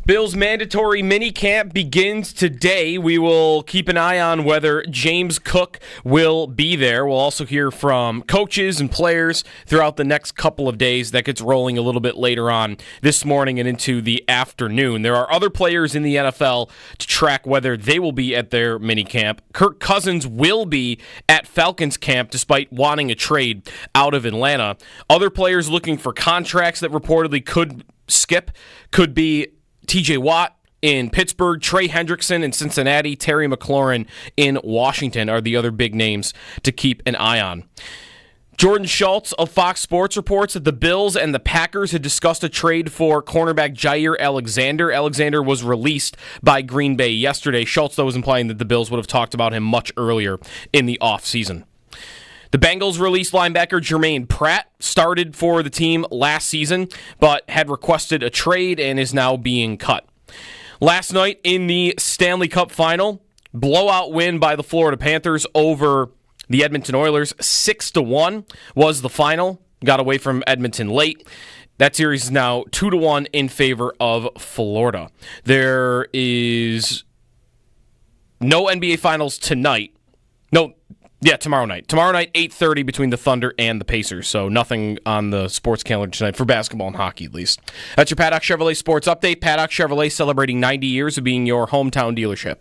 Bills' mandatory minicamp begins today. We will keep an eye on whether James Cook will be there. We'll also hear from coaches and players throughout the next couple of days. That gets rolling a little bit later on this morning and into the afternoon. There are other players in the NFL to track whether they will be at their minicamp. Kirk Cousins will be at Falcons camp despite wanting a trade out of Atlanta. Other players looking for contracts that reportedly could skip could be TJ Watt in Pittsburgh, Trey Hendrickson in Cincinnati, Terry McLaurin in Washington are the other big names to keep an eye on. Jordan Schultz of Fox Sports reports that the Bills and the Packers had discussed a trade for cornerback Gier Alexander. Alexander was released by Green Bay yesterday. Schultz, though, was implying that the Bills would have talked about him much earlier in the offseason. The Bengals released linebacker Jermaine Pratt, started for the team last season, but had requested a trade and is now being cut. Last night in the Stanley Cup Final, blowout win by the Florida Panthers over the Edmonton Oilers. 6-1 was the final. Got away from Edmonton late. That series is now 2-1 in favor of Florida. There is no NBA Finals tonight. Tomorrow night. Tomorrow night, 8:30 between the Thunder and the Pacers. So nothing on the sports calendar tonight for basketball and hockey, at least. That's your Paddock Chevrolet Sports Update. Paddock Chevrolet celebrating 90 years of being your hometown dealership.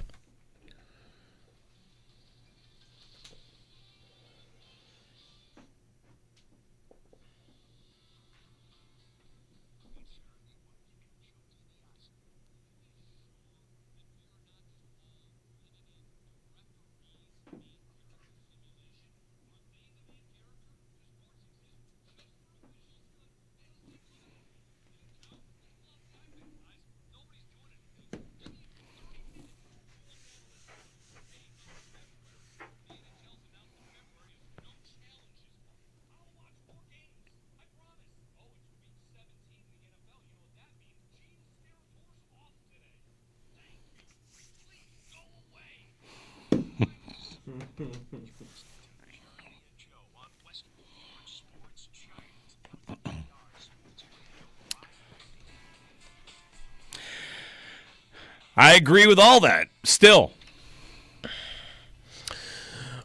I agree with all that. Still.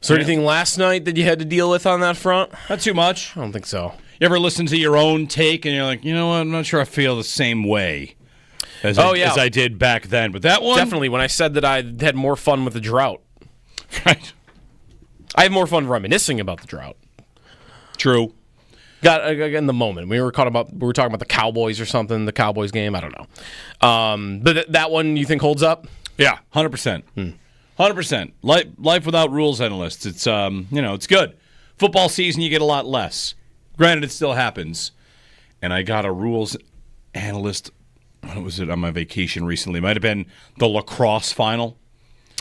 So anything last night that you had to deal with on that front? Not too much. I don't think so. You ever listen to your own take and you're like, you know what, I'm not sure I feel the same way as I did back then. But that one? Definitely, when I said that I had more fun with the drought. Right. I have more fun reminiscing about the drought. True. Got in the moment. We were talking about the Cowboys or something, the Cowboys game. I don't know. But that one you think holds up? Yeah, 100%. 100%. Life without rules analysts. It's it's good. Football season, you get a lot less. Granted, it still happens. And I got a rules analyst. What was it on my vacation recently? It might have been the lacrosse final.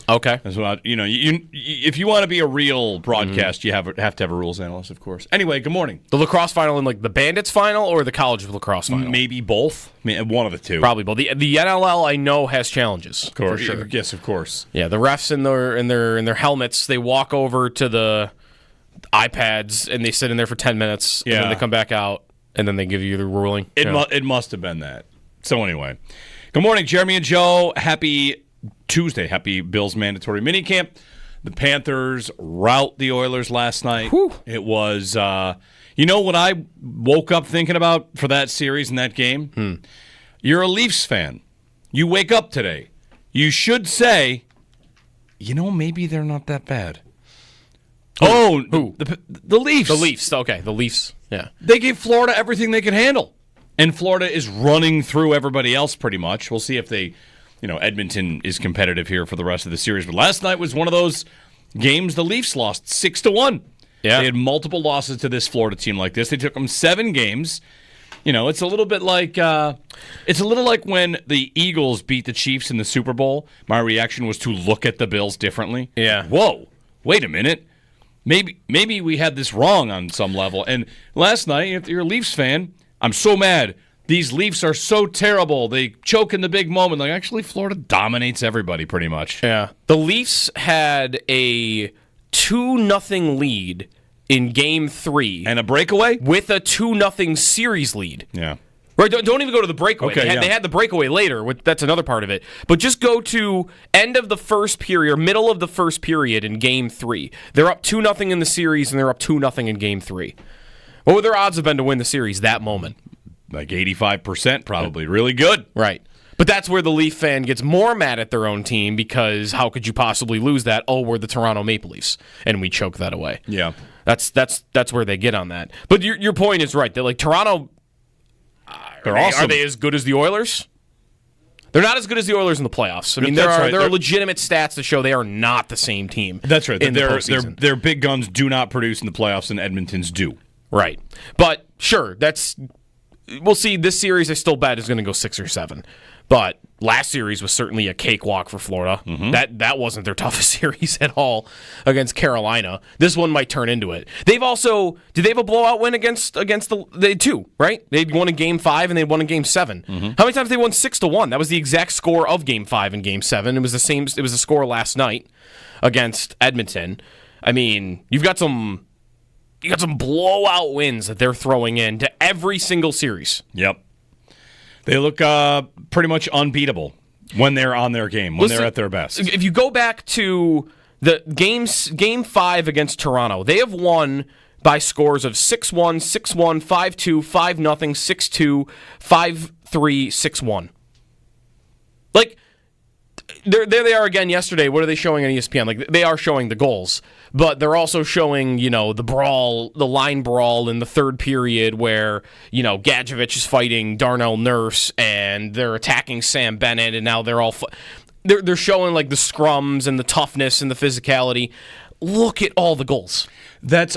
Okay. That's what if you want to be a real broadcast, you have to have a rules analyst, of course. Anyway, good morning. The lacrosse final and like the Bandits final or the college lacrosse final? Maybe both. One of the two. Probably both. The NLL I know has challenges. Of course. For sure. Yes, of course. Yeah, the refs in their helmets, they walk over to the iPads and they sit in there for 10 minutes and then they come back out and then they give you the ruling. It must have been that. So anyway, good morning, Jeremy and Joe. Happy Tuesday. Happy Bills mandatory minicamp. The Panthers rout the Oilers last night. Whew. It was, what I woke up thinking about for that series and that game? You're a Leafs fan. You wake up today. You should say, maybe they're not that bad. Who? The Leafs. The Leafs. Okay, the Leafs. Yeah. They gave Florida everything they could handle. And Florida is running through everybody else pretty much. We'll see if they... Edmonton is competitive here for the rest of the series. But last night was one of those games the Leafs lost 6-1. Yeah. They had multiple losses to this Florida team like this. They took them 7 games. It's a little bit like when the Eagles beat the Chiefs in the Super Bowl. My reaction was to look at the Bills differently. Yeah. Whoa, wait a minute. Maybe we had this wrong on some level. And last night, if you're a Leafs fan, I'm so mad. These Leafs are so terrible. They choke in the big moment. Actually, Florida dominates everybody pretty much. Yeah. The Leafs had a 2-0 lead in Game 3. And a breakaway? With a 2-0 series lead. Yeah. Right, don't even go to the breakaway. Okay, They had the breakaway later. That's another part of it. But just go to end of the first period, or middle of the first period in Game 3. They're up 2-0 in the series, and they're up 2-0 in Game 3. What would their odds have been to win the series that moment? Like 85%, probably. Really good. Right. But that's where the Leaf fan gets more mad at their own team, because how could you possibly lose that? Oh, we're the Toronto Maple Leafs, and we choke that away. Yeah. That's where they get on that. But your point is right. That like Toronto... Awesome. Are they as good as the Oilers? They're not as good as the Oilers in the playoffs. I mean, there are legitimate stats to show they are not the same team. That's right. In the postseason. Their big guns do not produce in the playoffs, and Edmonton's do. Right. But sure, we'll see. This series I still bet is going to go 6 or 7. But last series was certainly a cakewalk for Florida. Mm-hmm. That wasn't their toughest series at all against Carolina. This one might turn into it. Did they have a blowout win against they two, right? They won in Game 5 and they won in Game 7. Mm-hmm. How many times they won 6-1? That was the exact score of Game 5 and Game 7. It was the score last night against Edmonton. I mean, you've got some blowout wins that they're throwing in to every single series. Yep. They look pretty much unbeatable when they're on their game, when they're at their best. If you go back to the Game 5 against Toronto, they have won by scores of 6-1, 6-1, 5-2, 5-0, 6-2, 5-3, 6-1. Like, there they are again yesterday. What are they showing on ESPN? Like, they are showing the goals, but they're also showing, the brawl, the line brawl in the third period where, Gadjevich is fighting Darnell Nurse and they're attacking Sam Bennett, and now they're all they're showing like the scrums and the toughness and the physicality. Look at all the goals.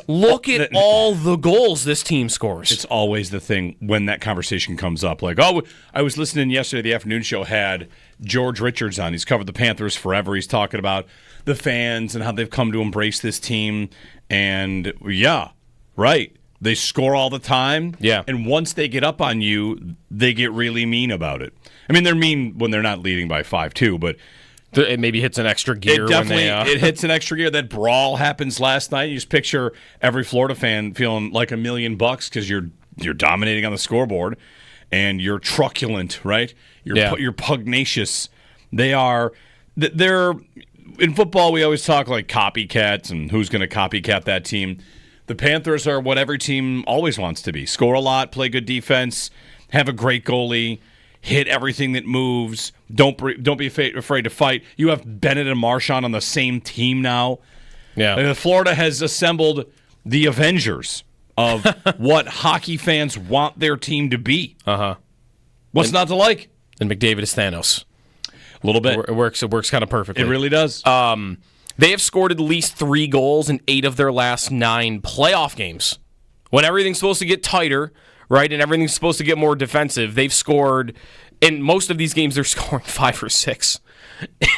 Look at all the goals this team scores. It's always the thing when that conversation comes up. Like, oh, I was listening yesterday. The afternoon show had George Richards on. He's covered the Panthers forever. He's talking about the fans and how they've come to embrace this team. And yeah, right. They score all the time. Yeah. And once they get up on you, they get really mean about it. I mean, they're mean when they're not leading by 5-2, but it maybe hits an extra gear. It hits an extra gear. That brawl happens last night. You just picture every Florida fan feeling like $1 million because you're dominating on the scoreboard, and you're truculent, right? You're pugnacious. They're in football. We always talk like copycats and who's going to copycat that team. The Panthers are what every team always wants to be: score a lot, play good defense, have a great goalie, hit everything that moves. Don't be afraid to fight. You have Bennett and Marchand on the same team now. Yeah, Florida has assembled the Avengers of what hockey fans want their team to be. What's not to like? And McDavid is Thanos. A little bit. It works kind of perfectly. It really does. They have scored at least 3 goals in 8 of their last 9 playoff games. When everything's supposed to get tighter, right, and everything's supposed to get more defensive, they've scored. In most of these games, they're scoring 5 or 6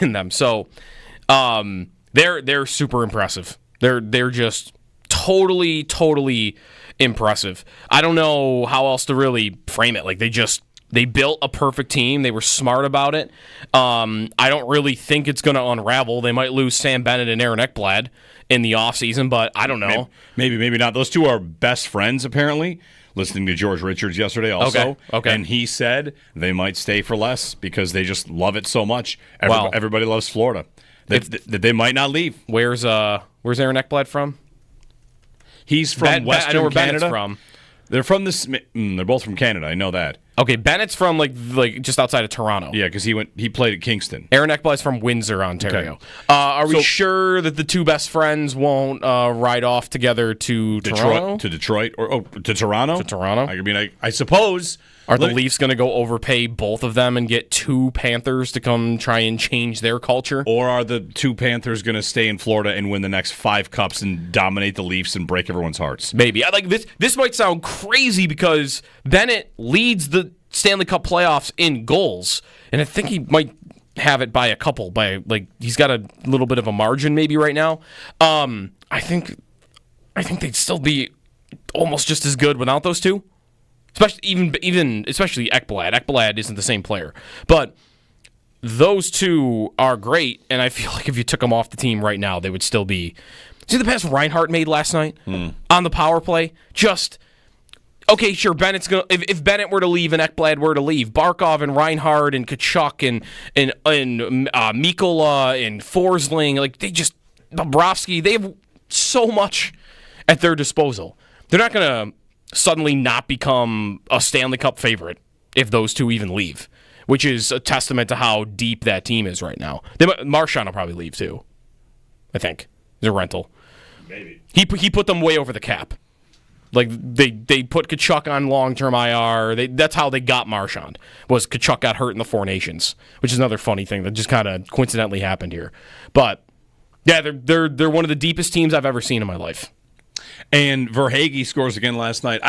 in them. So they're super impressive. They're just totally impressive. I don't know how else to really frame it. Like they built a perfect team. They were smart about it. I don't really think it's going to unravel. They might lose Sam Bennett and Aaron Ekblad in the offseason, but I don't know. Maybe not. Those two are best friends, apparently. Listening to George Richards yesterday also. Okay. And he said they might stay for less because they just love it so much. Everybody loves Florida. They might not leave. Where's Aaron Ekblad from? He's from Western I know where Canada. Bennett's from. They're from this. They're both from Canada. I know that. Okay, Bennett's from like just outside of Toronto. Yeah, because he played at Kingston. Aaron Ekblad's from Windsor, Ontario. Okay. Are we sure that the two best friends won't ride off together to Toronto? To Detroit or to Toronto? To Toronto. I mean, I suppose. Are the Leafs going to go overpay both of them and get 2 Panthers to come try and change their culture? Or are the 2 Panthers going to stay in Florida and win the next 5 cups and dominate the Leafs and break everyone's hearts? Maybe. This might sound crazy because Bennett leads the Stanley Cup playoffs in goals, and I think he might have it by a couple. He's got a little bit of a margin maybe right now. I think they'd still be almost just as good without those two. Especially Ekblad. Ekblad isn't the same player. But those two are great, and I feel like if you took them off the team right now, they would still be. See the pass Reinhart made last night on the power play? Just Okay, sure. Bennett's gonna. If Bennett were to leave and Ekblad were to leave, Barkov and Reinhard and Kachuk and Mikkola and Forsling, like Bobrovsky, they have so much at their disposal. They're not gonna suddenly not become a Stanley Cup favorite if those two even leave, which is a testament to how deep that team is right now. Marchand will probably leave too. I think he's a rental. Maybe he put them way over the cap. Like, they put Kachuk on long-term IR. That's how they got Marchand, was Kachuk got hurt in the Four Nations, which is another funny thing that just kind of coincidentally happened here. But, yeah, they're one of the deepest teams I've ever seen in my life. And Verhaeghe scores again last night.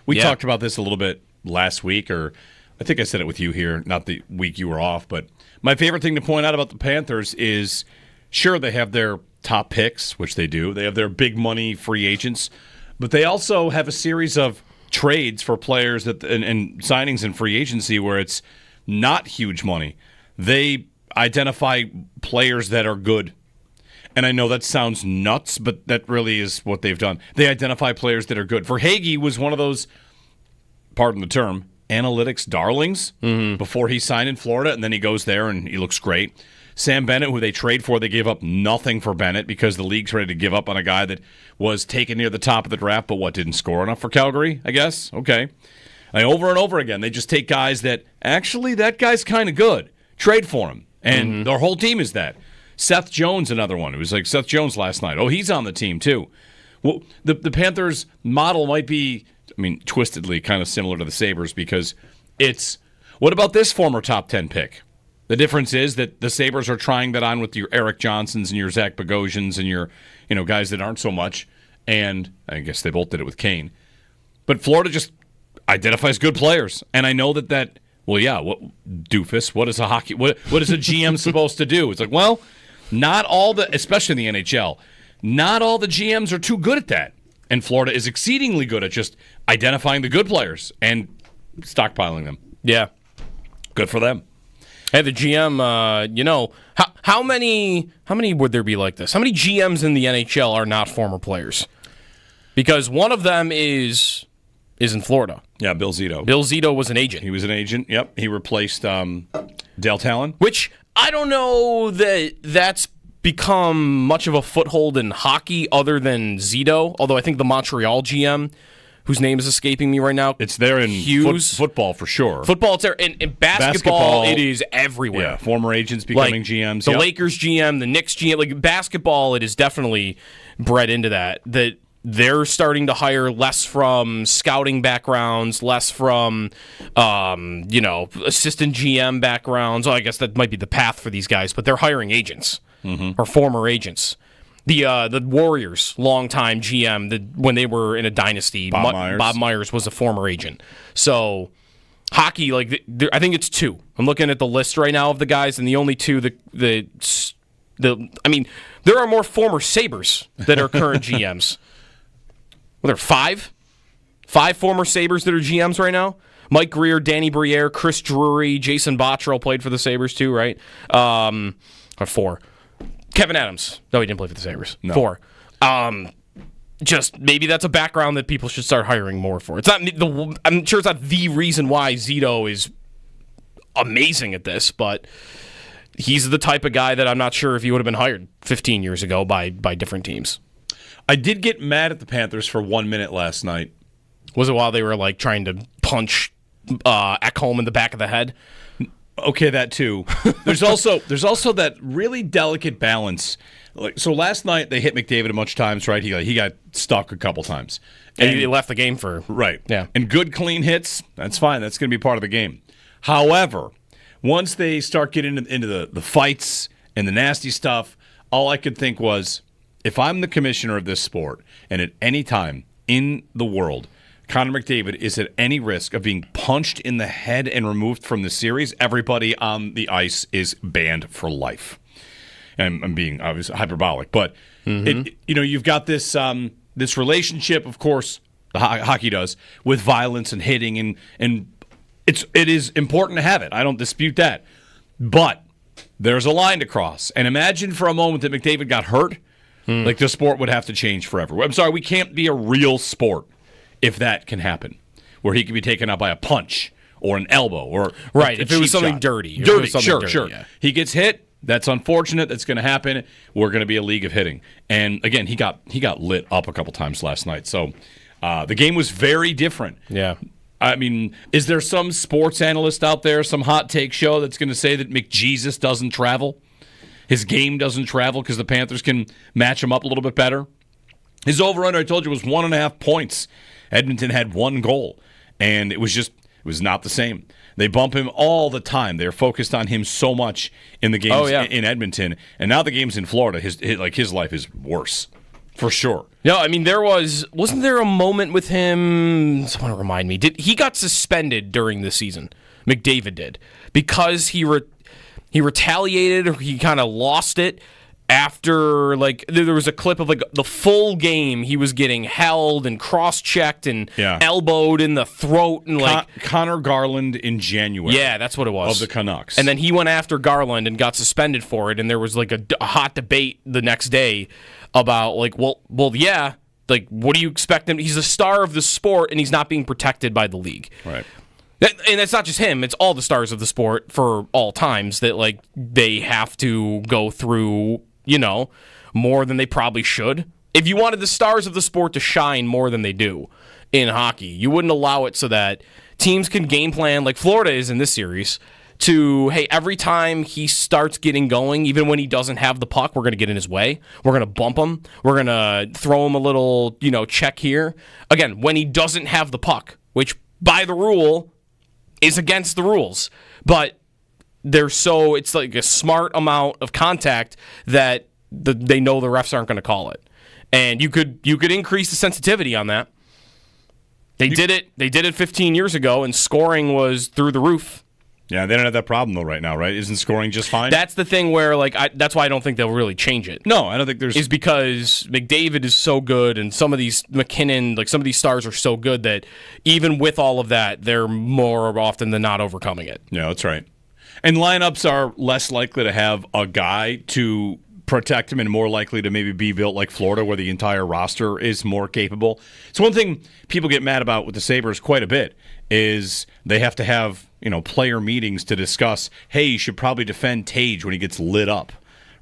We talked about this a little bit last week, or I think I said it with you here, not the week you were off. But my favorite thing to point out about the Panthers is, sure, they have their top picks, which they do. They have their big money free agents. But they also have a series of trades for players and signings in free agency where it's not huge money. They identify players that are good. And I know that sounds nuts, but that really is what they've done. They identify players that are good. Verhaeghe was one of those, pardon the term, analytics darlings before he signed in Florida, and then he goes there and he looks great. Sam Bennett, who they trade for, they gave up nothing for Bennett because the league's ready to give up on a guy that was taken near the top of the draft, but didn't score enough for Calgary, I guess? Okay. Over and over again, they just take guys that, actually, that guy's kind of good. Trade for him. And their whole team is that. Seth Jones, another one. It was like Seth Jones last night. Oh, he's on the team, too. Well, the Panthers' model might be, twistedly kind of similar to the Sabres because it's, what about this former top 10 pick? The difference is that the Sabres are trying that on with your Eric Johnsons and your Zach Bogosians and your guys that aren't so much, and I guess they both did it with Kane. But Florida just identifies good players, and I know that what doofus? What is a hockey? What is a GM supposed to do? It's like, well, not all especially in the NHL, not all the GMs are too good at that, and Florida is exceedingly good at just identifying the good players and stockpiling them. Yeah, good for them. Hey, the GM, how many would there be like this? How many GMs in the NHL are not former players? Because one of them is in Florida. Yeah, Bill Zito. Bill Zito was an agent. He was an agent, yep. He replaced Dale Talon. Which, I don't know that's become much of a foothold in hockey other than Zito, although I think the Montreal GM, whose name is escaping me right now. It's there in football for sure. Football, it's there. In basketball, it is everywhere. Yeah, former agents becoming GMs. The Lakers GM, the Knicks GM. Like basketball, it is definitely bred into that. That they're starting to hire less from scouting backgrounds, less from, assistant GM backgrounds. Oh, I guess that might be the path for these guys, but they're hiring agents or former agents. The Warriors, longtime GM, when they were in a dynasty, Bob Myers was a former agent. So hockey, I think it's two. I'm looking at the list right now of the guys, and the only two there are more former Sabres that are current GMs. Well, there are five former Sabres that are GMs right now. Mike Greer, Danny Briere, Chris Drury, Jason Bottrell played for the Sabres too, right? Or four. Kevin Adams. No, he didn't play for the Sabres. No. 4. Just maybe that's a background that people should start hiring more for. It's not. I'm sure it's not the reason why Zito is amazing at this, but he's the type of guy that I'm not sure if he would have been hired 15 years ago by different teams. I did get mad at the Panthers for 1 minute last night. Was it while they were trying to punch Ekholm in the back of the head? Okay, that too. There's also that really delicate balance. So last night they hit McDavid a bunch of times, right? He got stuck a couple times, and he left the game for yeah. And good clean hits, that's fine. That's going to be part of the game. However, once they start getting into the fights and the nasty stuff, all I could think was, if I'm the commissioner of this sport, and at any time in the world Connor McDavid is at any risk of being punched in the head and removed from the series, everybody on the ice is banned for life. And I'm being obviously hyperbolic, but you've got this this relationship, of course, the hockey does, with violence and hitting, and it is important to have it. I don't dispute that, but there's a line to cross. And imagine for a moment that McDavid got hurt, like the sport would have to change forever. I'm sorry, we can't be a real sport if that can happen. where he could be taken out by a punch or an elbow or right. a If it was something shot. dirty. Sure. Yeah. He gets hit. That's unfortunate. That's going to happen. We're going to be a league of hitting. And again, he got lit up a couple times last night. So the game was very different. Yeah. I mean, is there some sports analyst out there, some hot take show that's going to say that McJesus doesn't travel? His game doesn't travel because the Panthers can match him up a little bit better? His over-under, I told you, was 1.5 points. Edmonton had 1 goal, and it was not the same. They bump him all the time. They're focused on him so much in the games in Edmonton, and now the games in Florida, his life is worse, for sure. No, I mean, wasn't there a moment with him, someone remind me, he got suspended during the season, McDavid did, because he retaliated, or he kind of lost it after, like, there was a clip of, like, the full game he was getting held and cross-checked and elbowed in the throat. And like Connor Garland in January. Yeah, that's what it was. Of the Canucks. And then he went after Garland and got suspended for it, and there was, like, a hot debate the next day about, like, well, yeah, like, what do you expect him? He's a star of the sport, and he's not being protected by the league. Right. And that's not just him. It's all the stars of the sport for all times that, like, they have to go through, more than they probably should. If you wanted the stars of the sport to shine more than they do in hockey, you wouldn't allow it so that teams can game plan, like Florida is in this series, to, hey, every time he starts getting going, even when he doesn't have the puck, we're going to get in his way. We're going to bump him. We're going to throw him a little, check here. Again, when he doesn't have the puck, which by the rule is against the rules, but it's like a smart amount of contact that they know the refs aren't going to call it. And you could increase the sensitivity on that. They did it 15 years ago, and scoring was through the roof. Yeah, they don't have that problem, though, right now, right? Isn't scoring just fine? That's the thing where, like, that's why I don't think they'll really change it. No, I don't think there's... Is because McDavid is so good, and some of these McKinnon, like, some of these stars are so good that even with all of that, they're more often than not overcoming it. Yeah, that's right. And lineups are less likely to have a guy to protect him and more likely to maybe be built like Florida, where the entire roster is more capable. So one thing people get mad about with the Sabres quite a bit is they have to have, player meetings to discuss, hey, you should probably defend Tage when he gets lit up,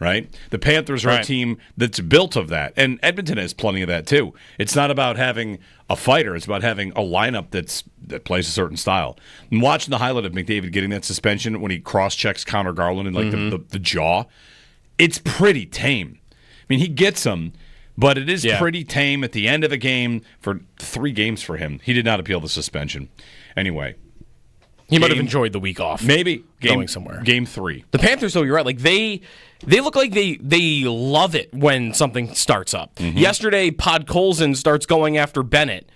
right? The Panthers are a team that's built of that, and Edmonton has plenty of that too. It's not about having a fighter. It's about having a lineup that plays a certain style. And watching the highlight of McDavid getting that suspension when he cross-checks Connor Garland in like the jaw, it's pretty tame. I mean, he gets them, but it is pretty tame at the end of the game for 3 games for him. He did not appeal the suspension. Anyway. He might have enjoyed the week off. Maybe. Going somewhere. Game 3. The Panthers, though, you're right. Like, they look like they love it when something starts up. Mm-hmm. Yesterday, Podkolzin starts going after Bennett.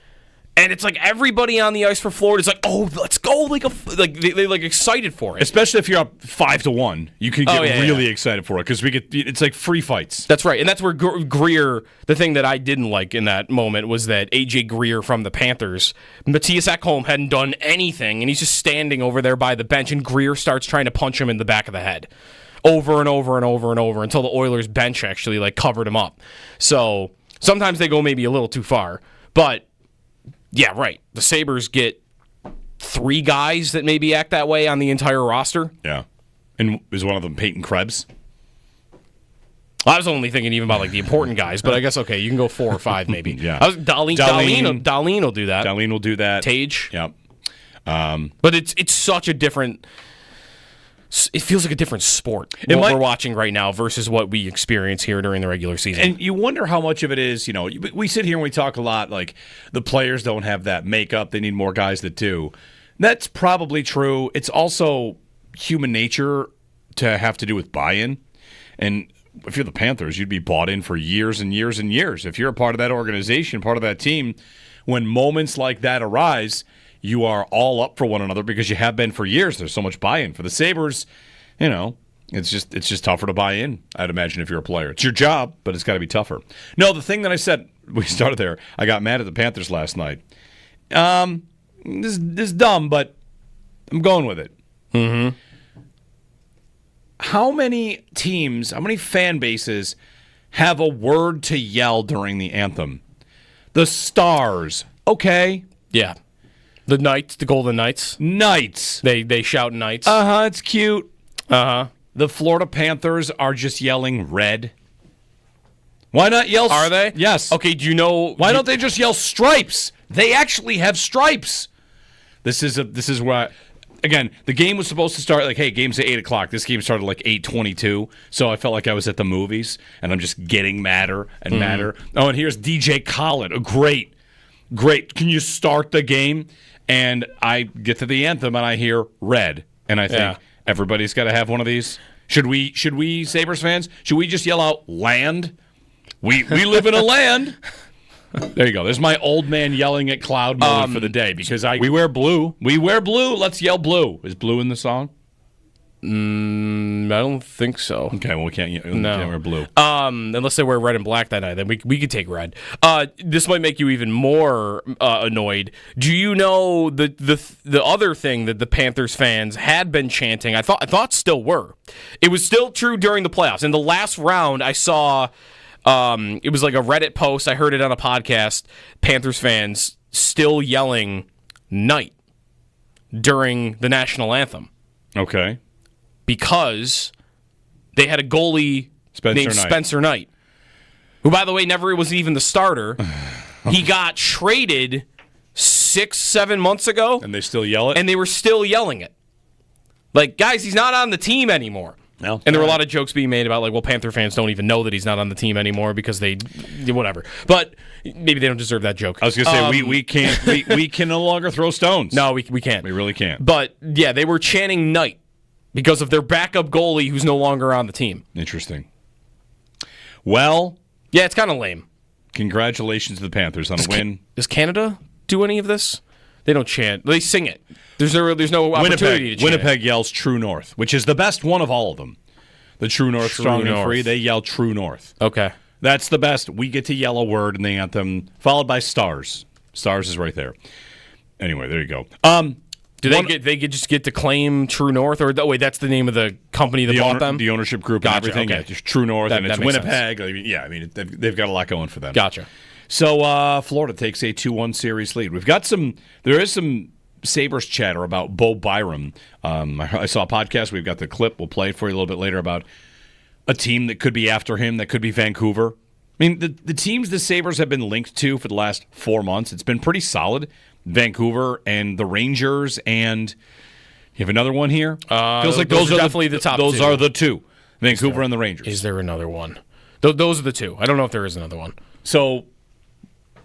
And it's like everybody on the ice for Florida is like, oh, let's go. They excited for it. Especially if you're up 5-1. You can get really excited for it because it's like free fights. That's right. And that's where Greer, the thing that I didn't like in that moment was that A.J. Greer from the Panthers, Matthias Ekholm hadn't done anything, and he's just standing over there by the bench, and Greer starts trying to punch him in the back of the head over and over and over and over until the Oilers bench actually covered him up. So sometimes they go maybe a little too far. But yeah, right. The Sabres get 3 guys that maybe act that way on the entire roster. Yeah. And is one of them Peyton Krebs? I was only thinking even about the important guys, but I guess, okay, you can go 4 or 5 maybe. Yeah. Dahlin will do that. Dahlin will do that. Tage. Yep. But it's such a different... It feels like a different sport we're watching right now versus what we experience here during the regular season. And you wonder how much of it is, we sit here and we talk a lot like the players don't have that makeup. They need more guys that do. That's probably true. It's also human nature to have to do with buy-in. And if you're the Panthers, you'd be bought in for years and years and years. If you're a part of that organization, part of that team, when moments like that arise, you are all up for one another because you have been for years. There's so much buy-in. For the Sabres, it's just tougher to buy in, I'd imagine, if you're a player. It's your job, but it's got to be tougher. No, the thing that I said, we started there, I got mad at the Panthers last night. This is dumb, but I'm going with it. Mm-hmm. How many teams, how many fan bases have a word to yell during the anthem? The Stars. Okay. Yeah. The Knights, the Golden Knights. Knights. They shout Knights. It's cute. Uh-huh. The Florida Panthers are just yelling red. Why not yell? Are they? Yes. Okay, do you know... Why don't they just yell stripes? They actually have stripes. This is where... Again, the game was supposed to start like, hey, game's at 8 o'clock. This game started like 8:22, so I felt like I was at the movies, and I'm just getting madder and madder. Oh, and here's DJ Khaled. Oh, great. Can you start the game? And I get to the anthem, and I hear red, and I think everybody's got to have one of these. Should we, Sabres fans, should we just yell out land? We live in a land. There you go. There's my old man yelling at cloud mode for the day because we wear blue. We wear blue. Let's yell blue. Is blue in the song? I don't think so. Okay, well we can't wear blue. Unless they wear red and black that night, then we could take red. This might make you even more annoyed. Do you know the other thing that the Panthers fans had been chanting? I thought still were. It was still true during the playoffs. In the last round, I saw. It was like a Reddit post. I heard it on a podcast. Panthers fans still yelling "Knight" during the national anthem. Okay. Because they had a goalie named Spencer Knight, who, by the way, never was even the starter. He got traded 6-7 months ago. And they still yell it? And they were still yelling it. Like, guys, he's not on the team anymore. No. And there were a lot of jokes being made about, like, well, Panther fans don't even know that he's not on the team anymore because they, whatever. But maybe they don't deserve that joke. I was going to say, we can't, we can no longer throw stones. No, we can't. We really can't. But, yeah, they were chanting Knight because of their backup goalie who's no longer on the team. Interesting. Well. Yeah, it's kind of lame. Congratulations to the Panthers on a win. Does Canada do any of this? They don't chant. They sing it. There's no opportunity to chant. Winnipeg yells True North, which is the best one of all of them. The True North, Strong and Free, they yell True North. Okay. That's the best. We get to yell a word in the anthem, followed by Stars. Stars is right there. Anyway, there you go. Do they just get to claim True North? Or wait, that's the name of the company that bought them? The ownership group Gotcha, and everything. okay. Yeah, just True North, and it's Winnipeg. Sense. Yeah, I mean, they've got a lot going for them. Gotcha. So Florida takes a 2-1 series lead. There is some Sabres chatter about Bo Byram. I saw a podcast. We've got the clip. We'll play it for you a little bit later about a team that could be after him, that could be Vancouver. I mean, the teams the Sabres have been linked to for the last 4 months, it's been pretty solid. Vancouver and the Rangers, and you have another one here? Feels like those are definitely the top two. Those are the two, Vancouver and the Rangers. Is there another one? Those are the two. I don't know if there is another one. So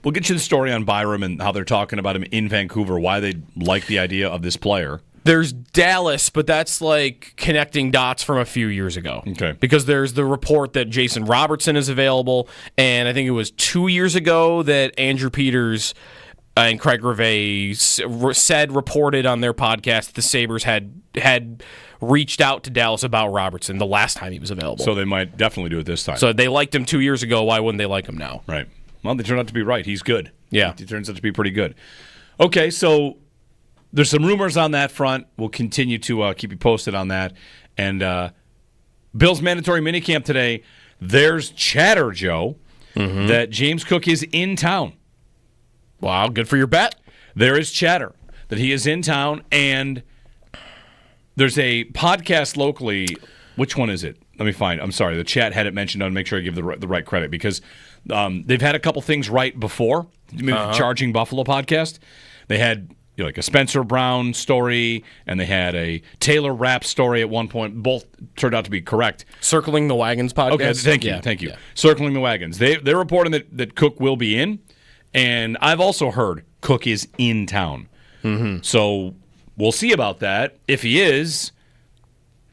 we'll get you the story on Byram and how they're talking about him in Vancouver, why they like the idea of this player. There's Dallas, but that's like connecting dots from a few years ago. Okay. Because there's the report that Jason Robertson is available, and I think it was 2 years ago that Andrew Peters and Craig Rivet reported on their podcast that the Sabres had reached out to Dallas about Robertson the last time he was available. So they might definitely do it this time. So they liked him 2 years ago. Why wouldn't they like him now? Right. Well, they turned out to be right. He's good. Yeah. He turns out to be pretty good. Okay, so there's some rumors on that front. We'll continue to keep you posted on that. And Bill's mandatory minicamp today, there's chatter, Joe, that James Cook is in town. Wow, good for your bet. There is chatter that he is in town, and there's a podcast locally. Which one is it? Let me find. I'm sorry. The chat had it mentioned. I'll make sure I give the right credit because they've had a couple things right before. The Charging Buffalo podcast. They had like a Spencer Brown story, and they had a Taylor Rapp story at one point. Both turned out to be correct. Circling the Wagons podcast. Okay, thank you. Yeah. Circling the Wagons. They're reporting that Cook will be in, and I've also heard Cook is in town. Mm-hmm. So we'll see about that. If he is,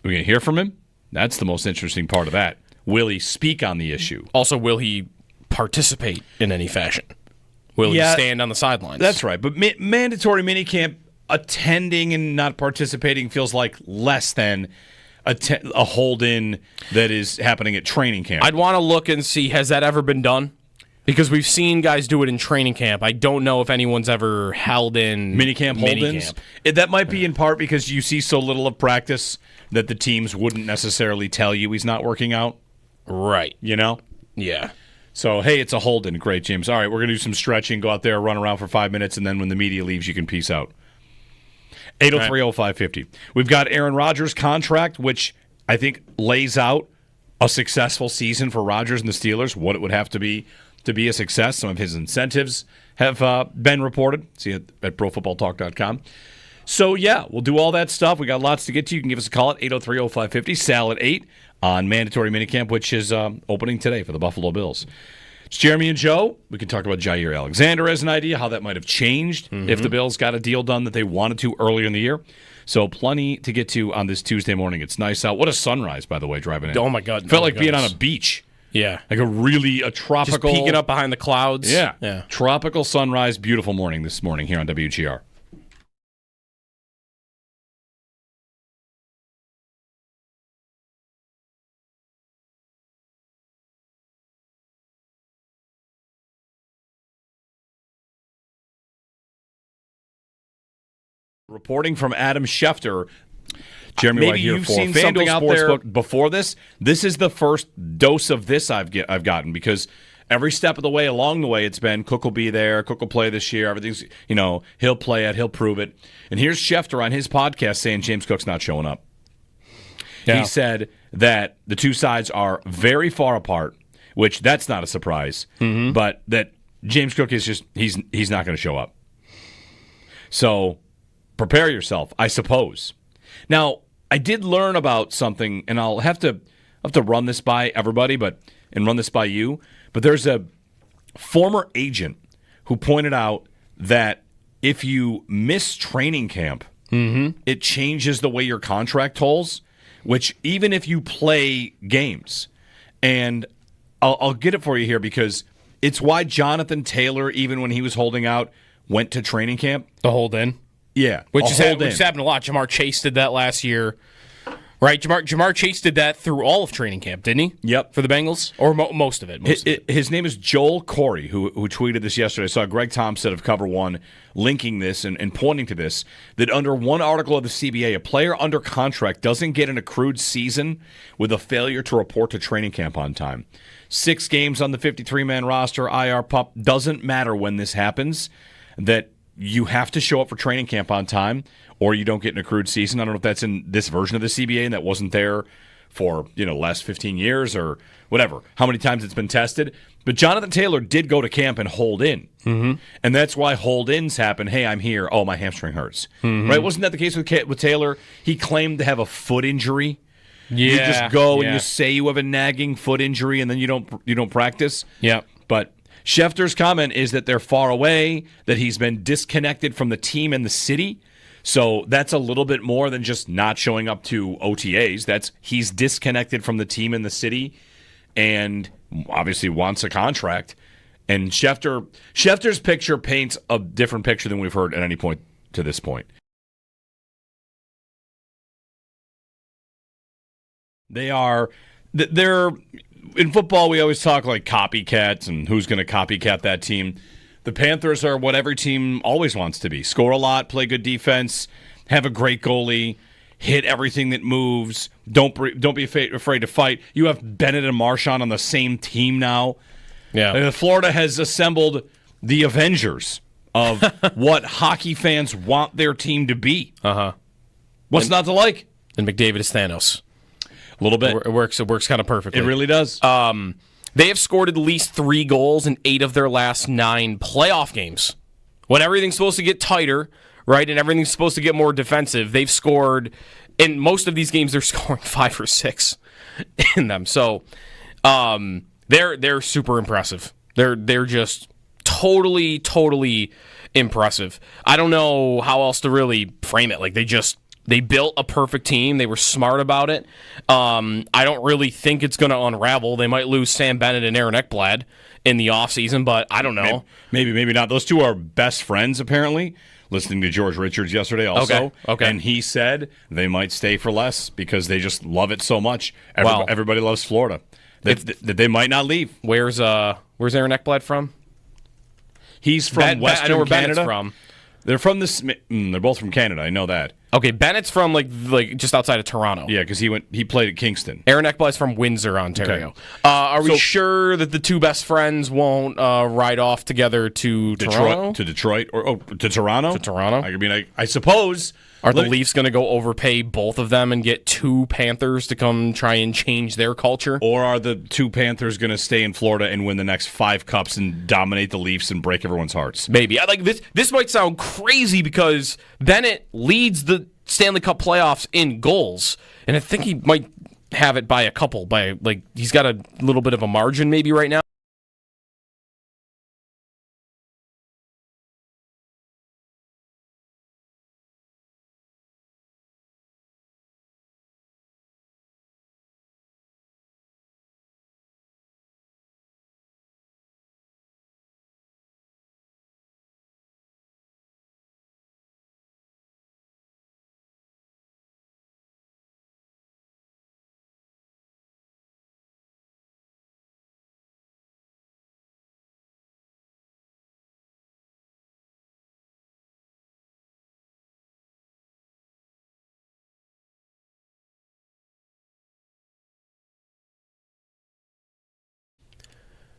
we're going to hear from him. That's the most interesting part of that. Will he speak on the issue? Also, will he participate in any fashion? Will he stand on the sidelines? That's right. But mandatory minicamp, attending and not participating feels like less than a hold-in that is happening at training camp. I'd want to look and see, has that ever been done? Because we've seen guys do it in training camp. I don't know if anyone's ever held in minicamp hold-ins. That might be in part because you see so little of practice that the teams wouldn't necessarily tell you he's not working out. Right. You know? Yeah. So, hey, it's a hold-in. Great, James. All right, we're going to do some stretching, go out there, run around for 5 minutes, and then when the media leaves, you can peace out. 803-0550. We've got Aaron Rodgers' contract, which I think lays out a successful season for Rodgers and the Steelers, what it would have to be a success. Some of his incentives have been reported. See it at profootballtalk.com. So, yeah, we'll do all that stuff. We got lots to get to. You can give us a call at 803-0550, Sal at 8 on mandatory minicamp, which is opening today for the Buffalo Bills. It's Jeremy and Joe. We can talk about Gier Alexander as an idea, how that might have changed if the Bills got a deal done that they wanted to earlier in the year. So plenty to get to on this Tuesday morning. It's nice out. What a sunrise, by the way, driving in. Oh, my God. Felt like being on a beach. Yeah. Like a tropical. Just peeking up behind the clouds. Yeah. Tropical sunrise, beautiful morning this morning here on WGR. Reporting from Adam Schefter. Jeremy White here for FanDuel Sportsbook. Before this is the first dose of this I've gotten, because every step of the way along the way it's been Cook will be there, Cook will play this year, everything's, he'll play it, he'll prove it. And here's Schefter on his podcast saying James Cook's not showing up. Yeah. He said that the two sides are very far apart, which that's not a surprise, but that James Cook is just he's not going to show up. So prepare yourself, I suppose. Now, I did learn about something, and I'll have to run this by everybody, and run this by you. But there's a former agent who pointed out that if you miss training camp, it changes the way your contract tolls, which even if you play games. And I'll get it for you here, because it's why Jonathan Taylor, even when he was holding out, went to training camp. The hold in. Yeah, which has happened a lot. Jamar Chase did that last year, right? Jamar Chase did that through all of training camp, didn't he? Yep. For the Bengals? Or most of it. His name is Joel Corey, who tweeted this yesterday. I saw Greg Thompson of Cover One linking this and pointing to this, that under one article of the CBA, a player under contract doesn't get an accrued season with a failure to report to training camp on time. 6 games on the 53-man roster, IR pup, doesn't matter when this happens, that you have to show up for training camp on time or you don't get an accrued season. I don't know if that's in this version of the CBA and that wasn't there for, the last 15 years or whatever, how many times it's been tested. But Jonathan Taylor did go to camp and hold in. And that's why hold-ins happen. Hey, I'm here. Oh, my hamstring hurts. Right? Wasn't that the case with Taylor? He claimed to have a foot injury. Yeah, you just go and you say you have a nagging foot injury and then you don't practice. Yeah. But Schefter's comment is that they're far away, that he's been disconnected from the team and the city. So that's a little bit more than just not showing up to OTAs. He's disconnected from the team and the city and obviously wants a contract. And Schefter's picture paints a different picture than we've heard at any point to this point. They're in football, we always talk like copycats and who's going to copycat that team. The Panthers are what every team always wants to be. Score a lot, play good defense, have a great goalie, hit everything that moves, don't be afraid to fight. You have Bennett and Marchand on the same team now. Yeah. Florida has assembled the Avengers of what hockey fans want their team to be. What's not to like? And McDavid is Thanos. A little bit. It works kind of perfectly. It really does. They have scored at least 3 goals in 8 of their last 9 playoff games. When everything's supposed to get tighter, right, and everything's supposed to get more defensive, they've scored, in most of these games, they're scoring 5 or 6 in them. So they're super impressive. They're just totally impressive. I don't know how else to really frame it. Like, they built a perfect team. They were smart about it. I don't really think it's going to unravel. They might lose Sam Bennett and Aaron Ekblad in the offseason, but I don't know. Maybe not. Those two are best friends, apparently. Listening to George Richards yesterday also. Okay. And he said they might stay for less because they just love it so much. Everybody loves Florida. They might not leave. Where's Aaron Ekblad from? He's from Western I know where Canada. Bennett's from. They're from they're both from Canada. I know that. Okay, Bennett's from like just outside of Toronto. Yeah, because he played at Kingston. Aaron Ekblad from Windsor, Ontario. Okay. Are we sure that the two best friends won't ride off together to Toronto? To Detroit or to Toronto? To Toronto. I mean, I suppose. Are the Leafs going to go overpay both of them and get two Panthers to come try and change their culture? Or are the two Panthers going to stay in Florida and win the next 5 cups and dominate the Leafs and break everyone's hearts? Maybe. Like this might sound crazy because Bennett leads the Stanley Cup playoffs in goals, and I think he might have it by a couple. He's got a little bit of a margin maybe right now.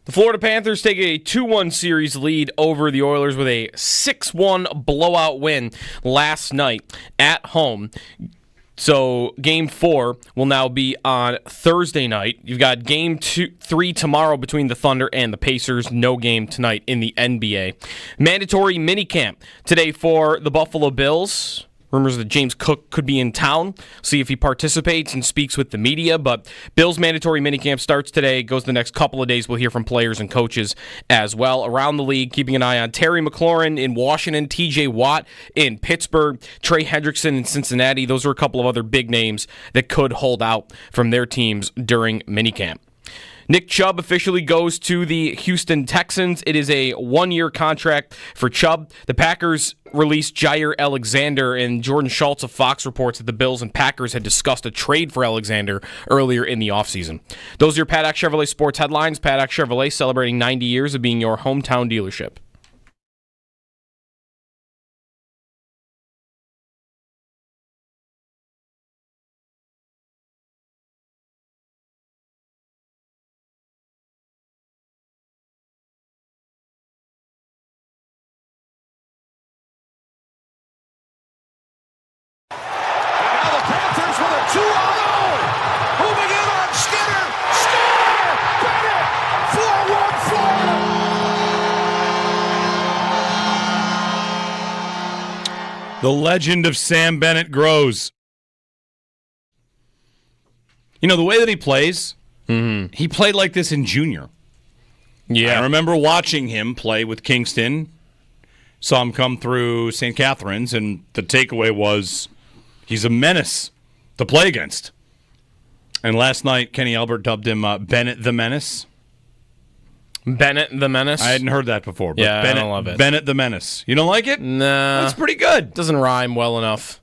The Florida Panthers take a 2-1 series lead over the Oilers with a 6-1 blowout win last night at home. So Game 4 will now be on Thursday night. You've got Game 3 tomorrow between the Thunder and the Pacers. No game tonight in the NBA. Mandatory minicamp today for the Buffalo Bills. Rumors that James Cook could be in town. See if he participates and speaks with the media. But Bills' mandatory minicamp starts today. Goes the next couple of days. We'll hear from players and coaches as well. Around the league, keeping an eye on Terry McLaurin in Washington, TJ Watt in Pittsburgh, Trey Hendrickson in Cincinnati. Those are a couple of other big names that could hold out from their teams during minicamp. Nick Chubb officially goes to the Houston Texans. It is a 1-year contract for Chubb. The Packers released Gier Alexander, and Jordan Schultz of Fox reports that the Bills and Packers had discussed a trade for Alexander earlier in the offseason. Those are your Paddock Chevrolet sports headlines. Paddock Chevrolet celebrating 90 years of being your hometown dealership. The legend of Sam Bennett grows. You know, the way that he plays, he played like this in junior. Yeah. I remember watching him play with Kingston, saw him come through St. Catharines, and the takeaway was he's a menace to play against. And last night, Kenny Albert dubbed him Bennett the Menace. Bennett the Menace? I hadn't heard that before. But yeah, Bennett, I don't love it. Bennett the Menace. You don't like it? Nah. That's pretty good. Doesn't rhyme well enough.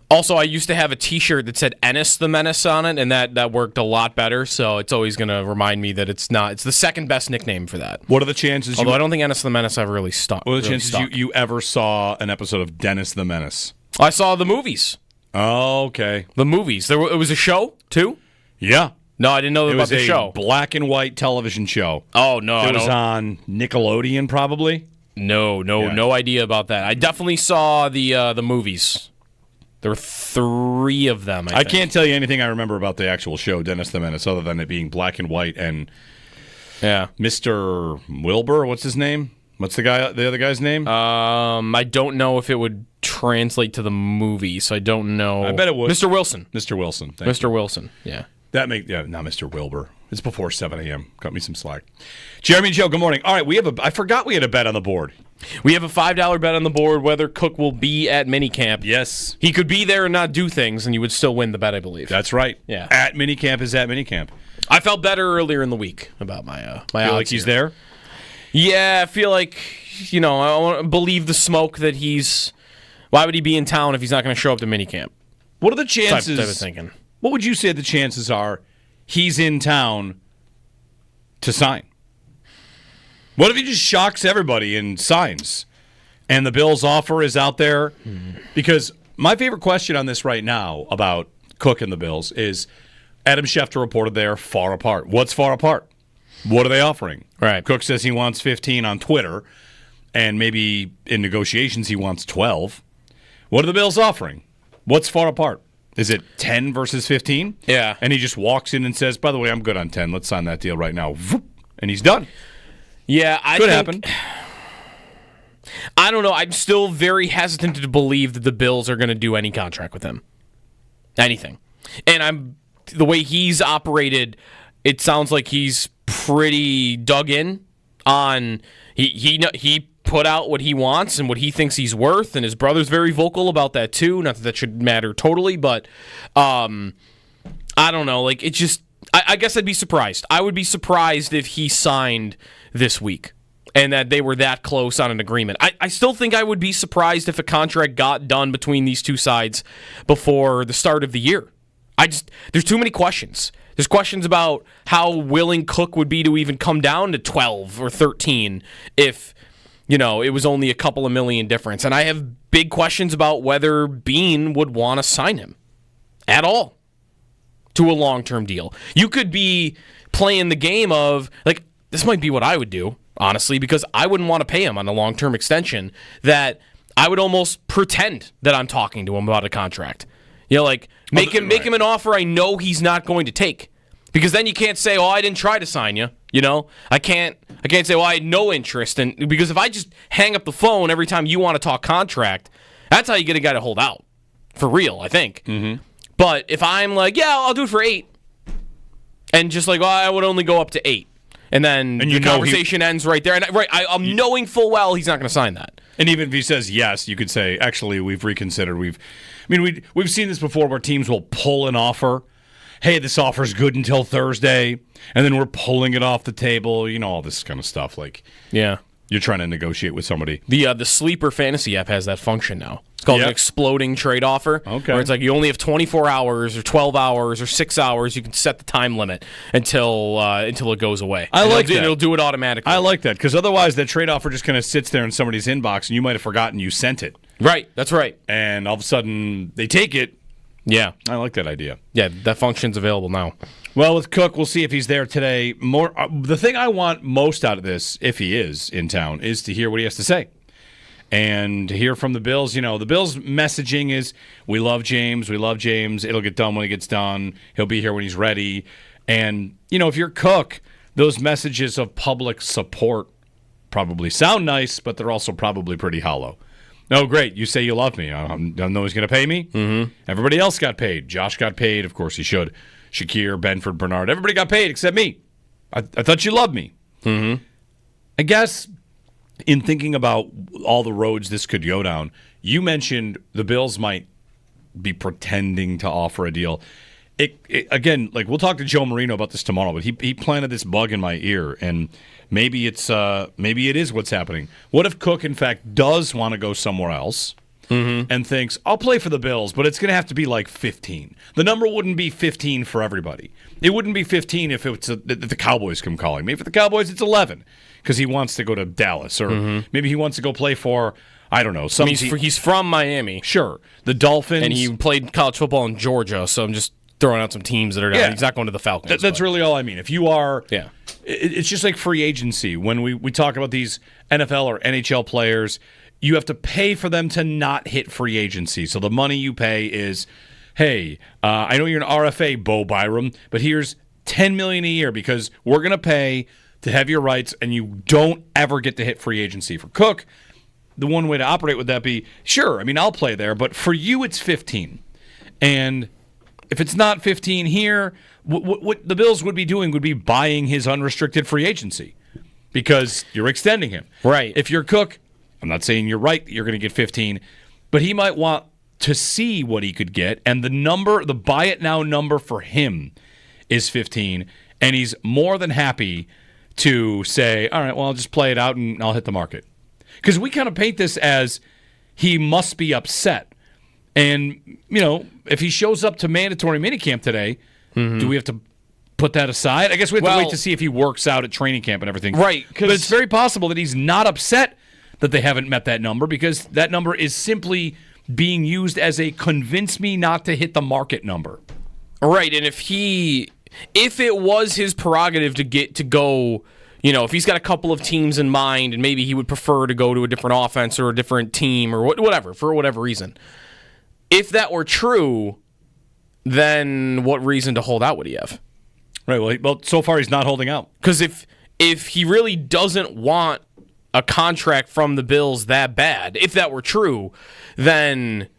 Also, I used to have a T-shirt that said Ennis the Menace on it, and that worked a lot better, so it's always going to remind me that it's not. It's the second best nickname for that. What are the chances? Although I don't think Ennis the Menace ever really stuck. What are the chances you ever saw an episode of Dennis the Menace? I saw the movies. Oh, okay. The movies. It was a show, too? Yeah. No, I didn't know about the show. It was a black and white television show. Oh, no. It was on Nickelodeon, probably? No idea about that. I definitely saw the movies. There were 3 of them, I think. I can't tell you anything I remember about the actual show, Dennis the Menace, other than it being black and white and Mr. Wilbur, what's his name? What's the other guy's name? I don't know if it would translate to the movie, so I don't know. I bet it would. Mr. Wilson. Mr. Wilson. Mr. Wilson, yeah. Not Mr. Wilbur. It's before 7 a.m. Cut me some slack. Jeremy and Joe, good morning. All right, I forgot we had a bet on the board. We have a $5 bet on the board whether Cook will be at minicamp. Yes. He could be there and not do things, and you would still win the bet, I believe. That's right. Yeah. At minicamp is at minicamp. I felt better earlier in the week about my odds. Feel like he's there? Yeah, I feel like, I want to believe the smoke that why would he be in town if he's not going to show up to minicamp? What are the chances? Type of thinking. What would you say the chances are he's in town to sign? What if he just shocks everybody and signs? and the Bills' offer is out there, because my favorite question on this right now about Cook and the Bills is Adam Schefter reported they're far apart. What's far apart? What are they offering? Right. Cook says he wants 15 on Twitter, and maybe in negotiations he wants 12. What are the Bills offering? What's far apart? Is it 10 versus 15? Yeah. And he just walks in and says, by the way, I'm good on 10. Let's sign that deal right now. And he's done. Yeah, Could happen. I don't know. I'm still very hesitant to believe that the Bills are going to do any contract with him. Anything. And the way he's operated, it sounds like he's pretty dug in on he put out what he wants and what he thinks he's worth, and his brother's very vocal about that too. Not that that should matter totally, but I don't know. Like, it just, I guess I'd be surprised. I would be surprised if he signed this week and that they were that close on an agreement. I still think I would be surprised if a contract got done between these two sides before the start of the year. There's too many questions. There's questions about how willing Cook would be to even come down to 12 or 13 if, it was only a couple of million difference. And I have big questions about whether Bean would want to sign him at all to a long-term deal. You could be playing the game of, like, this might be what I would do, honestly, because I wouldn't want to pay him on a long-term extension, that I would almost pretend that I'm talking to him about a contract. Make him an offer I know he's not going to take. Because then you can't say, "Oh, I didn't try to sign you." I can't say, "Well, I had no interest." And because if I just hang up the phone every time you want to talk contract, that's how you get a guy to hold out. For real, I think. Mm-hmm. But if I'm like, "Yeah, I'll do it for 8," and just like, "Oh, I would only go up to 8," and then the conversation ends right there. And I'm knowing full well he's not going to sign that. And even if he says yes, you could say, "Actually, we've reconsidered. We've seen this before where teams will pull an offer. Hey, this offer's good until Thursday, and then we're pulling it off the table." All this kind of stuff. Like, yeah, you're trying to negotiate with somebody. The Sleeper fantasy app has that function now. It's called an exploding trade offer. Okay. Where it's like you only have 24 hours or 12 hours or 6 hours. You can set the time limit until it goes away. I like that. It'll do it automatically. I like that, because otherwise that trade offer just kind of sits there in somebody's inbox, and you might have forgotten you sent it. Right. That's right. And all of a sudden they take it. Yeah. I like that idea. Yeah, that function's available now. Well, with Cook, we'll see if he's there today. The thing I want most out of this, if he is in town, is to hear what he has to say. And to hear from the Bills. The Bills' messaging is, we love James. It'll get done when it gets done. He'll be here when he's ready. And, if you're Cook, those messages of public support probably sound nice, but they're also probably pretty hollow. Oh, great. You say you love me. I know he's going to pay me. Mm-hmm. Everybody else got paid. Josh got paid. Of course he should. Shakir, Benford, Bernard. Everybody got paid except me. I thought you loved me. Mm-hmm. I guess in thinking about all the roads this could go down, you mentioned the Bills might be pretending to offer a deal. Again, like, we'll talk to Joe Marino about this tomorrow, but he planted this bug in my ear, and maybe it is what's happening. What if Cook, in fact, does want to go somewhere else and thinks, I'll play for the Bills, but it's going to have to be like 15. The number wouldn't be 15 for everybody. It wouldn't be 15 if the Cowboys come calling. Maybe for the Cowboys it's 11 because he wants to go to Dallas, or maybe he wants to go play for, I don't know. He's from Miami. Sure. The Dolphins. And he played college football in Georgia, so I'm just throwing out some teams that are down. Yeah. He's not going to the Falcons. That's really all I mean. If you are, it's just like free agency. When we talk about these NFL or NHL players, you have to pay for them to not hit free agency. So the money you pay is, hey, I know you're an RFA, Bo Byram, but here's $10 million a year because we're going to pay to have your rights, and you don't ever get to hit free agency. For Cook, the one way to operate would that be, sure, I mean, I'll play there, but for you it's 15. And if it's not 15 here, what the Bills would be doing would be buying his unrestricted free agency because you're extending him. Right. If you're Cook, I'm not saying you're right that you're going to get 15, but he might want to see what he could get, and the buy it now number for him is 15, and he's more than happy to say, all right, well, I'll just play it out and I'll hit the market. Because we kind of paint this as he must be upset. And, if he shows up to mandatory minicamp today, do we have to put that aside? I guess we have to wait to see if he works out at training camp and everything. Right. But it's very possible that he's not upset that they haven't met that number, because that number is simply being used as a convince me not to hit the market number. Right, and if it was his prerogative to go, if he's got a couple of teams in mind and maybe he would prefer to go to a different offense or a different team or whatever, for whatever reason, if that were true, then what reason to hold out would he have? Right, well, so far he's not holding out. Because if he really doesn't want a contract from the Bills that bad, if that were true, then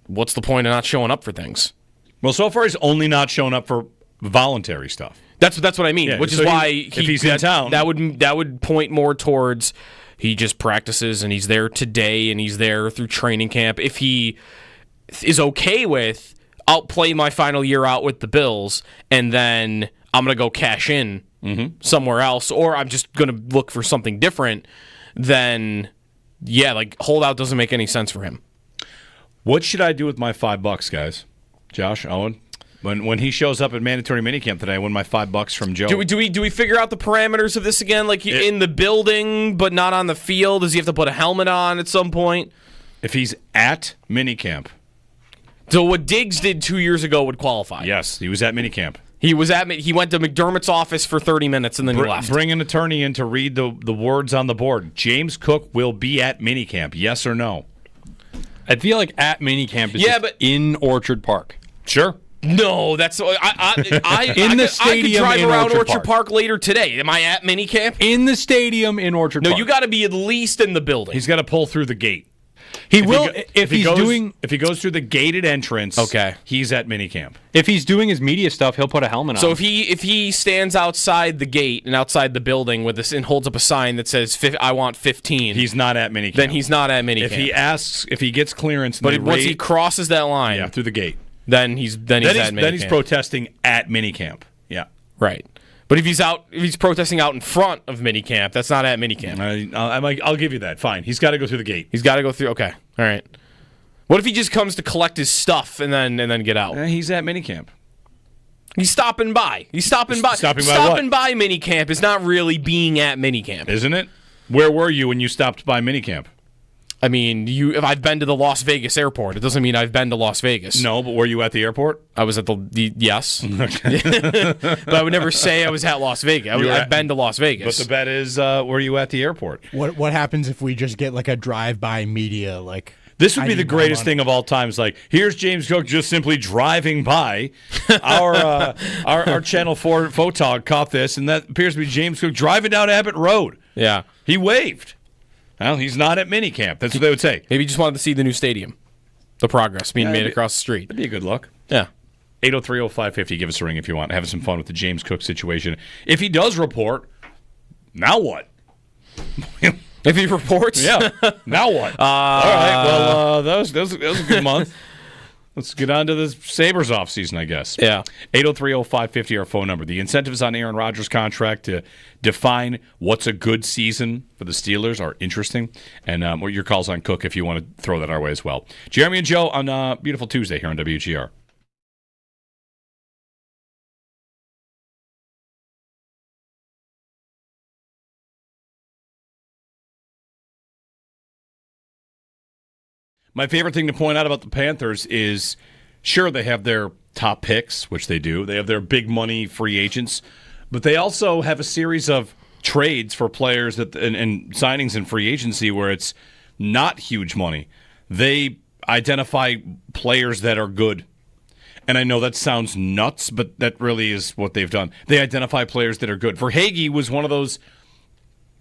what's the point of not showing up for things? Well, so far he's only not shown up for voluntary stuff. That's what I mean, which is why if he's in town, that would point more towards he just practices and he's there today and he's there through training camp. If he is okay with, I'll play my final year out with the Bills and then I'm going to go cash in somewhere else, or I'm just going to look for something different, then holdout doesn't make any sense for him. What should I do with my $5, guys? Josh, Owen? When he shows up at mandatory minicamp today, I win my $5 from Joe. Do we figure out the parameters of this again? Like in the building, but not on the field? Does he have to put a helmet on at some point? If he's at minicamp. So what Diggs did 2 years ago would qualify? Yes, he was at minicamp. He went to McDermott's office for 30 minutes and then he left. Bring an attorney in to read the words on the board. James Cook will be at minicamp, yes or no? I feel like at minicamp is but in Orchard Park. Sure. No, that's in the stadium. I could drive around Orchard Park. Park later today. Am I at minicamp? In the stadium in Orchard Park. No, you got to be at least in the building. He's got to pull through the gate. If he goes through the gated entrance, okay, he's at minicamp. If he's doing his media stuff, he'll put a helmet on. So if he stands outside the gate and outside the building with this and holds up a sign that says I want 15, he's not at minicamp. Then he's not at minicamp. If he gets clearance, but once he crosses that line, through the gate, then he's at minicamp. Then he's protesting at minicamp. Yeah, right. But if he's protesting out in front of minicamp, that's not at minicamp. I'll give you that. Fine. He's got to go through the gate. He's got to go through. Okay. All right. What if he just comes to collect his stuff and then get out? He's at minicamp. He's stopping by. Stopping by minicamp is not really being at minicamp, isn't it? Where were you when you stopped by minicamp? I mean, if I've been to the Las Vegas airport, it doesn't mean I've been to Las Vegas. No, but were you at the airport? I was at yes. But I would never say I was at Las Vegas. I've been to Las Vegas. But the bet is, were you at the airport? What happens if we just get like a drive-by media? Like this would be the greatest thing of all times. Like, here's James Cook just simply driving by. Our Channel 4 photog caught this, and that appears to be James Cook driving down Abbott Road. Yeah. He waved. Well, he's not at minicamp. That's what they would say. Maybe he just wanted to see the new stadium. The progress being made across the street. That'd be a good look. Yeah. 803-0550. Give us a ring if you want. Having some fun with the James Cook situation. If he does report, now what? If he reports? Yeah. Now what? All right. Well, that was a good month. Let's get on to the Sabres offseason, I guess. Yeah. 803-0550, our phone number. The incentives on Aaron Rodgers' contract to define what's a good season for the Steelers are interesting. And what your calls on Cook if you want to throw that our way as well. Jeremy and Joe on beautiful Tuesday here on WGR. My favorite thing to point out about the Panthers is, sure, they have their top picks, which they do. They have their big money free agents, but they also have a series of trades for players and signings in free agency where it's not huge money. They identify players that are good. And I know that sounds nuts, but that really is what they've done. They identify players that are good. Verhaeghe was one of those,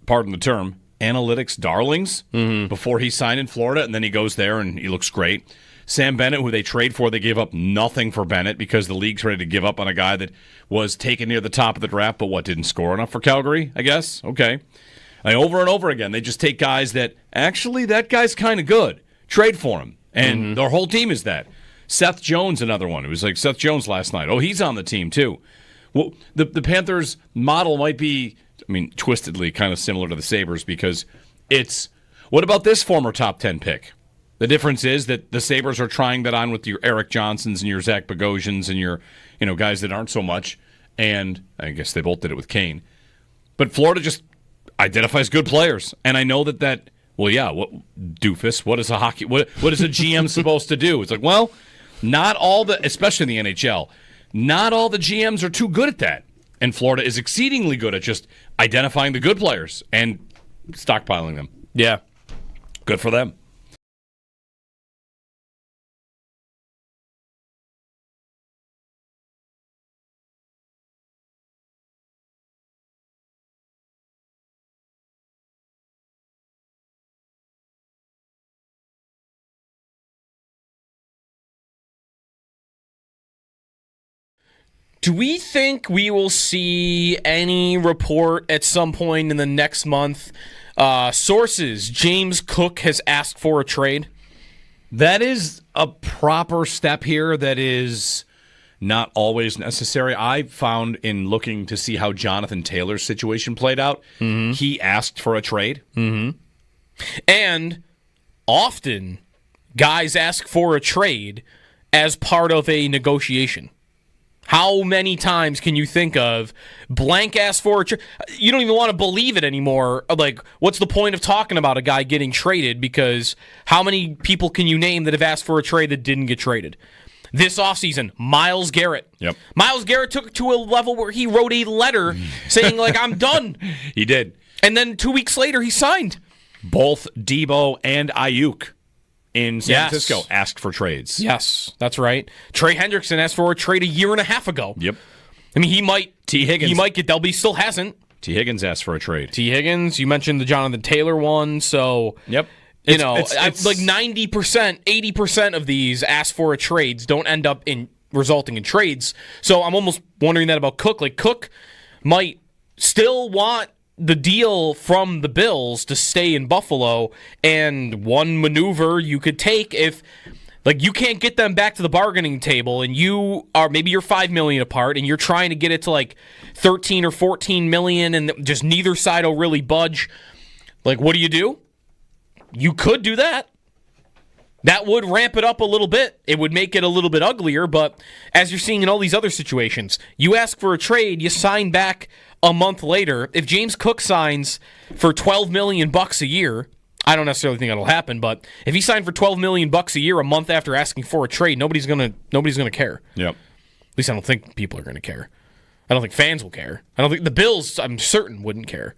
pardon the term, analytics darlings before he signed in Florida, and then he goes there and he looks great. Sam Bennett, who they trade for, they gave up nothing for Bennett because the league's ready to give up on a guy that was taken near the top of the draft, but didn't score enough for Calgary, I guess? Okay. Over and over again, they just take guys that, actually, that guy's kind of good. Trade for him. And their whole team is that. Seth Jones, another one. It was like Seth Jones last night. Oh, he's on the team, too. Well, the Panthers' model might be, twistedly kind of similar to the Sabres because it's, what about this former top 10 pick? The difference is that the Sabres are trying that on with your Eric Johnsons and your Zach Bogosians and your guys that aren't so much, and I guess they both did it with Kane. But Florida just identifies good players, and I know that Well, yeah, what doofus? What is a hockey? What is a GM supposed to do? It's like, well, not all the, especially in the NHL, not all the GMs are too good at that. And Florida is exceedingly good at just identifying the good players and stockpiling them. Yeah. Good for them. Do we think we will see any report at some point in the next month? Sources, James Cook has asked for a trade. That is a proper step here that is not always necessary. I found in looking to see how Jonathan Taylor's situation played out, he asked for a trade. Mm-hmm. And often, guys ask for a trade as part of a negotiation. How many times can you think of blank asked for a trade? You don't even want to believe it anymore. Like, what's the point of talking about a guy getting traded? Because how many people can you name that have asked for a trade that didn't get traded? This offseason, Myles Garrett. Yep. Myles Garrett took it to a level where he wrote a letter saying, like, I'm done. He did. And then 2 weeks later, he signed. Both Debo and Ayuk in San Francisco asked for trades. Yes, that's right. Trey Hendrickson asked for a trade a year and a half ago. Yep. I mean, he might. T. Higgins. He might get Delby. Still hasn't. T. Higgins asked for a trade. T. Higgins. You mentioned the Jonathan Taylor one. So yep. It's like 90%, 80% of these ask for a trades don't end up in resulting in trades. So I'm almost wondering that about Cook. Like, Cook might still want the deal from the Bills to stay in Buffalo, and one maneuver you could take if, like, you can't get them back to the bargaining table, and you're $5 million apart, and you're trying to get it to like 13 or 14 million, and just neither side will really budge. Like, what do? You could do that. That would ramp it up a little bit. It would make it a little bit uglier, but as you're seeing in all these other situations, you ask for a trade, you sign back a month later. If James Cook signs for $12 million a year, I don't necessarily think that'll happen, but if he signed for $12 million a year a month after asking for a trade, nobody's gonna care. Yep. At least I don't think people are gonna care. I don't think fans will care. I don't think the Bills, I'm certain, wouldn't care.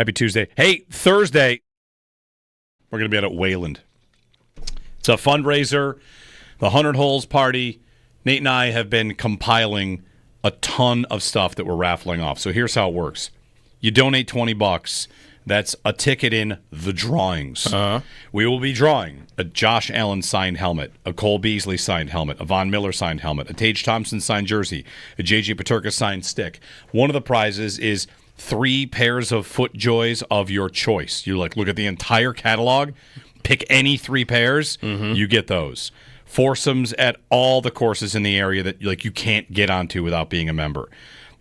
Happy Tuesday. Hey, Thursday, we're going to be out at Wayland. It's a fundraiser, the 100 Holes party. Nate and I have been compiling a ton of stuff that we're raffling off. So here's how it works. You donate $20. That's a ticket in the drawings. We will be drawing a Josh Allen signed helmet, a Cole Beasley signed helmet, a Von Miller signed helmet, a Tage Thompson signed jersey, a J.J. Peterka signed stick. One of the prizes is 3 pairs of FootJoys of your choice. You look at the entire catalog, pick any 3 pairs, you get those. Foursomes at all the courses in the area that you can't get onto without being a member.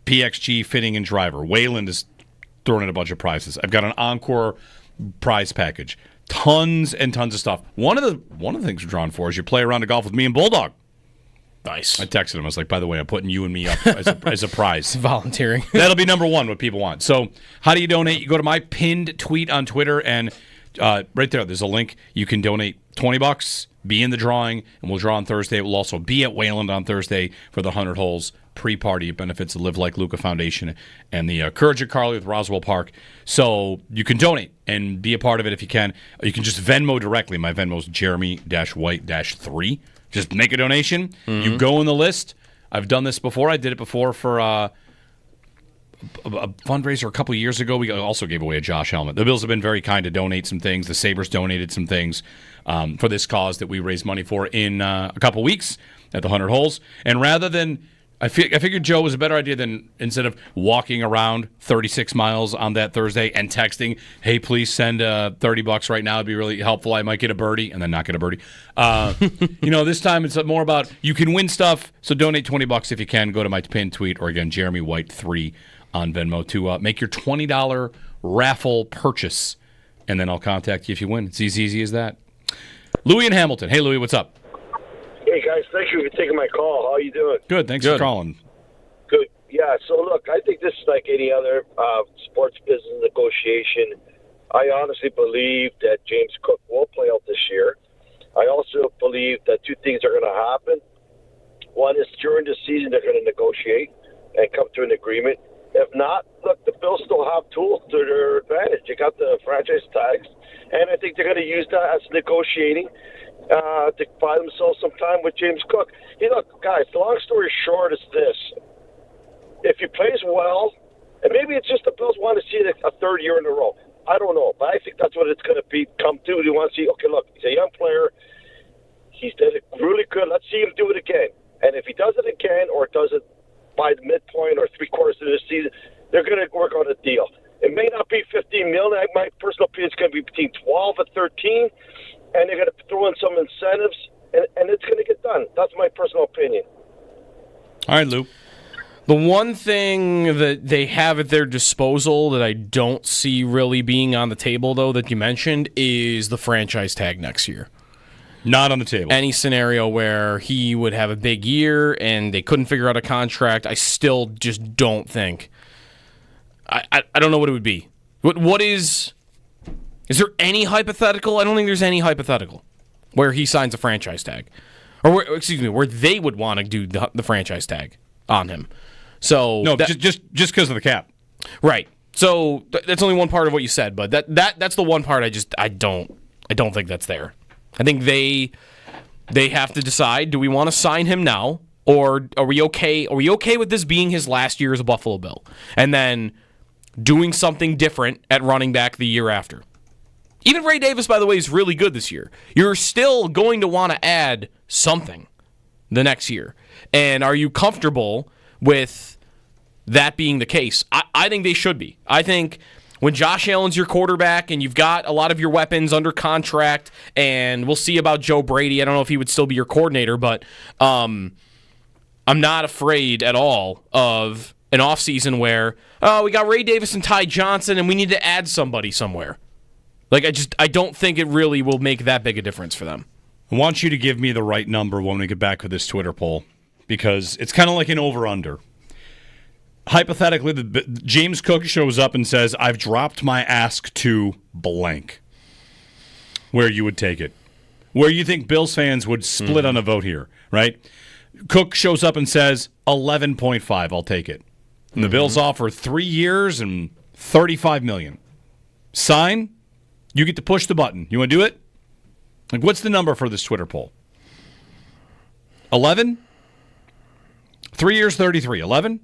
PXG fitting and driver. Wayland is throwing in a bunch of prizes. I've got an Encore prize package. Tons and tons of stuff. One of the things we're drawn for is you play around a golf with me and Bulldog. Nice. I texted him. I was like, by the way, I'm putting you and me up as a prize. Volunteering. That'll be number 1, what people want. So how do you donate? You go to my pinned tweet on Twitter, and right there, there's a link. You can donate $20, be in the drawing, and we'll draw on Thursday. We'll also be at Wayland on Thursday for the 100 Holes pre-party. It benefits the Live Like Luca Foundation and the Courage of Carly with Roswell Park. So you can donate and be a part of it if you can. You can just Venmo directly. My Venmo is Jeremy-White-3. Just make a donation. You go in the list. I've done this before. I did it before for a fundraiser a couple years ago. We also gave away a Josh helmet. The Bills have been very kind to donate some things. The Sabres donated some things for this cause that we raised money for in a couple weeks at the 100 Holes. And rather than, I figured Joe was a better idea than instead of walking around 36 miles on that Thursday and texting, hey, please send $30 right now. It'd be really helpful. I might get a birdie and then not get a birdie. This time it's more about you can win stuff. So donate $20 if you can. Go to my pinned tweet or again, Jeremy White 3 on Venmo to make your $20 raffle purchase. And then I'll contact you if you win. It's as easy as that. Louis in Hamilton. Hey, Louis, what's up? Hey, guys, thank you for taking my call. How are you doing? Good, thanks for calling. Good. Yeah, so look, I think this is like any other sports business negotiation. I honestly believe that James Cook will play out this year. I also believe that 2 things are going to happen. One is during the season they're going to negotiate and come to an agreement. If not, look, the Bills still have tools to their advantage. They got the franchise tags, and I think they're going to use that as negotiating to buy themselves some time with James Cook. Hey, look, guys, the long story short is this. If he plays well, and maybe it's just the Bills want to see it a 3rd year in a row. I don't know, but I think that's what it's going to come to. They want to see, okay, look, he's a young player. He's done it really good. Let's see him do it again. And if he does it again or does it by the midpoint or 3/4 of the season, they're going to work on a deal. It may not be $15 million. My personal opinion is going to be between 12 and 13, and they're going to throw in some incentives, and it's going to get done. That's my personal opinion. All right, Lou. The one thing that they have at their disposal that I don't see really being on the table, though, that you mentioned, is the franchise tag next year. Not on the table. Any scenario where he would have a big year and they couldn't figure out a contract, I still just don't think. I don't know what it would be. What is there any hypothetical? I don't think there's any hypothetical where he signs a franchise tag. Or, where they would want to do the franchise tag on him. So no, just because of the cap. Right. So that's only one part of what you said, but that's the one part I don't think that's there. I think they have to decide, do we want to sign him now, or are we okay with this being his last year as a Buffalo Bill? And then doing something different at running back the year after. Even Ray Davis, by the way, is really good this year. You're still going to want to add something the next year. And are you comfortable with that being the case? I think they should be. I think when Josh Allen's your quarterback and you've got a lot of your weapons under contract, and we'll see about Joe Brady. I don't know if he would still be your coordinator, but I'm not afraid at all of an offseason where, we got Ray Davis and Ty Johnson and we need to add somebody somewhere. Like, I don't think it really will make that big a difference for them. I want you to give me the right number when we get back with this Twitter poll, because it's kind of like an over-under. Hypothetically, James Cook shows up and says, I've dropped my ask to blank. Where you would take it. Where you think Bills fans would split on a vote here, right? Cook shows up and says, 11.5, I'll take it. And the Bills offer 3 years and $35 million. sign, you get to push the button. You want to do it? Like, what's the number for this Twitter poll? 11? 3 years, 33. 11?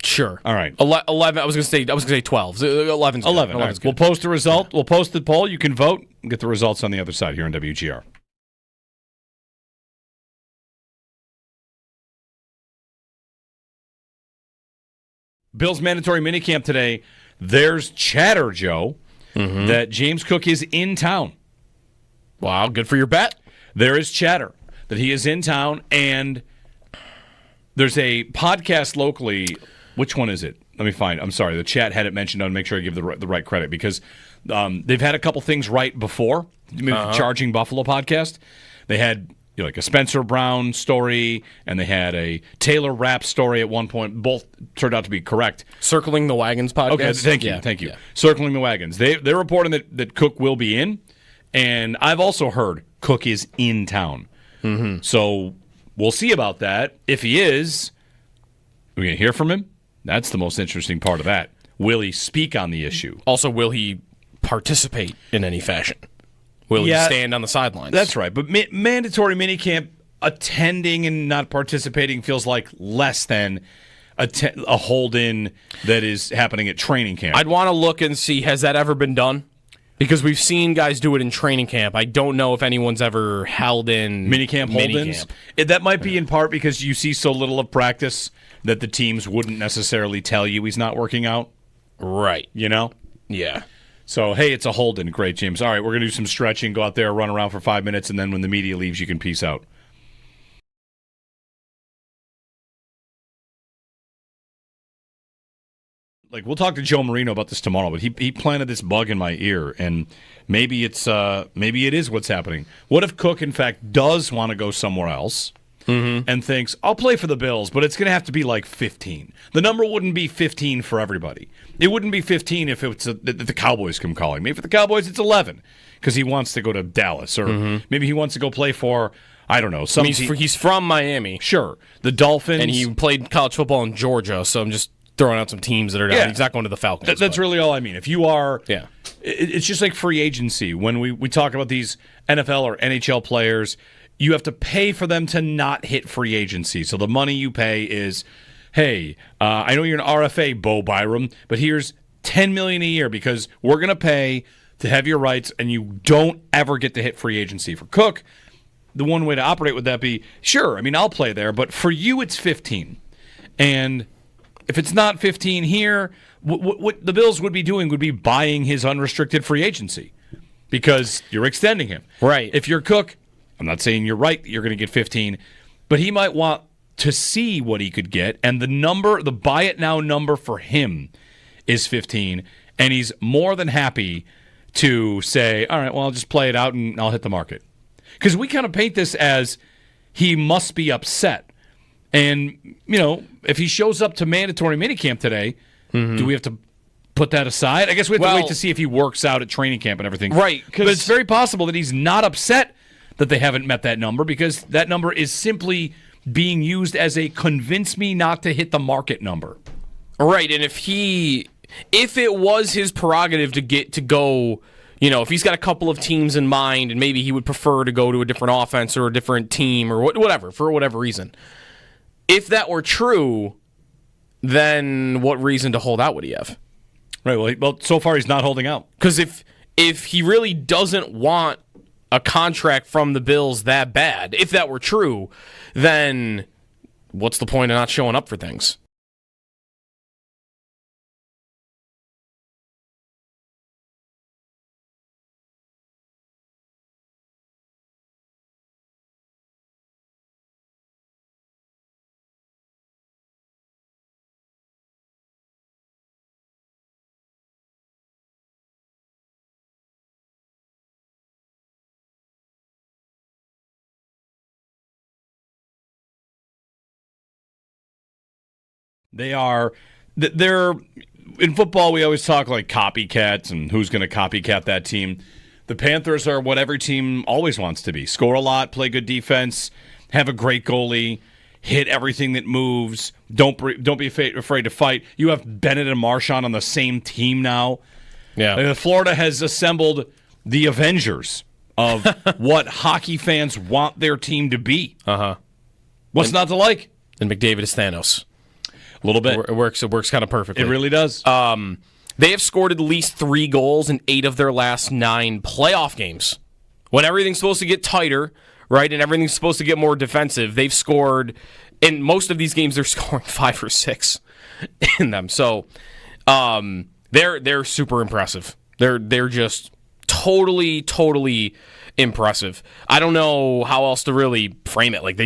Sure. All right. 11. I was gonna say 12. 11's 11. Good. All right. We'll post the result. We'll post the poll. You can vote and get the results on the other side here on WGR. Bills mandatory minicamp today. There's chatter, Joe, that James Cook is in town. Wow, good for your bet. There is chatter that he is in town, and there's a podcast locally. Which one is it? Let me find. I'm sorry. The chat had it mentioned. I'll make sure I give the right credit because they've had a couple things right before. Maybe the Charging Buffalo podcast. They had like a Spencer Brown story, and they had a Taylor Rapp story at one point. Both turned out to be correct. Circling the Wagons podcast. Okay, thank you. Yeah. Circling the Wagons. They're reporting that Cook will be in, and I've also heard Cook is in town. Mm-hmm. So we'll see about that. If he is, we're going to hear from him. That's the most interesting part of that. Will he speak on the issue? Also, will he participate in any fashion? Will he stand on the sidelines? That's right. But mandatory minicamp, attending and not participating feels like less than a hold-in that is happening at training camp. I'd want to look and see, has that ever been done? Because we've seen guys do it in training camp. I don't know if anyone's ever held in minicamp hold-ins. That might be in part because you see so little of practice that the teams wouldn't necessarily tell you he's not working out. Right. You know? Yeah. So, hey, it's a hold-in. Great, James. All right, we're going to do some stretching, go out there, run around for 5 minutes, and then when the media leaves, you can peace out. Like, we'll talk to Joe Marino about this tomorrow, but he planted this bug in my ear, and maybe it is what's happening. What if Cook, in fact, does want to go somewhere else and thinks, I'll play for the Bills, but it's going to have to be like 15. The number wouldn't be 15 for everybody. It wouldn't be 15 if it's the Cowboys come calling. Maybe for the Cowboys, it's 11 because he wants to go to Dallas, or maybe he wants to go play for, I don't know. He's from Miami. Sure. The Dolphins. And he played college football in Georgia, so I'm just throwing out some teams that are down. Yeah. He's not going to the Falcons. That's really all I mean. If you are, it's just like free agency. When we talk about these NFL or NHL players, you have to pay for them to not hit free agency. So the money you pay is, hey, I know you're an RFA, Bo Byram, but here's $10 million a year because we're going to pay to have your rights, and you don't ever get to hit free agency. For Cook, the one way to operate would that be, sure, I mean, I'll play there, but for you it's 15. And if it's not 15 here, what the Bills would be doing would be buying his unrestricted free agency because you're extending him. Right. If you're Cook, I'm not saying you're right that you're going to get 15, but he might want to see what he could get, and the buy it now number for him is 15, and he's more than happy to say, all right, well, I'll just play it out and I'll hit the market. Because we kind of paint this as he must be upset. And, you know, if he shows up to mandatory minicamp today, do we have to put that aside? I guess we have to wait to see if he works out at training camp and everything. Right. But it's very possible that he's not upset that they haven't met that number because that number is simply being used as a convince me not to hit the market number. Right. And if it was his prerogative to go, you know, if he's got a couple of teams in mind and maybe he would prefer to go to a different offense or a different team or whatever, for whatever reason. If that were true, then what reason to hold out would he have? Right. Well, so far he's not holding out. Because if he really doesn't want a contract from the Bills that bad, if that were true, then what's the point of not showing up for things? They're in football. We always talk like copycats and who's going to copycat that team. The Panthers are what every team always wants to be: score a lot, play good defense, have a great goalie, hit everything that moves. Don't be afraid to fight. You have Bennett and Marchand on the same team now. Yeah. Florida has assembled the Avengers of what hockey fans want their team to be. What's not to like? And McDavid is Thanos. A little bit. It works kind of perfectly. It really does. They have scored at least 3 goals in 8 of their last 9 playoff games. When everything's supposed to get tighter, right, and everything's supposed to get more defensive, they've scored, in most of these games, they're scoring 5 or 6 in them. So they're super impressive. They're just totally impressive. I don't know how else to really frame it. Like,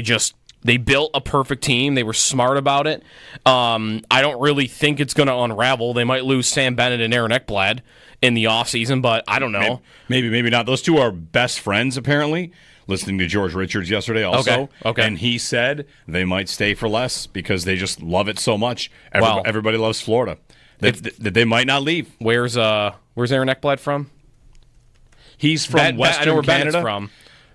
they built a perfect team. They were smart about it. I don't really think it's going to unravel. They might lose Sam Bennett and Aaron Ekblad in the offseason, but I don't know. Maybe not. Those two are best friends, apparently. Listening to George Richards yesterday also. Okay. And he said they might stay for less because they just love it so much. Everybody loves Florida. They might not leave. Where's Aaron Ekblad from? He's from Western I know where Canada. Bennett's from.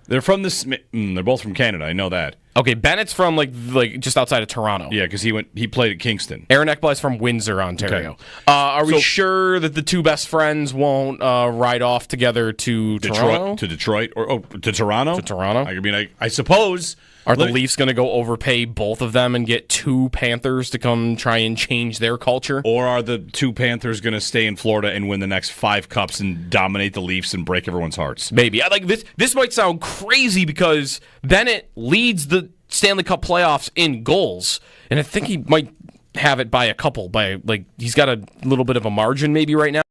They're from they're both from Canada. I know that. Okay, Bennett's from like just outside of Toronto. Yeah, because he played at Kingston. Aaron Ekblad's from Windsor, Ontario. Okay. Are we sure that the two best friends won't ride off together to Toronto? To Detroit or to Toronto? To Toronto. I mean, I suppose. Are the Leafs going to go overpay both of them and get 2 Panthers to come try and change their culture? Or are the 2 Panthers going to stay in Florida and win the next 5 cups and dominate the Leafs and break everyone's hearts? Maybe. This might sound crazy because Bennett leads the Stanley Cup playoffs in goals, and I think he might have it by a couple. He's got a little bit of a margin maybe right now.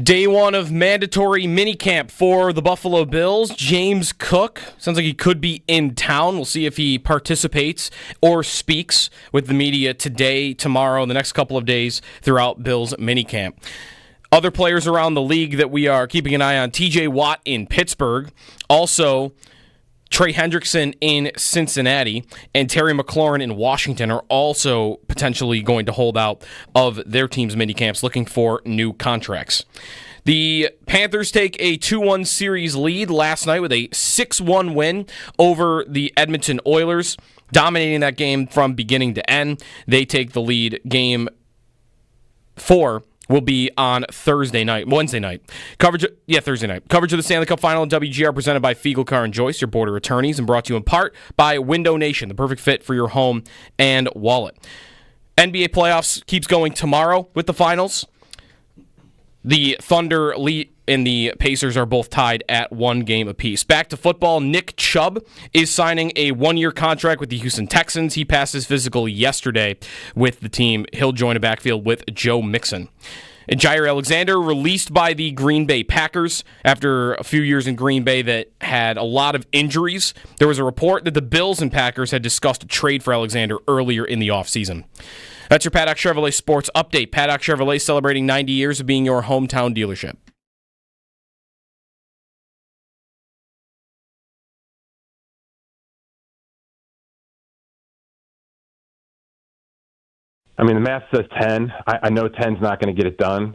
Day 1 of mandatory minicamp for the Buffalo Bills. James Cook sounds like he could be in town. We'll see if he participates or speaks with the media today, tomorrow, the next couple of days throughout Bills minicamp. Other players around the league that we are keeping an eye on, TJ Watt in Pittsburgh. Also, Trey Hendrickson in Cincinnati and Terry McLaurin in Washington are also potentially going to hold out of their team's minicamps looking for new contracts. The Panthers take a 2-1 series lead last night with a 6-1 win over the Edmonton Oilers, dominating that game from beginning to end. They take the lead. Game 4 will be on Wednesday night. Thursday night. Coverage of the Stanley Cup Final and WGR presented by Fiegel Car & Joyce, your border attorneys, and brought to you in part by Window Nation, the perfect fit for your home and wallet. NBA playoffs keeps going tomorrow with the finals. The Thunder and the Pacers are both tied at 1 game apiece. Back to football, Nick Chubb is signing a 1-year contract with the Houston Texans. He passed his physical yesterday with the team. He'll join a backfield with Joe Mixon. And Gier Alexander released by the Green Bay Packers after a few years in Green Bay that had a lot of injuries. There was a report that the Bills and Packers had discussed a trade for Alexander earlier in the offseason. That's your Paddock Chevrolet Sports Update. Paddock Chevrolet celebrating 90 years of being your hometown dealership. I mean, the math says 10. I know 10's not going to get it done.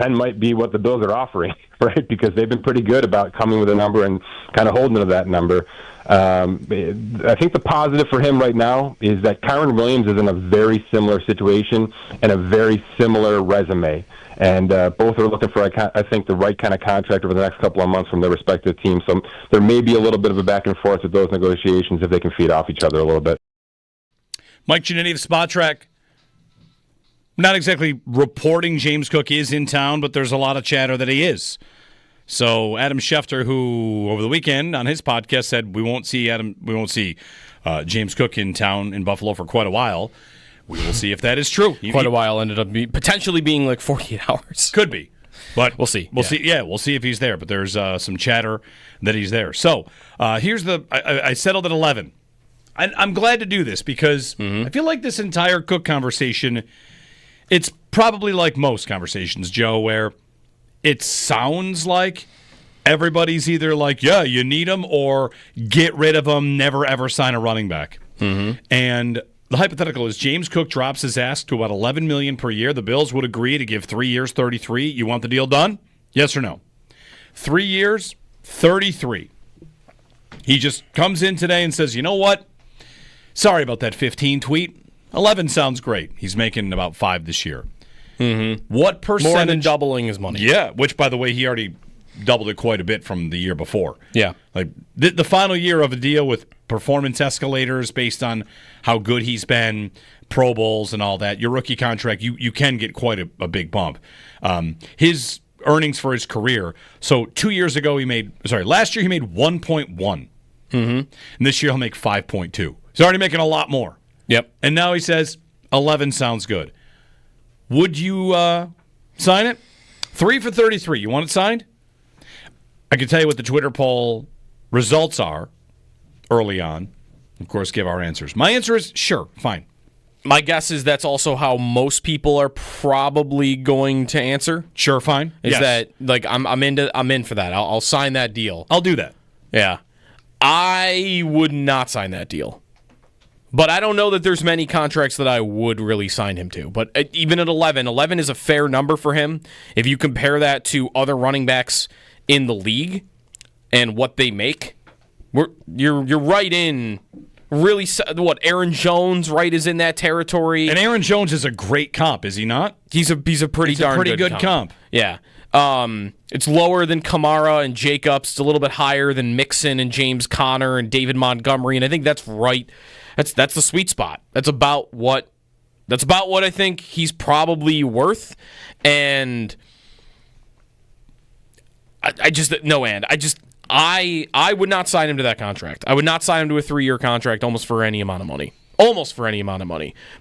10 might be what the Bills are offering, right? Because they've been pretty good about coming with a number and kind of holding to that number. I think the positive for him right now is that Kyron Williams is in a very similar situation and a very similar resume. And both are looking for, I think, the right kind of contract over the next couple of months from their respective teams. So there may be a little bit of a back and forth with those negotiations if they can feed off each other a little bit. Mike Giannini of Spot Track. not exactly reporting James Cook is in town, but there's a lot of chatter that he is. So Adam Schefter, who over the weekend on his podcast said we won't see James Cook in town in Buffalo for quite a while. We will see if that is true. Quite a while ended up potentially being like 48 hours. Could be. But we'll see. We'll see. Yeah, we'll see if he's there. But there's some chatter that he's there. So here's I settled at 11. I'm glad to do this because I feel like this entire Cook conversation, it's probably like most conversations, Joe, where it sounds like everybody's either like, yeah, you need him, or get rid of him, never ever sign a running back. And the hypothetical is James Cook drops his ask to about $11 million per year. The Bills would agree to give 3 years, $33. You want the deal done? Yes or no? 3 years, $33. He just comes in today and says, you know what? Sorry about that 15 tweet. 11 sounds great. He's making about 5 this year. What percentage? More than doubling his money. Yeah, which, by the way, he already doubled it quite a bit from the year before. Yeah. Like the final year of a deal with performance escalators based on how good he's been, Pro Bowls and all that, your rookie contract, you can get quite a big bump. His earnings for his career, so last year he made 1.1. And this year he'll make 5.2. He's already making a lot more. Yep. And now he says 11 sounds good. Would you sign it? 3 for 33. You want it signed? I can tell you what the Twitter poll results are early on. Of course, give our answers. My answer is sure, fine. My guess is that's also how most people are probably going to answer. Sure, fine. Is that like I'm in for that. I'll sign that deal. I'll do that. Yeah. I would not sign that deal. But I don't know that there's many contracts that I would really sign him to. But even at 11 is a fair number for him. If you compare that to other running backs in the league and what they make, you're right in really Aaron Jones is in that territory. And Aaron Jones is a great comp, is he not? He's a pretty good comp. Yeah. It's lower than Kamara and Jacobs. It's a little bit higher than Mixon and James Conner and David Montgomery, and I think that's right. That's the sweet spot. That's about what I think he's probably worth. And I would not sign him to that contract. I would not sign him to a 3-year contract almost for any amount of money.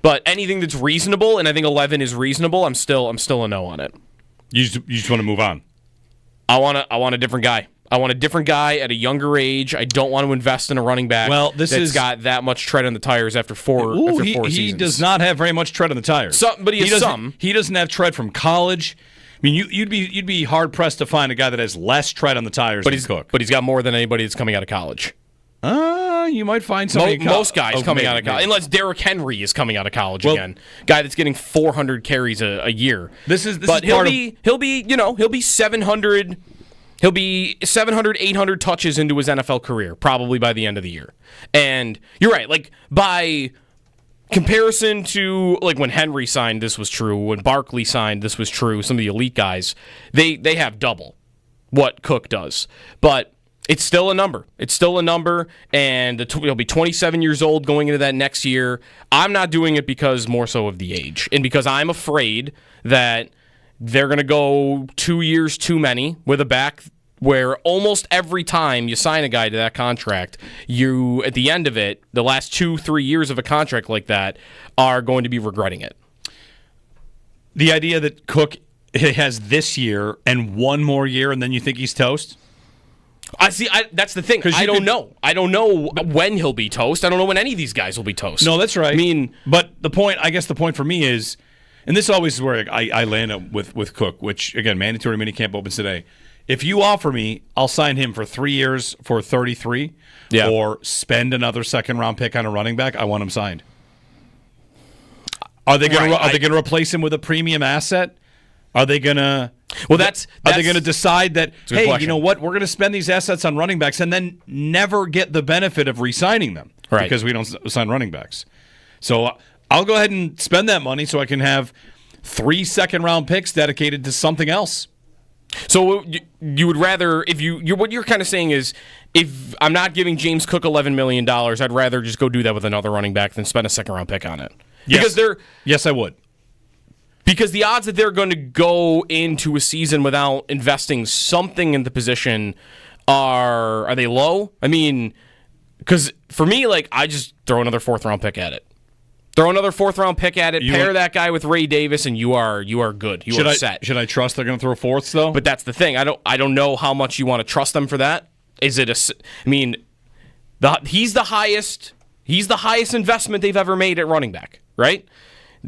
But anything that's reasonable, and I think 11 is reasonable, I'm still a no on it. You just want to move on. I want a different guy. I want a different guy at a younger age. I don't want to invest in a running back that's got that much tread on the tires after four seasons. He does not have very much tread on the tires. But he has some. He doesn't have tread from college. I mean, you'd be hard pressed to find a guy that has less tread on the tires than Cook. But he's got more than anybody that's coming out of college. You might find somebody. Most guys coming out of college, unless Derrick Henry is coming out of college again, guy that's getting 400 carries a year. He'll be 700. He'll be 700, 800 touches into his NFL career probably by the end of the year. And you're right, like by comparison to like when Henry signed, this was true. When Barkley signed, this was true. Some of the elite guys, they have double what Cook does, but it's still a number. And he'll be 27 years old going into that next year. I'm not doing it because more so of the age, and because I'm afraid that they're going to go 2 years too many with a back where almost every time you sign a guy to that contract, you, at the end of it, the last 2-3 years of a contract like that, are going to be regretting it. The idea that Cook has this year and one more year and then you think he's toast? That's the thing. I don't know. I don't know when he'll be toast. I don't know when any of these guys will be toast. No, that's right. I mean, but the point for me is, and this always is where I land with Cook, which, again, mandatory minicamp opens today. If you offer me, I'll sign him for 3 years for 33, or spend another second-round pick on a running back. I want him signed. Are they going to replace him with a premium asset? Are they going to? Well, are they going to decide that, hey, question. You know what? We're going to spend these assets on running backs and then never get the benefit of re-signing them because we don't sign running backs. So I'll go ahead and spend that money so I can have 3 second-round picks dedicated to something else. So you would rather, what you're kind of saying is, if I'm not giving James Cook $11 million, I'd rather just go do that with another running back than spend a second-round pick on it. Yes, I would. Because the odds that they're going to go into a season without investing something in the position are they low? I mean, because for me, like, I just throw another 4th-round pick at it. Throw another 4th-round pick at it, pair that guy with Ray Davis, and you are good. You are set. Should I trust they're going to throw 4ths, though? But that's the thing. I don't know how much you want to trust them for that. Is it he's the highest investment they've ever made at running back, right?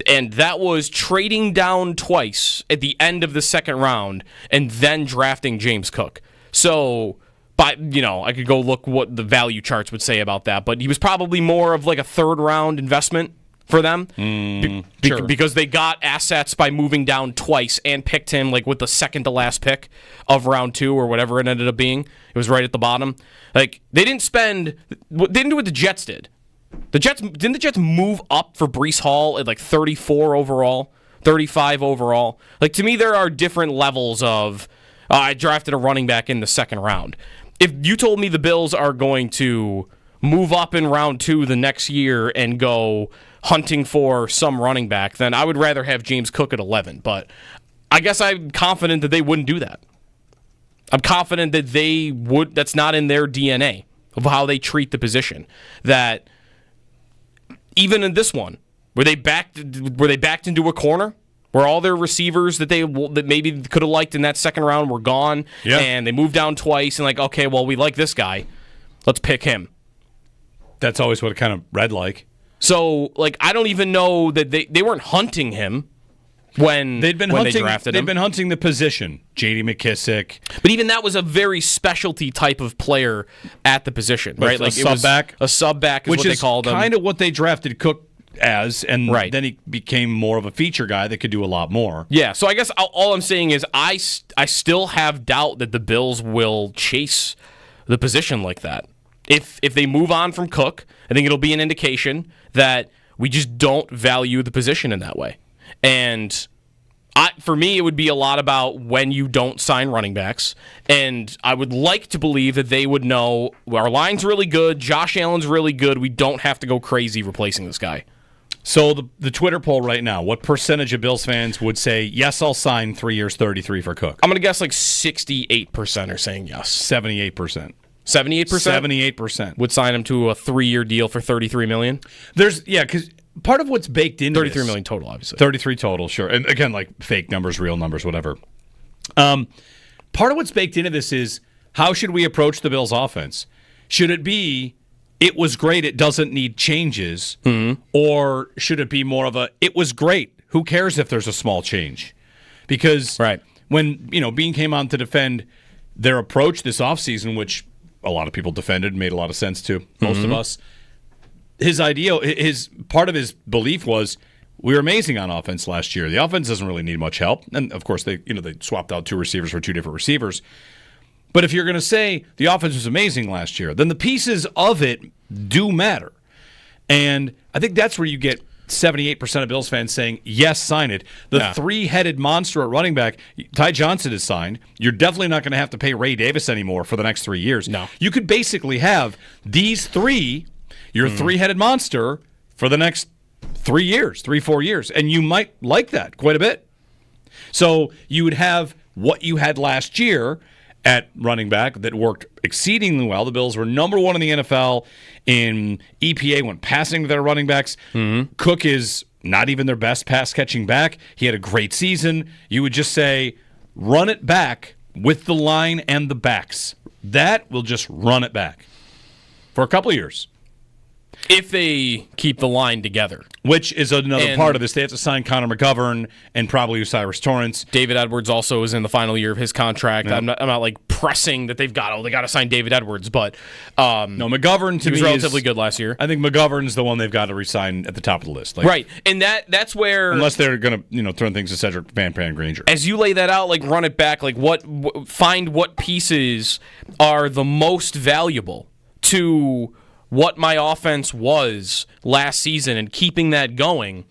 And that was trading down twice at the end of the 2nd round and then drafting James Cook. So, I could go look what the value charts would say about that, but he was probably more of like a 3rd-round investment for them sure. Because they got assets by moving down twice and picked him like with the 2nd-to-last pick of round 2 or whatever it ended up being. It was right at the bottom. Like, they didn't do what the Jets did. Didn't the Jets move up for Breece Hall at like 34 overall, 35 overall? Like, to me, there are different levels of I drafted a running back in the 2nd round. If you told me the Bills are going to move up in round 2 the next year and go hunting for some running back, then I would rather have James Cook at 11. But I guess I'm confident that they wouldn't do that. I'm confident that they would. That's not in their DNA of how they treat the position. That even in this one, were they backed into a corner where all their receivers that maybe could have liked in that 2nd round were gone, and they moved down twice and like, okay, well, we like this guy, let's pick him. That's always what it kind of read like. So, like, I don't even know that they weren't hunting him when they drafted him. They've been hunting the position, J.D. McKissick. But even that was a very specialty type of player at the position, right? Like a sub-back? A sub-back is what they called him. Which is kind of what they drafted Cook as, and then he became more of a feature guy that could do a lot more. Yeah, so I guess all I'm saying is I still have doubt that the Bills will chase the position like that. If they move on from Cook, I think it'll be an indication that we just don't value the position in that way. And for me, it would be a lot about when you don't sign running backs. And I would like to believe that they would know our line's really good, Josh Allen's really good, we don't have to go crazy replacing this guy. So the Twitter poll right now, what percentage of Bills fans would say, yes, I'll sign 3 years, 33 for Cook? I'm going to guess like 68% are saying yes. 78%. 78%? 78% would sign him to a 3-year deal for $33 million? Because part of what's baked into $33 million total, obviously. 33 total, sure. And again, like fake numbers, real numbers, whatever. Part of what's baked into this is how should we approach the Bills' offense? Should it be, it was great, it doesn't need changes? Mm-hmm. Or should it be more of a, it was great, who cares if there's a small change? Because when Bean came on to defend their approach this offseason, which a lot of people defended, made a lot of sense to most of us. Part of his belief was we were amazing on offense last year. The offense doesn't really need much help, and of course they swapped out 2 receivers for 2 different receivers. But if you're going to say the offense was amazing last year, then the pieces of it do matter, and I think that's where you get 78% of Bills fans saying, yes, sign it. The 3-headed monster at running back, Ty Johnson is signed. You're definitely not going to have to pay Ray Davis anymore for the next 3 years. No. You could basically have these 3, your 3-headed monster, for the next 3 years, 3-4 years. And you might like that quite a bit. So you would have what you had last year at running back that worked exceedingly well. The Bills were number 1 in the NFL in EPA when passing to their running backs. Mm-hmm. Cook is not even their best pass-catching back. He had a great season. You would just say, run it back with the line and the backs. That will just run it back for a couple of years. If they keep the line together. Which is another part of this. They have to sign Connor McGovern and probably Osiris Torrance. David Edwards also is in the final year of his contract. Yeah. I'm not like pressing that they got to sign David Edwards, but no, McGovern to me was relatively good last year. I think McGovern's the one they've got to re-sign at the top of the list. Right, and that's where, unless they're going to turn things to Cedric Van Granger. As you lay that out, like run it back, like find what pieces are the most valuable to what my offense was last season and keeping that going.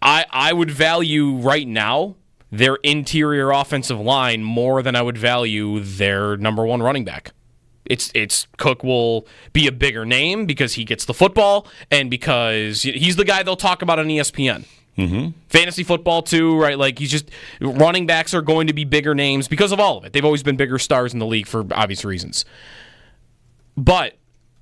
I would value right now their interior offensive line more than I would value their number 1 running back. It's Cook will be a bigger name because he gets the football and because he's the guy they'll talk about on ESPN. Fantasy football too, right? Like running backs are going to be bigger names because of all of it. They've always been bigger stars in the league for obvious reasons. But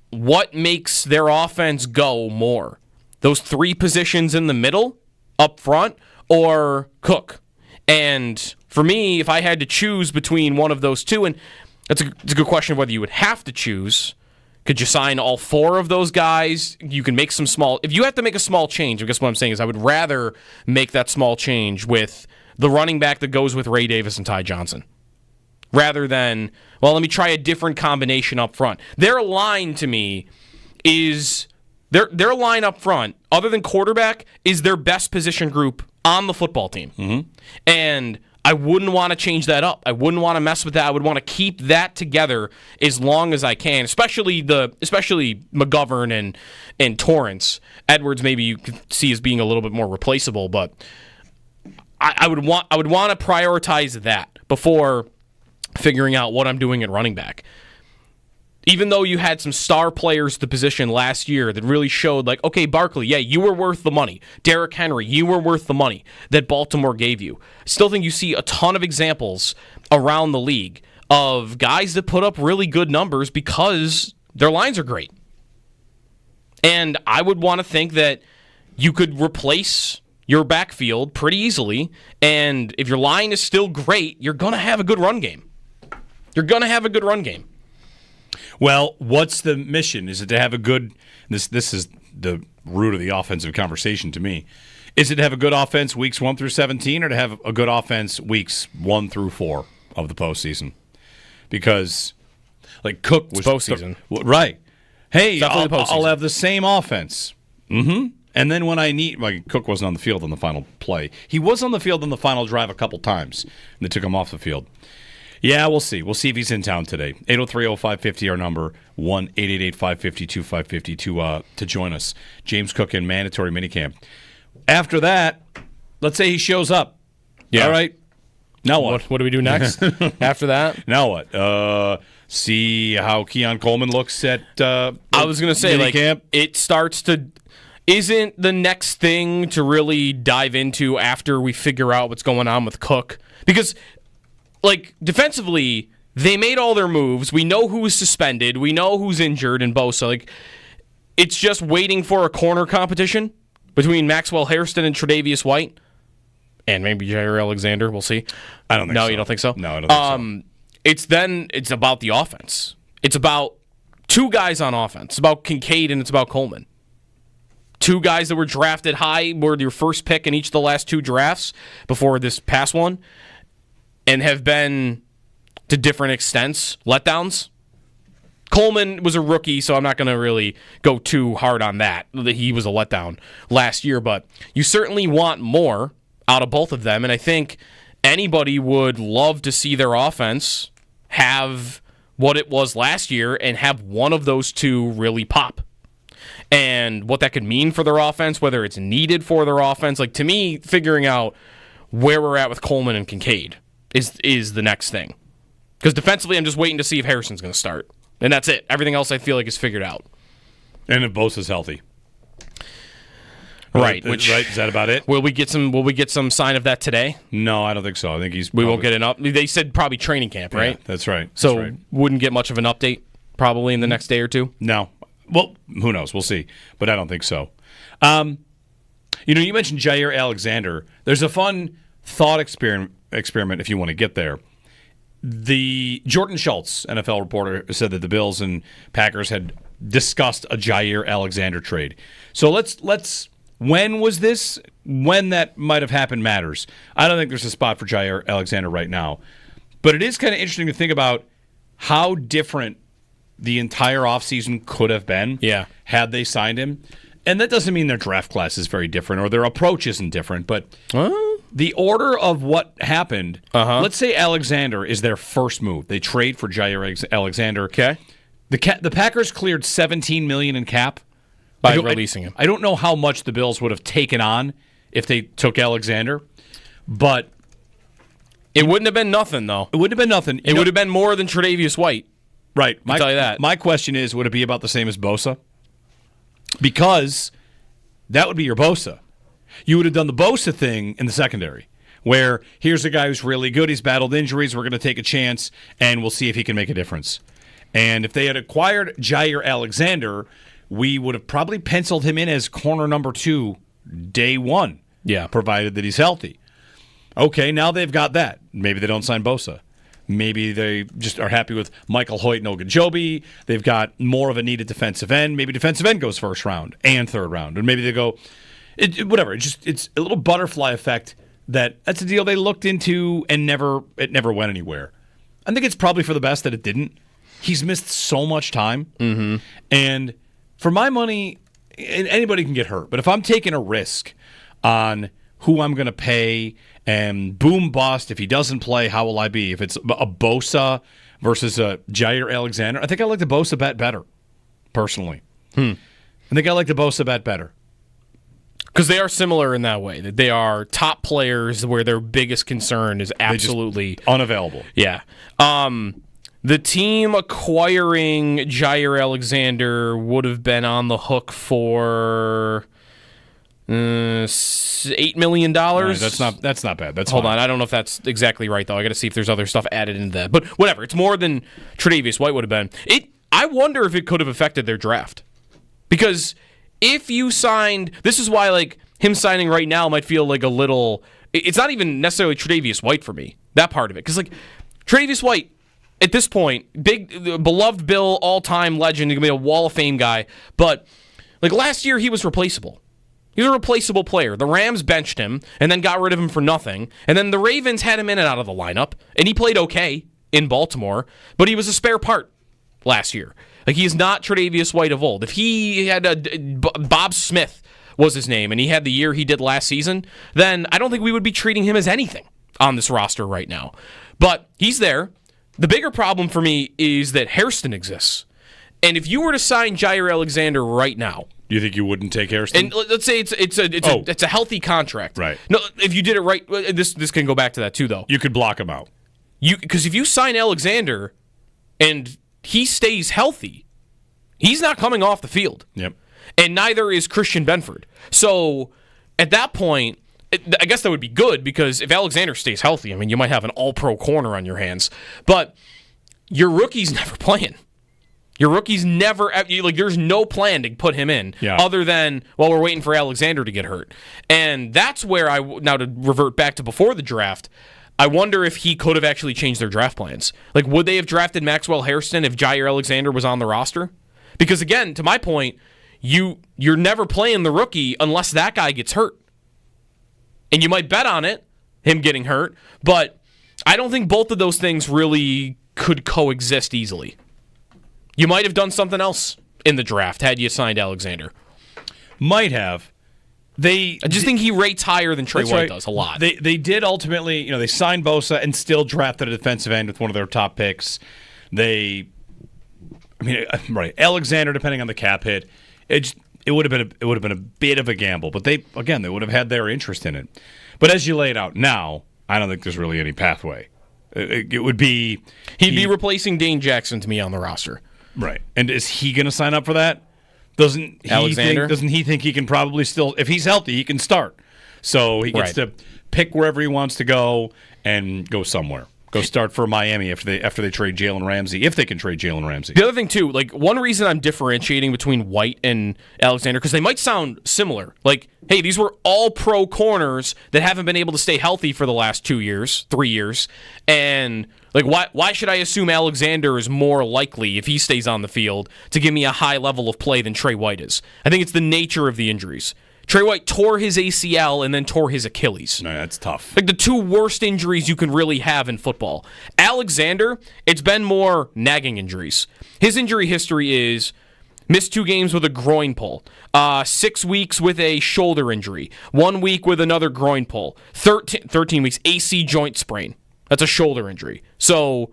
what makes their offense go more? Those 3 positions in the middle, up front, or Cook? And for me, if I had to choose between one of those two, and it's a good question of whether you would have to choose. Could you sign all 4 of those guys? You can make some small... If you have to make a small change, I guess what I'm saying is I would rather make that small change with the running back that goes with Ray Davis and Ty Johnson. Rather than, well, let me try a different combination up front. Their line, to me, is... Their line up front, other than quarterback, is their best position group on the football team. And I wouldn't want to change that up. I wouldn't want to mess with that. I would want to keep that together as long as I can, especially McGovern and Torrance. Edwards maybe you could see as being a little bit more replaceable, but I would want to prioritize that before figuring out what I'm doing at running back. Even though you had some star players at the position last year that really showed, like, okay, Barkley, yeah, you were worth the money. Derrick Henry, you were worth the money that Baltimore gave you. Still think you see a ton of examples around the league of guys that put up really good numbers because their lines are great. And I would want to think that you could replace your backfield pretty easily, and if your line is still great, you're going to have a good run game. Well, what's the mission? Is it to have a good... This is the root of the offensive conversation to me. Is it to have a good offense weeks 1 through 17 or to have a good offense weeks 1 through 4 of the postseason? Because, like, Cook was... postseason. Right. Hey, I'll have the same offense. And then when I need... Like, Cook wasn't on the field on the final play. He was on the field on the final drive a couple times, and they took him off the field. Yeah, we'll see. We'll see if he's in town today. 803-0550, our number, 1-888-552-550 to join us. James Cook in mandatory minicamp. After that, let's say he shows up. Yeah. All right. Now what? What do we do next after that? Now what? See how Keon Coleman looks at I was going to say, minicamp? It starts to... Isn't the next thing to really dive into after we figure out what's going on with Cook? Because... Like, defensively, they made all their moves. We know who's suspended. We know who's injured in Bosa. Like, it's just waiting for a corner competition between Maxwell Hairston and Tre'Davious White. And maybe Gier Alexander. We'll see. I don't think so. No, you don't think so? No, I don't think so. It's about the offense. It's about 2 guys on offense. It's about Kincaid and it's about Coleman. 2 guys that were drafted high, were your first pick in each of the last 2 drafts before this past one. And have been, to different extents, letdowns. Coleman was a rookie, so I'm not going to really go too hard on that. He was a letdown last year, but you certainly want more out of both of them, and I think anybody would love to see their offense have what it was last year and have one of those 2 really pop. And what that could mean for their offense, whether it's needed for their offense, like, to me, figuring out where we're at with Coleman and Kincaid is the next thing. Because defensively, I'm just waiting to see if Harrison's going to start. And that's it. Everything else I feel like is figured out. And if Bosa's healthy. Right. Right. Is that about it? Will we get some sign of that today? No, I don't think so. I think we won't get an up. They said probably training camp, right? Yeah, that's right. So wouldn't get much of an update probably in the next day or 2? No. Well, who knows? We'll see. But I don't think so. You mentioned Gier Alexander. There's a fun thought experiment if you want to get there. The Jordan Schultz, NFL reporter, said that the Bills and Packers had discussed a Gier Alexander trade. So let's when was this? When that might have happened matters. I don't think there's a spot for Gier Alexander right now. But it is kind of interesting to think about how different the entire offseason could have been had they signed him. And that doesn't mean their draft class is very different or their approach isn't different, but the order of what happened, let's say Alexander is their first move. They trade for Gier Alexander. Okay. The Packers cleared $17 million in cap by releasing him. I don't know how much the Bills would have taken on if they took Alexander, but it wouldn't have been nothing, though. It wouldn't have been nothing. It would have been more than Tre'Davious White. Right. I'll tell you that. My question is, would it be about the same as Bosa? Because that would be your Bosa. You would have done the Bosa thing in the secondary, where here's a guy who's really good. He's battled injuries. We're going to take a chance, and we'll see if he can make a difference. And if they had acquired Gier Alexander, we would have probably penciled him in as corner number 2 day one, provided that he's healthy. Okay, now they've got that. Maybe they don't sign Bosa. Maybe they just are happy with Michael Hoyt and Ogunjobi. They've got more of a needed defensive end. Maybe defensive end goes first round and third round. And maybe they go, whatever. It's a little butterfly effect that's a deal they looked into and it never went anywhere. I think it's probably for the best that it didn't. He's missed so much time. Mm-hmm. And for my money, anybody can get hurt. But if I'm taking a risk on who I'm going to pay and boom bust, if he doesn't play, how will I be? If it's a Bosa versus a Gier Alexander, I think I like the Bosa bet better, personally. I think I like the Bosa bet better. Because they are similar in that way, that they are top players where their biggest concern is absolutely unavailable. Yeah. The team acquiring Gier Alexander would have been on the hook for $8 million. Right, that's not bad. Hold on, I don't know if that's exactly right though. I got to see if there's other stuff added into that. But whatever, it's more than Tre'Davious White would have been. I wonder if it could have affected their draft, because if you signed, this is why like him signing right now might feel like a little. It's not even necessarily Tre'Davious White for me, that part of it, because like Tre'Davious White. At this point, big, beloved Bill, all-time legend, he's going to be a Wall of Fame guy. But like last year, he was replaceable. He was a replaceable player. The Rams benched him and then got rid of him for nothing. And then the Ravens had him in and out of the lineup. And he played okay in Baltimore, but he was a spare part last year. Like, he's not Tre'Davious White of old. If he had Bob Smith was his name, and he had the year he did last season, then I don't think we would be treating him as anything on this roster right now. But he's there. The bigger problem for me is that Hairston exists. And if you were to sign Gier Alexander right now, you think you wouldn't take Hairston? And let's say it's a healthy contract. Right. No, if you did it right, this can go back to that too, though. You could block him out. Because if you sign Alexander and he stays healthy, he's not coming off the field. Yep. And neither is Christian Benford. So at that point, I guess that would be good, because if Alexander stays healthy, I mean, you might have an all-pro corner on your hands. But your rookie's never playing. Your rookie's never, like, there's no plan to put him in other than, well, we're waiting for Alexander to get hurt. And that's where now to revert back to before the draft, I wonder if he could have actually changed their draft plans. Like, would they have drafted Maxwell Hairston if Gier Alexander was on the roster? Because, again, to my point, you're never playing the rookie unless that guy gets hurt. And you might bet on it, him getting hurt, but I don't think both of those things really could coexist easily. You might have done something else in the draft had you signed Alexander. Might have. I just think he rates higher than Trey White does a lot. They did ultimately, they signed Bosa and still drafted a defensive end with one of their top picks. Right, Alexander, depending on the cap hit, it would have been a bit of a gamble, but they would have had their interest in it. But as you lay it out now, I don't think there's really any pathway. It would be he'd be replacing Dane Jackson to me on the roster, right? And is he going to sign up for that? Doesn't he think he can probably still, if he's healthy, he can start? So he gets to pick wherever he wants to go and go somewhere. Go start for Miami after they trade Jalen Ramsey, if they can trade Jalen Ramsey. The other thing, too, like, one reason I'm differentiating between White and Alexander, because they might sound similar. Like, hey, these were all pro corners that haven't been able to stay healthy for the last 3 years. And, like, why should I assume Alexander is more likely, if he stays on the field, to give me a high level of play than Trey White is? I think it's the nature of the injuries. Trey White tore his ACL and then tore his Achilles. No, that's tough. Like the two worst injuries you can really have in football. Alexander, it's been more nagging injuries. His injury history is missed 2 games with a groin pull, 6 weeks with a shoulder injury, 1 week with another groin pull, 13 weeks AC joint sprain. That's a shoulder injury. So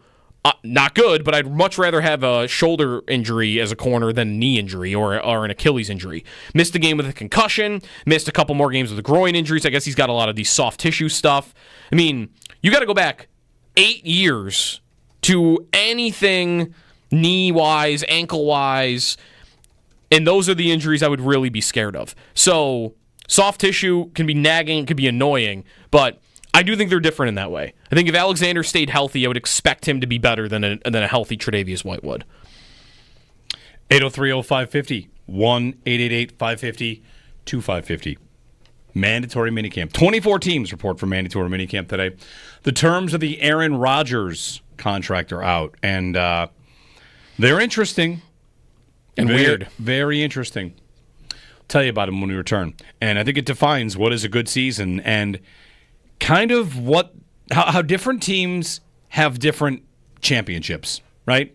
not good, but I'd much rather have a shoulder injury as a corner than a knee injury or an Achilles injury. Missed a game with a concussion, missed a couple more games with groin injuries. I guess he's got a lot of these soft tissue stuff. I mean, you got to go back 8 years to anything knee-wise, ankle-wise, and those are the injuries I would really be scared of. So Soft tissue can be nagging, can be annoying, but I do think they're different in that way. I think if Alexander stayed healthy, I would expect him to be better than a healthy Tre'Davious White would. 803-0550, 1-888-550-2550. Mandatory minicamp. 24 teams report for mandatory minicamp today. The terms of the Aaron Rodgers contract are out, and they're interesting. And weird. Very interesting. I'll tell you about them when we return. And I think it defines what is a good season and kind of how different teams have different championships, right?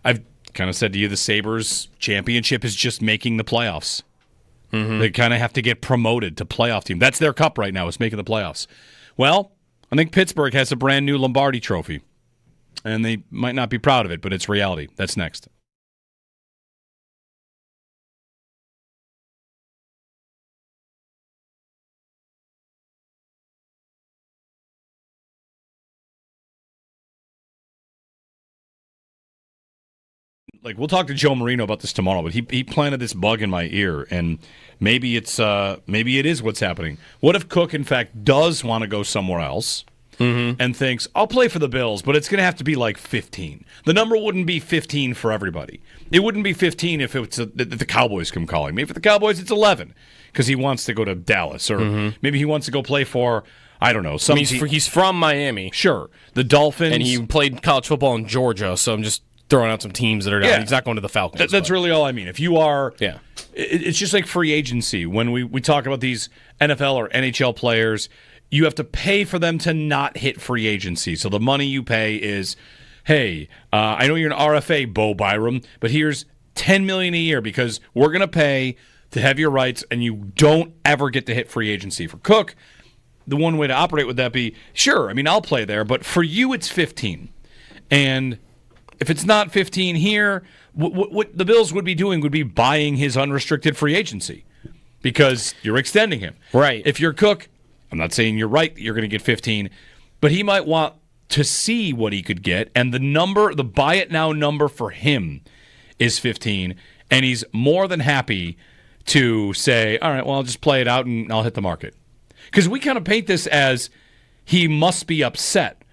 I've kind of said to you the Sabres championship is just making the playoffs. Mm-hmm. They kind of have to get promoted to playoff team. That's their cup right now, is making the playoffs. Well, I think Pittsburgh has a brand new Lombardi trophy, and they might not be proud of it, but it's reality. That's next. Like, we'll talk to Joe Marino about this tomorrow, but he planted this bug in my ear, and maybe it is what's happening. What if Cook, in fact, does want to go somewhere else and thinks, I'll play for the Bills, but it's going to have to be like 15. The number wouldn't be 15 for everybody. It wouldn't be 15 if it's if the Cowboys come calling. Maybe for the Cowboys it's 11 because he wants to go to Dallas, or maybe he wants to go play for, I don't know. He's from Miami. Sure. The Dolphins. And he played college football in Georgia, so I'm just throwing out some teams that are down. Yeah. He's not going to the Falcons. That's really all I mean. If you are, it's just like free agency. When we talk about these NFL or NHL players, you have to pay for them to not hit free agency. So the money you pay is, hey, I know you're an RFA, Bo Byram, but here's $10 million a year because we're going to pay to have your rights, and you don't ever get to hit free agency. For Cook, the one way to operate would that be, sure, I mean, I'll play there, but for you it's 15. And if it's not 15 here, what the Bills would be doing would be buying his unrestricted free agency because you're extending him. Right. If you're Cook, I'm not saying you're right that you're going to get 15, but he might want to see what he could get, and the buy it now number for him is 15, and he's more than happy to say, all right, well, I'll just play it out and I'll hit the market. Because we kind of paint this as he must be upset.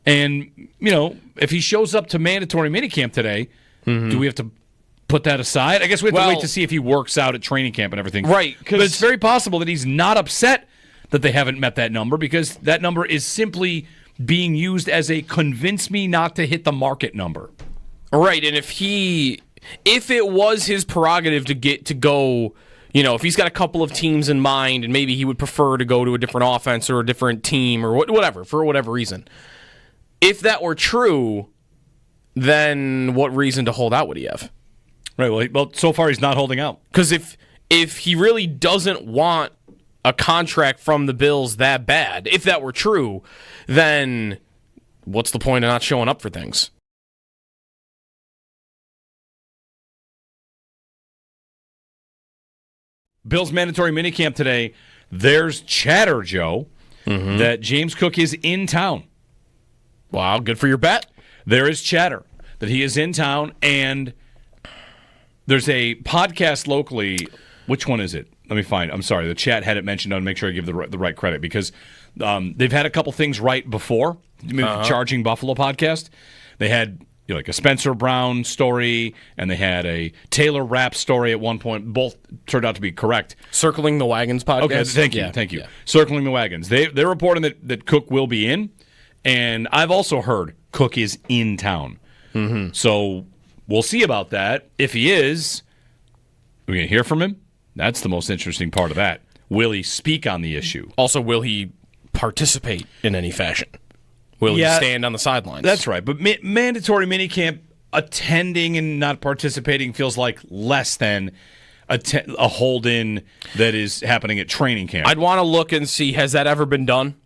And, you know, if he shows up to mandatory minicamp today, do we have to put that aside? I guess we have to wait to see if he works out at training camp and everything. Right. But it's very possible that he's not upset that they haven't met that number because that number is simply being used as a convince me not to hit the market number. Right. And if it was his prerogative to go, you know, if he's got a couple of teams in mind and maybe he would prefer to go to a different offense or a different team or whatever, for whatever reason. If that were true, then what reason to hold out would he have? Right. Well, so far he's not holding out. Because if he really doesn't want a contract from the Bills that bad, if that were true, then what's the point of not showing up for things? Bills mandatory minicamp today. There's chatter, Joe, that James Cook is in town. Wow, good for your bet. There is chatter that he is in town, and there's a podcast locally. Which one is it? Let me find. I'm sorry. The chat had it mentioned. I'll make sure I give the right credit because they've had a couple things right before. The Charging Buffalo podcast. They had like a Spencer Brown story, and they had a Taylor Rapp story at one point. Both turned out to be correct. Circling the Wagons podcast. Okay, thank you. Yeah. Circling the Wagons. They're reporting that Cook will be in. And I've also heard Cook is in town. So we'll see about that. If he is, we're going to hear from him. That's the most interesting part of that. Will he speak on the issue? Also, will he participate in any fashion? Will he stand on the sidelines? That's right. But mandatory minicamp, attending and not participating feels like less than a hold-in that is happening at training camp. I'd want to look and see, has that ever been done?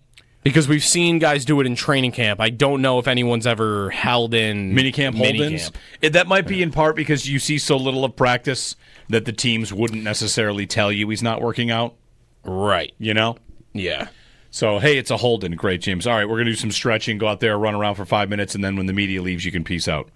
Because we've seen guys do it in training camp. I don't know if anyone's ever held in minicamp hold-ins. That might be in part because you see so little of practice that the teams wouldn't necessarily tell you he's not working out. Right. You know? Yeah. So, hey, it's a hold-in. Great, James. All right, we're going to do some stretching, go out there, run around for 5 minutes, and then when the media leaves, you can peace out.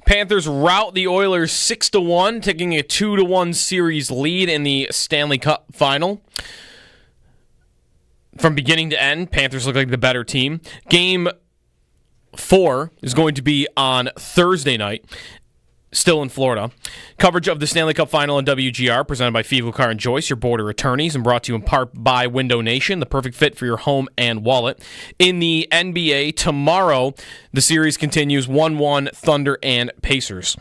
Panthers rout the Oilers 6-1, taking a 2-1 series lead in the Stanley Cup final. From beginning to end, Panthers look like the better team. Game 4 is going to be on Thursday night, still in Florida. Coverage of the Stanley Cup Final and WGR, presented by Fiegel Car and Joyce, your border attorneys, and brought to you in part by Window Nation, the perfect fit for your home and wallet. In the NBA, tomorrow, the series continues 1-1 Thunder and Pacers.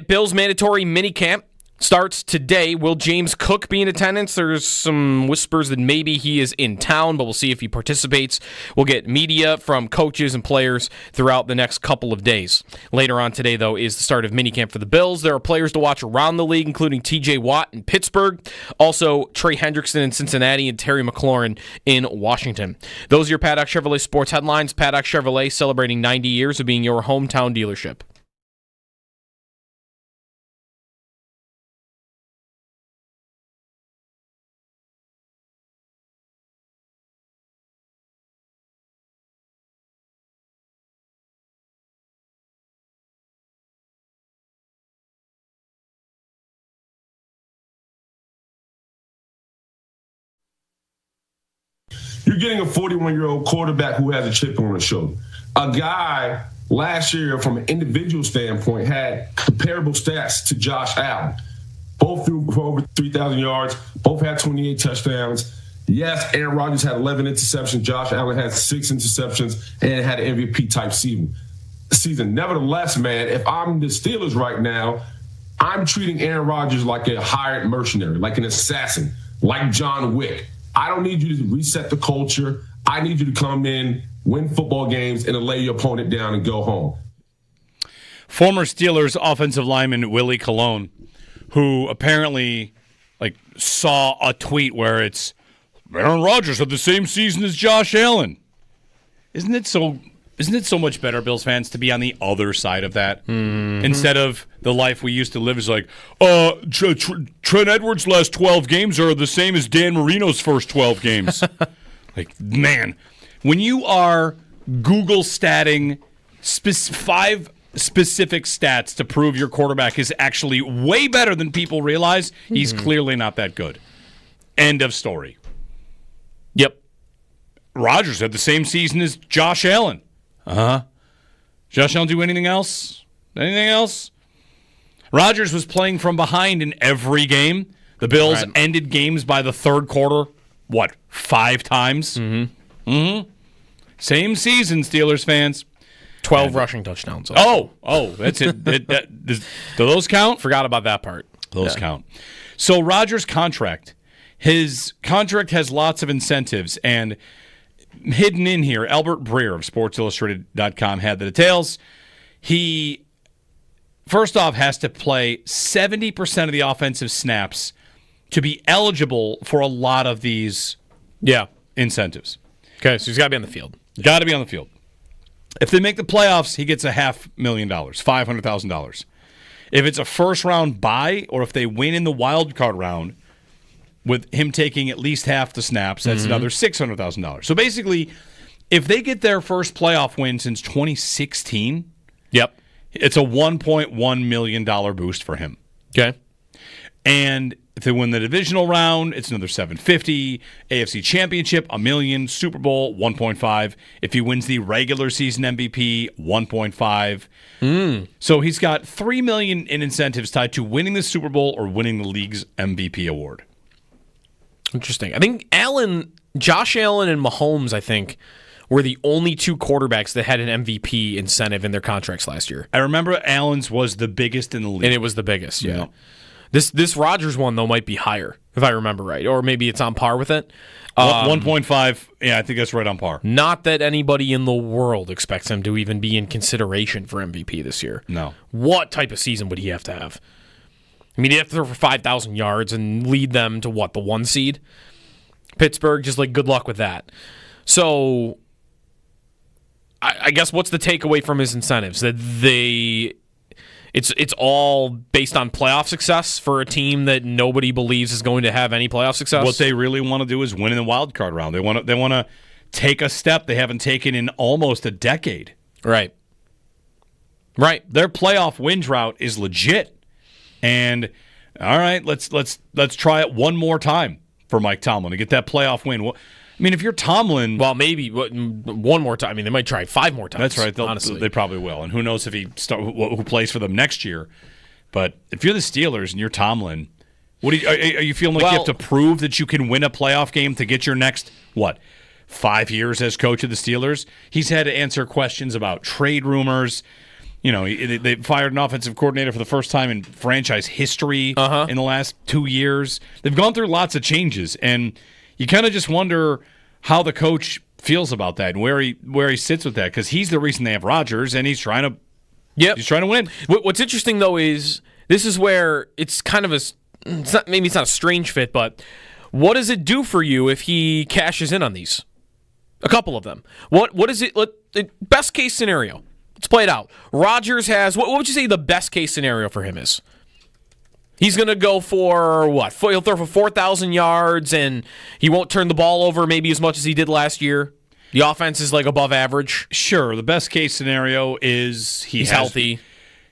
Bills mandatory minicamp starts today. Will James Cook be in attendance? There's some whispers that maybe he is in town, but we'll see if he participates. We'll get media from coaches and players throughout the next couple of days. Later on today, though, is the start of minicamp for the Bills. There are players to watch around the league, including TJ Watt in Pittsburgh, also Trey Hendrickson in Cincinnati, and Terry McLaurin in Washington. Those are your Paddock Chevrolet sports headlines. Paddock Chevrolet celebrating 90 years of being your hometown dealership. You're getting a 41-year-old quarterback who has a chip on his shoulder. A guy last year, from an individual standpoint, had comparable stats to Josh Allen. Both threw for over 3,000 yards. Both had 28 touchdowns. Yes, Aaron Rodgers had 11 interceptions. Josh Allen had 6 interceptions and had an MVP-type season. Nevertheless, man, if I'm the Steelers right now, I'm treating Aaron Rodgers like a hired mercenary, like an assassin, like John Wick. I don't need you to reset the culture. I need you to come in, win football games, and lay your opponent down and go home. Former Steelers offensive lineman Willie Colon, who apparently saw a tweet where it's Aaron Rodgers had the same season as Josh Allen. Isn't it so much better, Bills fans, to be on the other side of that instead of the life we used to live is like, Trent Edwards' last 12 games are the same as Dan Marino's first 12 games. Man, when you are Google statting 5 specific stats to prove your quarterback is actually way better than people realize, he's clearly not that good. End of story. Yep. Rodgers had the same season as Josh Allen. Josh Allen do anything else? Anything else? Rodgers was playing from behind in every game. The Bills ended games by the third quarter, 5 times? Same season, Steelers fans. 12 rushing touchdowns. Oh, that's it. Do those count? Forgot about that part. Those count. So Rodgers' contract. His contract has lots of incentives, and hidden in here, Albert Breer of SportsIllustrated.com had the details. He, first off, has to play 70% of the offensive snaps to be eligible for a lot of these incentives. Okay, so he's got to be on the field. Got to be on the field. If they make the playoffs, he gets $500,000, $500,000. If it's a first-round bye, or if they win in the wild card round, with him taking at least half the snaps, that's another $600,000. So basically, if they get their first playoff win since 2016, it's a $1.1 million boost for him. Okay. And if they win the divisional round, it's another $750,000. AFC Championship, $1 million. Super Bowl, $1.5. If he wins the regular season MVP, $1.5. So he's got $3 million in incentives tied to winning the Super Bowl or winning the league's MVP award. Interesting. I think Josh Allen and Mahomes, were the only 2 quarterbacks that had an MVP incentive in their contracts last year. I remember Allen's was the biggest in the league. And it was the biggest, yeah. This Rodgers one, though, might be higher, if I remember right. Or maybe it's on par with it. 1.5, yeah, I think that's right on par. Not that anybody in the world expects him to even be in consideration for MVP this year. No. What type of season would he have to have? I mean, he'd have to throw for 5,000 yards and lead them to, the 1 seed? Pittsburgh, just good luck with that. So, I guess what's the takeaway from his incentives? That it's all based on playoff success for a team that nobody believes is going to have any playoff success? What they really want to do is win in the wild card round. They want to take a step they haven't taken in almost a decade. Right. Right. Their playoff win drought is legit. And all right, let's try it one more time for Mike Tomlin to get that playoff win. Well, I mean, if you're Tomlin, well, maybe one more time. I mean, they might try 5 more times. That's right. Honestly, they probably will. And who knows if who plays for them next year? But if you're the Steelers and you're Tomlin, are you feeling like you have to prove that you can win a playoff game to get your next 5 years as coach of the Steelers? He's had to answer questions about trade rumors. They fired an offensive coordinator for the first time in franchise history in the last 2 years. They've gone through lots of changes, and you kind of just wonder how the coach feels about that and where he sits with that, because he's the reason they have Rodgers, and he's trying to win. What's interesting though is this is where it's kind of maybe it's not a strange fit, but what does it do for you if he cashes in on these? A couple of them. What is it? Best case scenario. Let's play it out. Rodgers has, what would you say the best case scenario for him is? He's going to go for what? He'll throw for 4,000 yards, and he won't turn the ball over maybe as much as he did last year. The offense is above average. Sure. The best case scenario is he's healthy.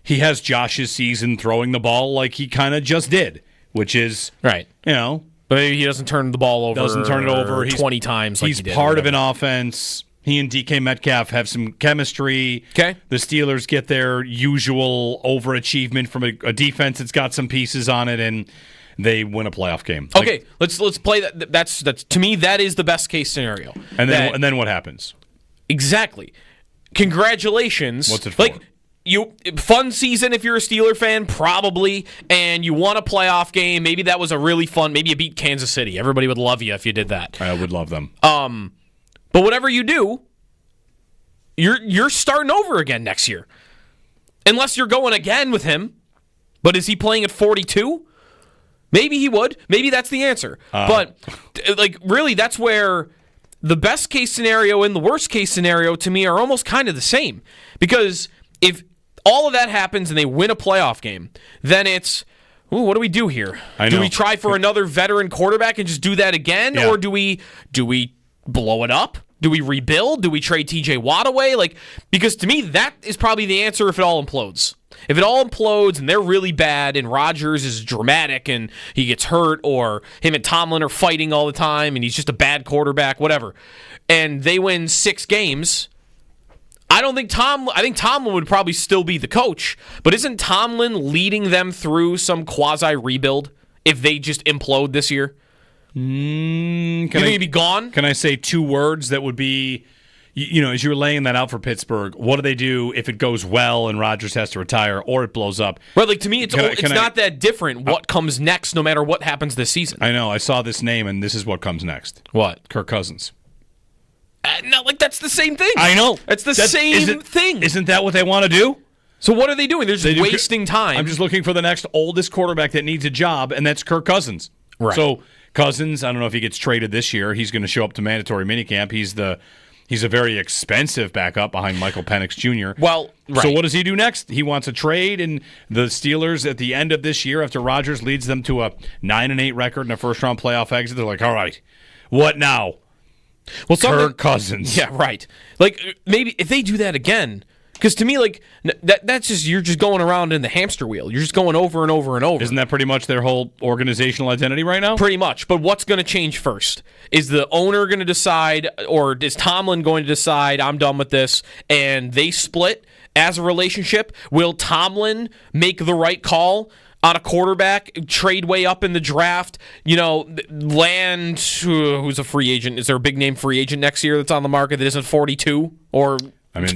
He has Josh's season throwing the ball like he kind of just did, which is, right. But maybe he doesn't turn the ball over. Doesn't turn it over 20 times. Like he's he did, part of an offense. He and DK Metcalf have some chemistry. Okay. The Steelers get their usual overachievement from a defense that's got some pieces on it, and they win a playoff game. Okay, let's play that. That's to me, that is the best case scenario. And then what happens? Exactly. Congratulations. What's it for? Fun season if you're a Steeler fan, probably, and you won a playoff game. Maybe that was a really fun. Maybe you beat Kansas City. Everybody would love you if you did that. I would love them. But whatever you do, you're starting over again next year. Unless you're going again with him. But is he playing at 42? Maybe he would. Maybe that's the answer. But really, that's where the best case scenario and the worst case scenario to me are almost kind of the same. Because if all of that happens and they win a playoff game, then it's, what do we do here? Do we try for another veteran quarterback and just do that again? Yeah. Or do we blow it up? Do we rebuild? Do we trade TJ Watt away? Because to me, that is probably the answer if it all implodes. If it all implodes and they're really bad and Rodgers is dramatic and he gets hurt, or him and Tomlin are fighting all the time and he's just a bad quarterback, whatever, and they win 6 games, I think Tomlin would probably still be the coach, but isn't Tomlin leading them through some quasi-rebuild if they just implode this year? You think he'd be gone? Can I say 2 words that would be, as you're laying that out for Pittsburgh, what do they do if it goes well and Rodgers has to retire or it blows up? Right, to me, it's not that different what comes next no matter what happens this season. I know. I saw this name, and this is what comes next. What? Kirk Cousins. No, that's the same thing. I know. That's the same thing. Isn't that what they want to do? So what are they doing? They're just wasting time. I'm just looking for the next oldest quarterback that needs a job, and that's Kirk Cousins. Right. So Cousins, I don't know if he gets traded this year. He's going to show up to mandatory minicamp. He's a very expensive backup behind Michael Penix Jr. Well, right. So what does he do next? He wants a trade, and the Steelers at the end of this year, after Rodgers leads them to a 9-8 record and a first-round playoff exit, they're like, all right, what now? Well, Kirk Cousins. Yeah, right. Maybe if they do that again, because to me, that's just, you're just going around in the hamster wheel. You're just going over and over and over. Isn't that pretty much their whole organizational identity right now? Pretty much. But what's going to change first? Is the owner going to decide, or is Tomlin going to decide, I'm done with this, and they split as a relationship? Will Tomlin make the right call on a quarterback, trade way up in the draft, land, who's a free agent? Is there a big name free agent next year that's on the market that isn't 42? Or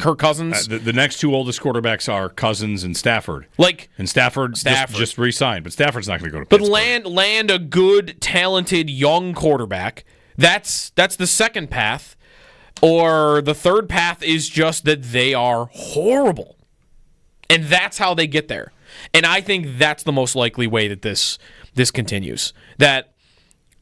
Kirk Cousins? The next 2 oldest quarterbacks are Cousins and Stafford. And Stafford. Just re-signed, but Stafford's not going to go to Pittsburgh. But land a good, talented, young quarterback. That's the second path. Or the third path is just that they are horrible. And that's how they get there. And I think that's the most likely way that this continues. That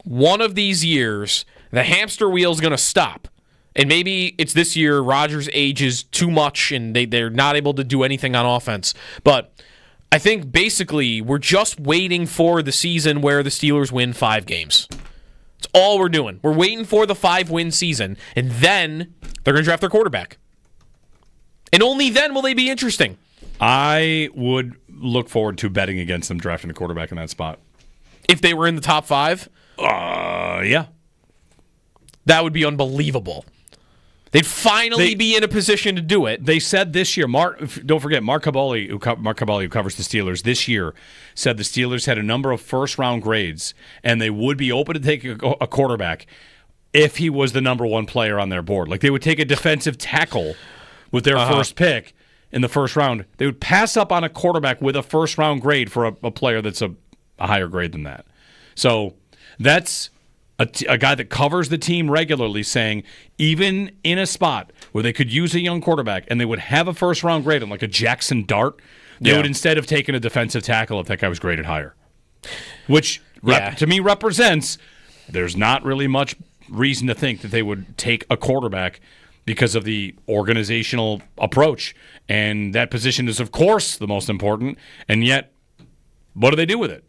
one of these years, the hamster wheel is going to stop. And maybe it's this year, Rodgers ages too much and they're not able to do anything on offense. But I think basically we're just waiting for the season where the Steelers win 5 games. That's all we're doing. We're waiting for the 5-win season, and then they're going to draft their quarterback. And only then will they be interesting. I would look forward to betting against them drafting a quarterback in that spot. If they were in the top 5? Yeah. That would be unbelievable. They'd finally be in a position to do it. They said this year, don't forget, Mark Cabali, who covers the Steelers this year, said the Steelers had a number of first-round grades, and they would be open to taking a quarterback if he was the number 1 player on their board. Like, they would take a defensive tackle with their first pick in the first round. They would pass up on a quarterback with a first-round grade for a player that's a higher grade than that. So that's a guy that covers the team regularly saying, even in a spot where they could use a young quarterback and they would have a first-round grade on like a Jackson Dart, they would instead have taken a defensive tackle if that guy was graded higher. Which, to me, represents there's not really much reason to think that they would take a quarterback because of the organizational approach. And that position is, of course, the most important. And yet, what do they do with it?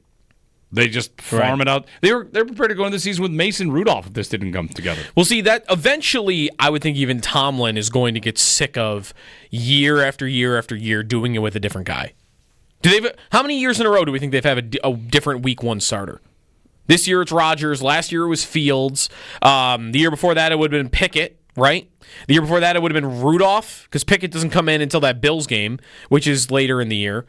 They just farm it out. They're prepared to go into the season with Mason Rudolph if this didn't come together. Well, see, that eventually I would think even Tomlin is going to get sick of year after year after year doing it with a different guy. How many years in a row do we think they've had a different week 1 starter? This year it's Rodgers. Last year it was Fields. The year before that it would have been Pickett, right? The year before that it would have been Rudolph, because Pickett doesn't come in until that Bills game, which is later in the year.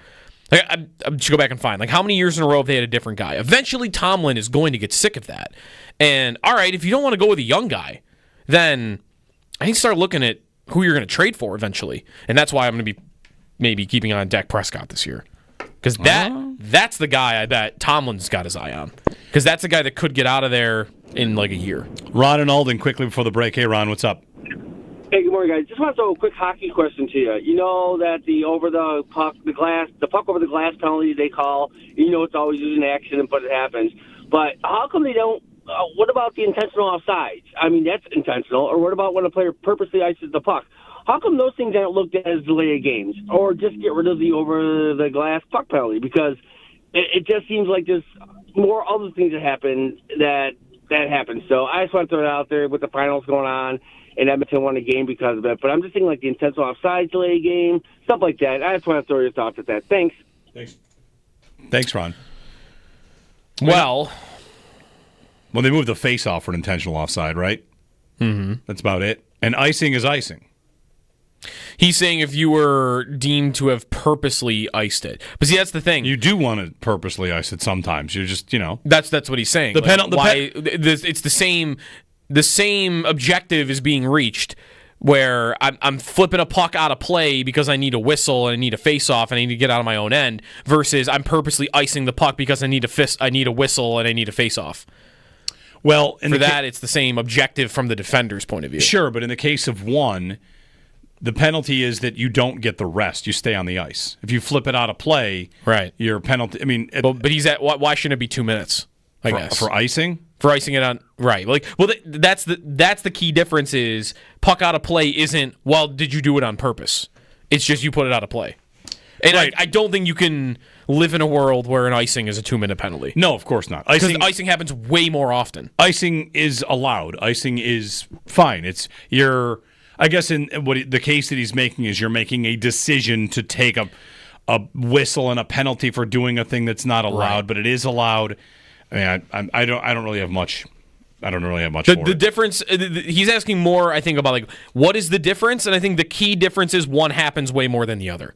I should go back and find, how many years in a row have they had a different guy? Eventually, Tomlin is going to get sick of that. And, all right, if you don't want to go with a young guy, then I think start looking at who you're going to trade for eventually. And that's why I'm going to be maybe keeping on Dak Prescott this year. Because that's the guy I bet Tomlin's got his eye on. Because that's a guy that could get out of there in like a year. Ron and Alden, quickly before the break. Hey, Ron, what's up? Hey, good morning, guys. Just want to throw a quick hockey question to you. You know that the puck over the glass penalty they call, it's always an accident, but it happens. But how come they don't, what about the intentional offsides? I mean, that's intentional. Or what about when a player purposely ices the puck? How come those things aren't looked at as delay of games? Or just get rid of the over the glass puck penalty? Because it just seems like there's more other things that happen that happen. So I just want to throw it out there with the finals going on. And Edmonton won a game because of it. But I'm just thinking like the intentional offside delay game, stuff like that. I just want to throw your thoughts at that. Thanks, Ron. Well, they moved the face-off for an intentional offside, right? Mm-hmm. That's about it. And icing is icing. He's saying if you were deemed to have purposely iced it. But see, that's the thing. You do want to purposely ice it sometimes. You're just, That's what he's saying. It's the same... The same objective is being reached where I'm flipping a puck out of play because I need a whistle and I need a face-off and I need to get out of my own end versus I'm purposely icing the puck because I need a whistle and I need a face-off. Well, it's the same objective from the defender's point of view. Sure, but in the case of one, the penalty is that you don't get the rest. You stay on the ice. If you flip it out of play, right, your penalty. I mean, but he's at. Why shouldn't it be 2 minutes? I guess for icing. For icing it on, right? That's the key difference is puck out of play isn't. Well, did you do it on purpose? It's just you put it out of play. And right. I don't think you can live in a world where an icing is a 2-minute penalty. No, of course not. Because icing happens way more often. Icing is allowed. Icing is fine. It's I guess in the case that he's making is you're making a decision to take a whistle and a penalty for doing a thing that's not allowed, right. But it is allowed. I mean, I don't really have much. I don't really have much. The difference. He's asking more. I think about what is the difference, and I think the key difference is one happens way more than the other.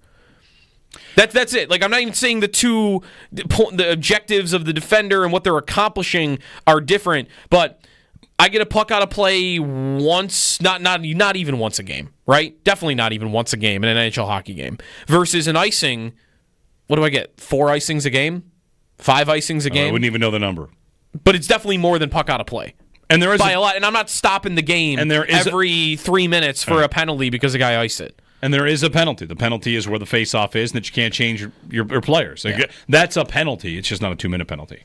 That's it. I'm not even saying the objectives of the defender and what they're accomplishing are different, but I get a puck out of play once, not even once a game, right? Definitely not even once a game in an NHL hockey game. Versus an icing, what do I get? 4 icings a game? 5 icings a game? I wouldn't even know the number. But it's definitely more than puck out of play. And there is by a lot. And I'm not stopping the game every 3 minutes for a penalty because a guy iced it. And there is a penalty. The penalty is where the face-off is and that you can't change your players. Yeah. That's a penalty. It's just not a 2-minute penalty.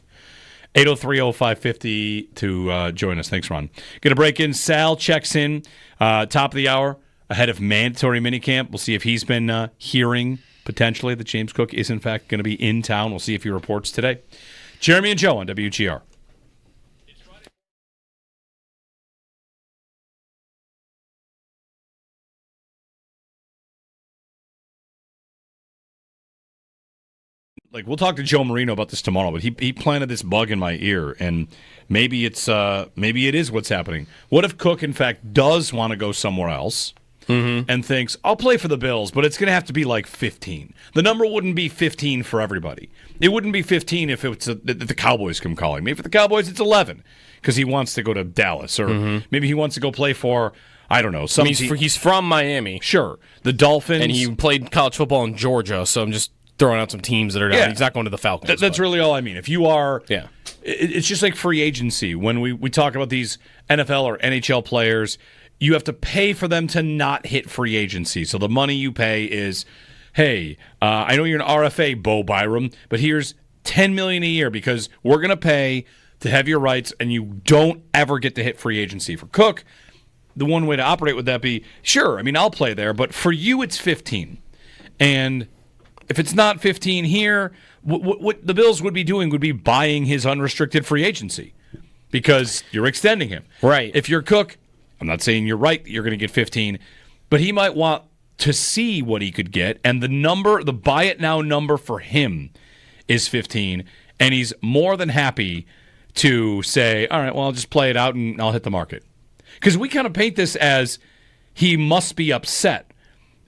803-0550 to join us. Thanks, Ron. Going to break in. Sal checks in top of the hour ahead of mandatory minicamp. We'll see if he's been hearing potentially that James Cook is, in fact, going to be in town. We'll see if he reports today. Jeremy and Joe on WGR. like we'll talk to Joe Marino about this tomorrow, but he planted this bug in my ear, and maybe it is what's happening. What if Cook, in fact, does want to go somewhere else and thinks, I'll play for the Bills, but it's going to have to be like 15. The number wouldn't be 15 for everybody. It wouldn't be 15 if it's the Cowboys come calling. Maybe for the Cowboys it's 11 because he wants to go to Dallas, or maybe he wants to go play for, I don't know. He's from Miami. Sure. The Dolphins. And he played college football in Georgia, so I'm just throwing out some teams that are down. Yeah. He's not going to the Falcons. That's really all I mean. If you are, it's just like free agency. When we talk about these NFL or NHL players, you have to pay for them to not hit free agency. So the money you pay is, hey, I know you're an RFA, Bo Byram, but here's $10 million a year because we're going to pay to have your rights, and you don't ever get to hit free agency. For Cook, the one way to operate would that be, sure, I mean, I'll play there, but for you it's 15. And if it's not 15 here, what the Bills would be doing would be buying his unrestricted free agency because you're extending him. Right. If you're Cook, I'm not saying you're right that you're going to get 15, but he might want to see what he could get, and the buy it now number for him is 15, and he's more than happy to say, all right, well, I'll just play it out and I'll hit the market. Because we kind of paint this as he must be upset.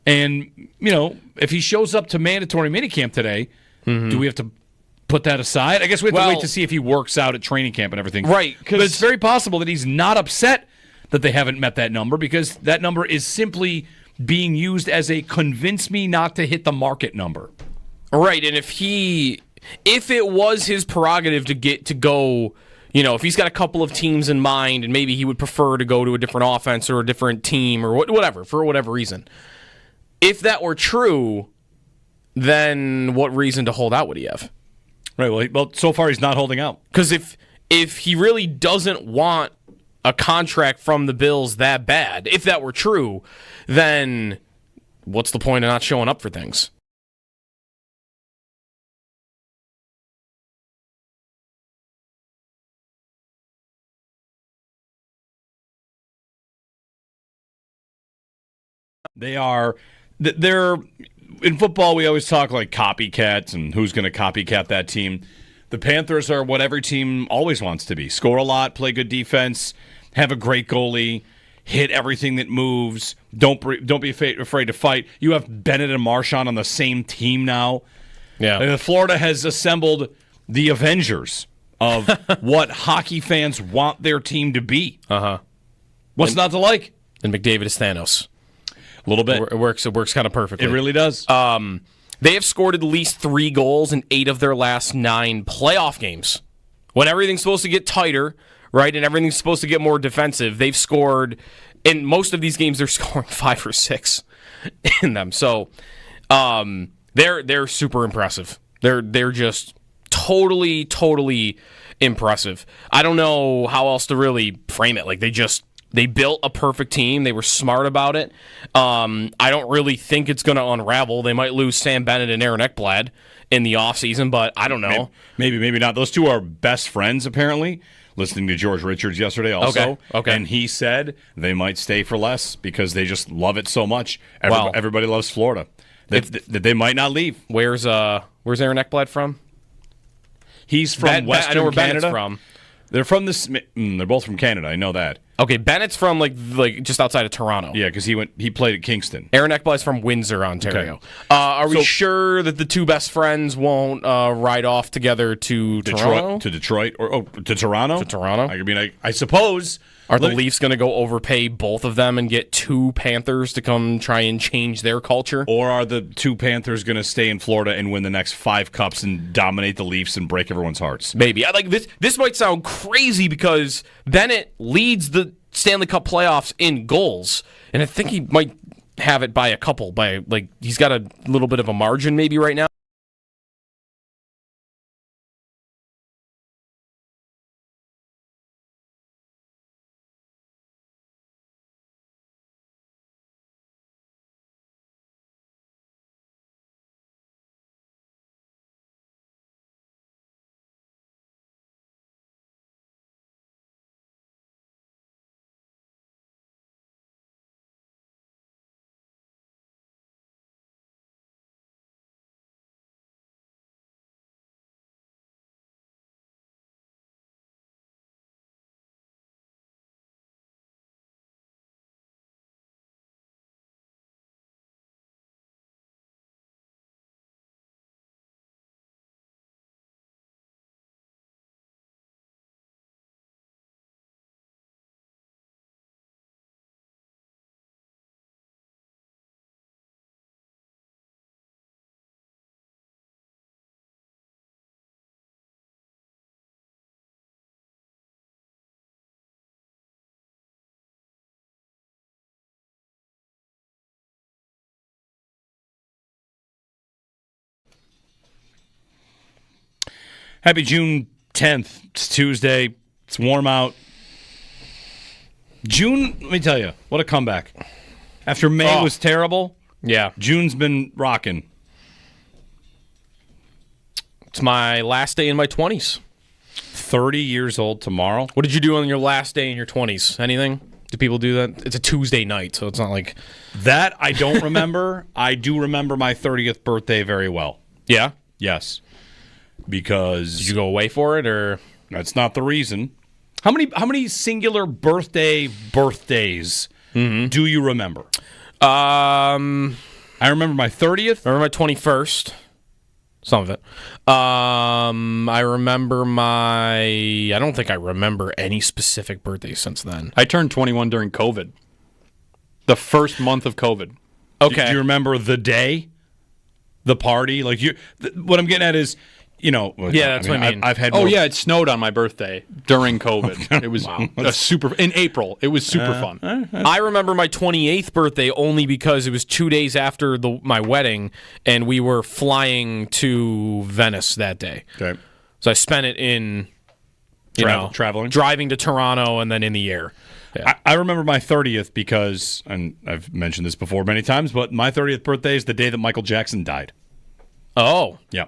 And, if he shows up to mandatory minicamp today, do we have to put that aside? I guess we have to wait to see if he works out at training camp and everything. Right. But it's very possible that he's not upset that they haven't met that number because that number is simply being used as a convince me not to hit the market number. Right. And if it was his prerogative to go, if he's got a couple of teams in mind and maybe he would prefer to go to a different offense or a different team or whatever, for whatever reason. If that were true, then what reason to hold out would he have? Right. Well, so far he's not holding out. Because if he really doesn't want a contract from the Bills that bad, if that were true, then what's the point of not showing up for things? They're in football, we always talk like copycats and who's going to copycat that team. The Panthers are what every team always wants to be. Score a lot, play good defense, have a great goalie, hit everything that moves, don't be afraid to fight. You have Bennett and Marchand on the same team now. Yeah. Florida has assembled the Avengers of what hockey fans want their team to be. Uh-huh. What's not to like? And McDavid is Thanos. A little bit. It works kind of perfectly. It really does. They have scored at least 3 goals in 8 of their last 9 playoff games. When everything's supposed to get tighter, right, and everything's supposed to get more defensive, they've scored, in most of these games, they're scoring 5 or 6 in them. So they're super impressive. They're just totally impressive. I don't know how else to really frame it. Like, they built a perfect team. They were smart about it. I don't really think it's going to unravel. They might lose Sam Bennett and Aaron Ekblad in the offseason, but I don't know. Maybe not. Those two are best friends, apparently. Listening to George Richards yesterday also. Okay. And he said they might stay for less because they just love it so much. Everybody loves Florida. They might not leave. Where's Aaron Ekblad from? He's from Western I know where Canada. Bennett's from. They're from this. They're both from Canada. I know that. Okay, Bennett's from like just outside of Toronto. Yeah, because he played at Kingston. Aaron Ekblad's from Windsor, Ontario. Okay. Are we sure that the two best friends won't ride off together to Toronto? To Detroit or to Toronto? To Toronto. I suppose. Are the Leafs going to go overpay both of them and get 2 Panthers to come try and change their culture? Or are the 2 Panthers going to stay in Florida and win the next 5 cups and dominate the Leafs and break everyone's hearts? Maybe. I like this. This might sound crazy because Bennett leads the Stanley Cup playoffs in goals, and I think he might have it by a couple. He's got a little bit of a margin maybe right now. Happy June 10th. It's Tuesday. It's warm out. June, let me tell you, what a comeback. After May was terrible, June's been rocking. It's my last day in my 20s. 30 years old tomorrow. What did you do on your last day in your 20s? Anything? Do people do that? It's a Tuesday night, so it's not like... That I don't remember. I do remember my 30th birthday very well. Yeah? Yes. Because... Did you go away for it, or... That's not the reason. How many singular birthdays do you remember? I remember my 30th. I remember my 21st. Some of it. I remember I don't think I remember any specific birthdays since then. I turned 21 during COVID. The first month of COVID. Okay. Do you remember the day? The party? Like what I'm getting at is, what I mean. I've had. It snowed on my birthday during COVID. It was in April. It was super fun. I remember my 28th birthday only because it was 2 days after my wedding, and we were flying to Venice that day. Okay. So I spent it in traveling, driving to Toronto, and then in the air. Yeah. I remember my 30th because, and I've mentioned this before many times, but my 30th birthday is the day that Michael Jackson died. Oh. Yeah.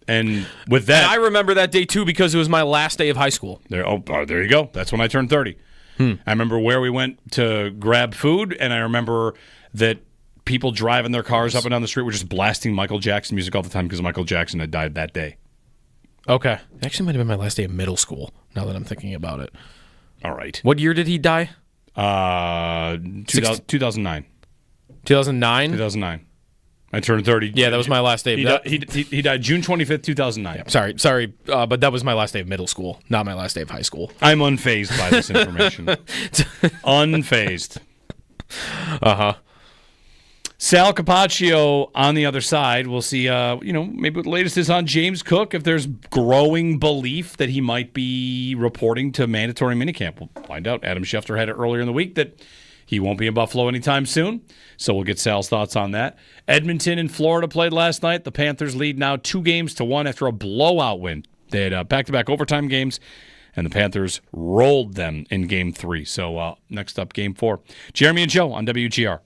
And with that... And I remember that day, too, because it was my last day of high school. There you go. That's when I turned 30. I remember where we went to grab food, and I remember that people driving their cars up and down the street were just blasting Michael Jackson music all the time because Michael Jackson had died that day. Okay. It actually might have been my last day of middle school, now that I'm thinking about it. All right. What year did he die? 2009. 2009? 2009. I turned 30. Yeah, that was my last day. He died June 25th, 2009. Yeah, sorry, but that was my last day of middle school, not my last day of high school. I'm unfazed by this information. Unfazed. Uh-huh. Sal Capaccio on the other side. We'll see, maybe what the latest is on James Cook, if there's growing belief that he might be reporting to mandatory minicamp. We'll find out. Adam Schefter had it earlier in the week that he won't be in Buffalo anytime soon, so we'll get Sal's thoughts on that. Edmonton and Florida played last night. The Panthers lead now 2-1 after a blowout win. They had back-to-back overtime games, and the Panthers rolled them in Game 3. So next up, Game 4. Jeremy and Joe on WGR.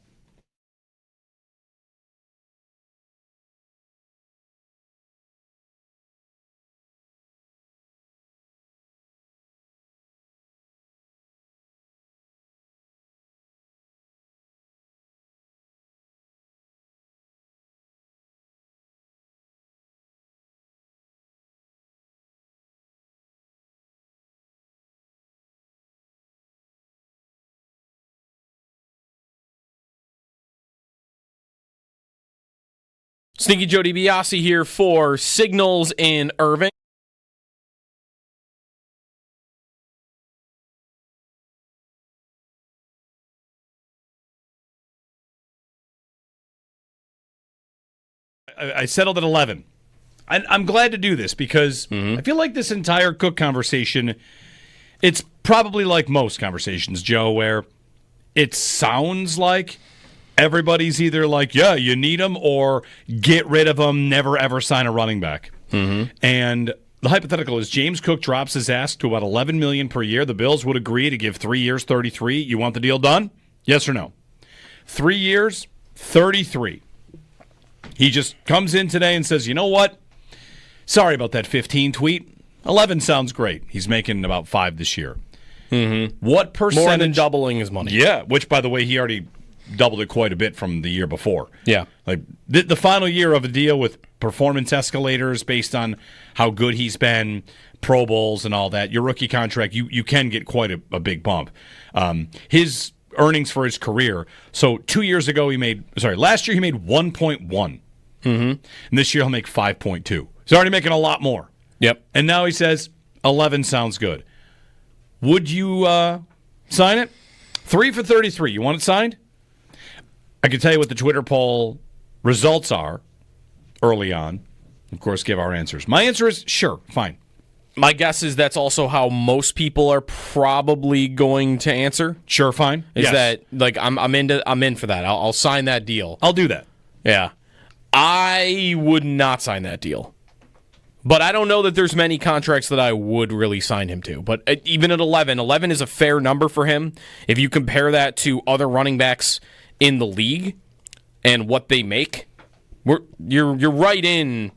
Sneaky Joe DiBiase here for Signals in Irving. I settled at 11. I'm glad to do this because I feel like this entire Cook conversation, it's probably like most conversations, Joe, where it sounds like everybody's either like, yeah, you need him, or get rid of him, never ever sign a running back. And the hypothetical is James Cook drops his ask to about $11 million per year. The Bills would agree to give 3 years, 33. You want the deal done? Yes or no? 3 years, 33. He just comes in today and says, you know what? Sorry about that 15 tweet. 11 sounds great. He's making about 5 this year. What percentage? More than doubling his money. Yeah, which, by the way, he already doubled it quite a bit from the year before. Yeah. Like the final year of a deal with performance escalators based on how good he's been, Pro Bowls and all that, your rookie contract, you can get quite a big bump. His earnings for his career, so 2 years ago last year he made 1.1. And this year he'll make 5.2. He's already making a lot more. Yep. And now he says 11 sounds good. Would you sign it? 3 for 33. You want it signed? I can tell you what the Twitter poll results are early on. Of course, give our answers. My answer is sure, fine. My guess is that's also how most people are probably going to answer. Sure, fine. Is that like I'm in for that. I'll sign that deal. I'll do that. Yeah. I would not sign that deal. But I don't know that there's many contracts that I would really sign him to. But even at 11 is a fair number for him. If you compare that to other running backs in the league and what they make, you're right in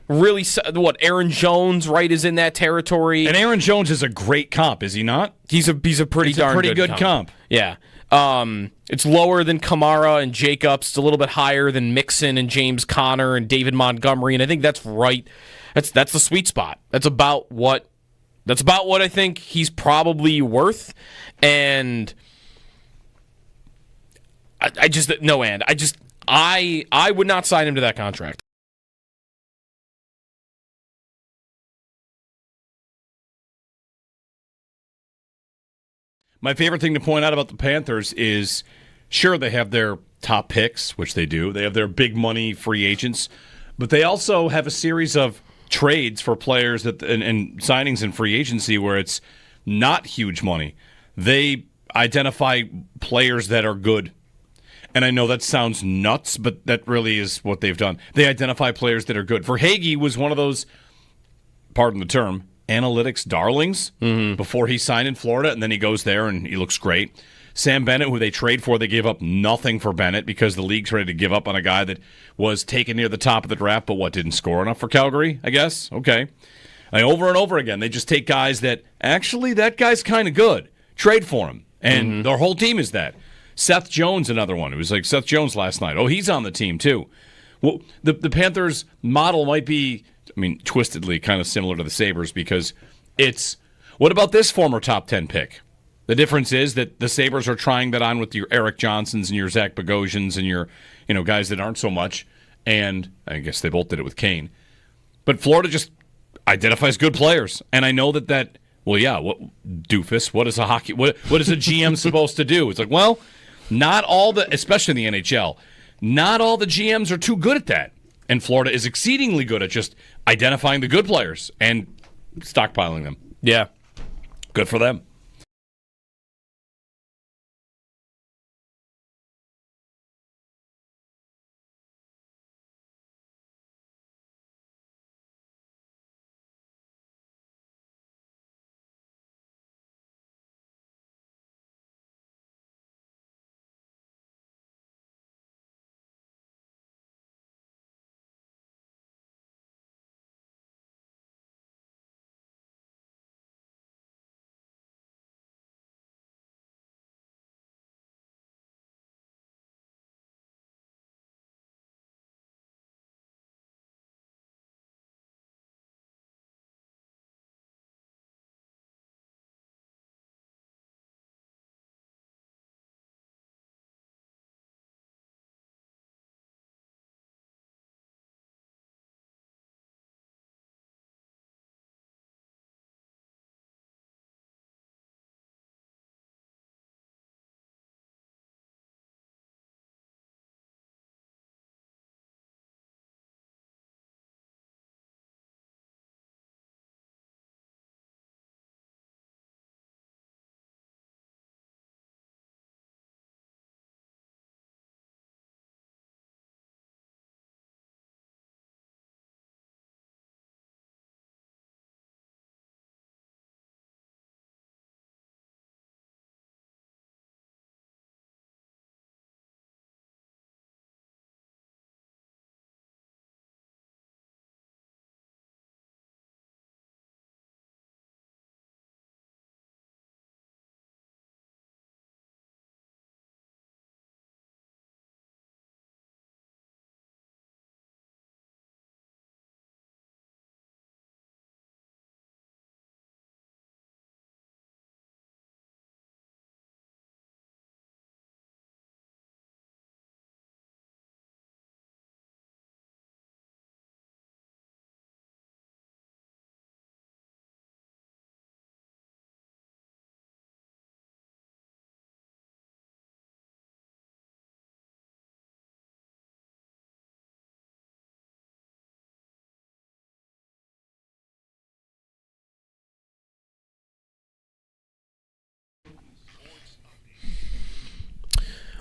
really what Aaron Jones is in that territory. And Aaron Jones is a great comp, is he not? He's a pretty good comp. Yeah. It's lower than Kamara and Jacobs. It's a little bit higher than Mixon and James Conner and David Montgomery, and I think that's right. That's the sweet spot. That's about what I think he's probably worth. And I would not sign him to that contract. My favorite thing to point out about the Panthers is, sure, they have their top picks, which they do. They have their big money free agents, but they also have a series of trades for players and signings in free agency where it's not huge money. They identify players that are good. And I know that sounds nuts, but that really is what they've done. They identify players that are good. Verhaeghe was one of those, pardon the term, analytics darlings before he signed in Florida, and then he goes there and he looks great. Sam Bennett, who they trade for, they gave up nothing for Bennett because the league's ready to give up on a guy that was taken near the top of the draft, but didn't score enough for Calgary, I guess? Okay. Over and over again, they just take guys that, actually, that guy's kind of good. Trade for him. And their whole team is that. Seth Jones, another one. It was like Seth Jones last night. Oh, he's on the team, too. Well, the Panthers' model might be, twistedly kind of similar to the Sabres because it's, what about this former top 10 pick? The difference is that the Sabres are trying that on with your Eric Johnsons and your Zach Bogosians and your, guys that aren't so much. And I guess they both did it with Kane. But Florida just identifies good players. And I know that what doofus, what is a GM supposed to do? It's like, well, not all especially in the NHL, not all the GMs are too good at that. And Florida is exceedingly good at just identifying the good players and stockpiling them. Yeah. Good for them.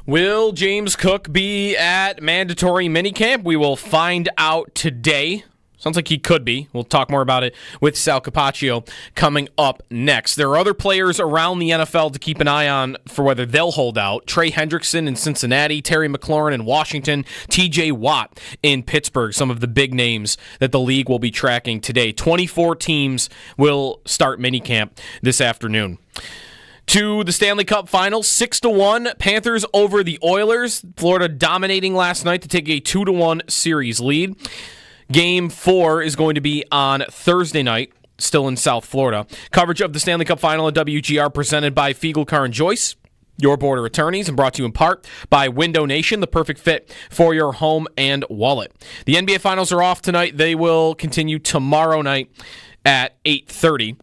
Will James Cook be at mandatory minicamp? We will find out today. Sounds like he could be. We'll talk more about it with Sal Capaccio coming up next. There are other players around the NFL to keep an eye on for whether they'll hold out. Trey Hendrickson in Cincinnati, Terry McLaurin in Washington, TJ Watt in Pittsburgh, some of the big names that the league will be tracking today. 24 teams will start minicamp this afternoon. To the Stanley Cup Finals, 6-1, Panthers over the Oilers. Florida dominating last night to take a 2-1 series lead. Game 4 is going to be on Thursday night, still in South Florida. Coverage of the Stanley Cup Final at WGR presented by Fiegel, Carr & Joyce, your border attorneys, and brought to you in part by Window Nation, the perfect fit for your home and wallet. The NBA Finals are off tonight. They will continue tomorrow night at 8:30.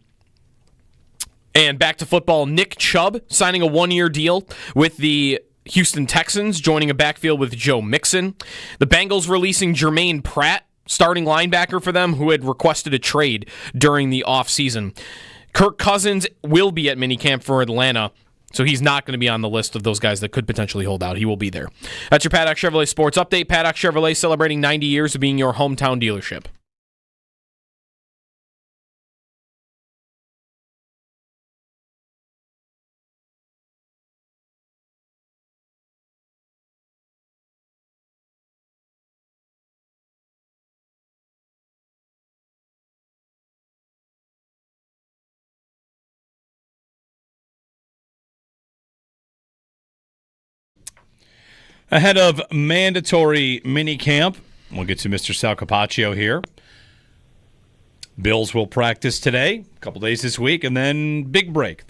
And back to football, Nick Chubb signing a one-year deal with the Houston Texans, joining a backfield with Joe Mixon. The Bengals releasing Jermaine Pratt, starting linebacker for them, who had requested a trade during the offseason. Kirk Cousins will be at minicamp for Atlanta, so he's not going to be on the list of those guys that could potentially hold out. He will be there. That's your Paddock Chevrolet Sports Update. Paddock Chevrolet celebrating 90 years of being your hometown dealership. Ahead of mandatory minicamp, we'll get to Mr. Sal Capaccio here. Bills will practice today, a couple days this week, and then the big break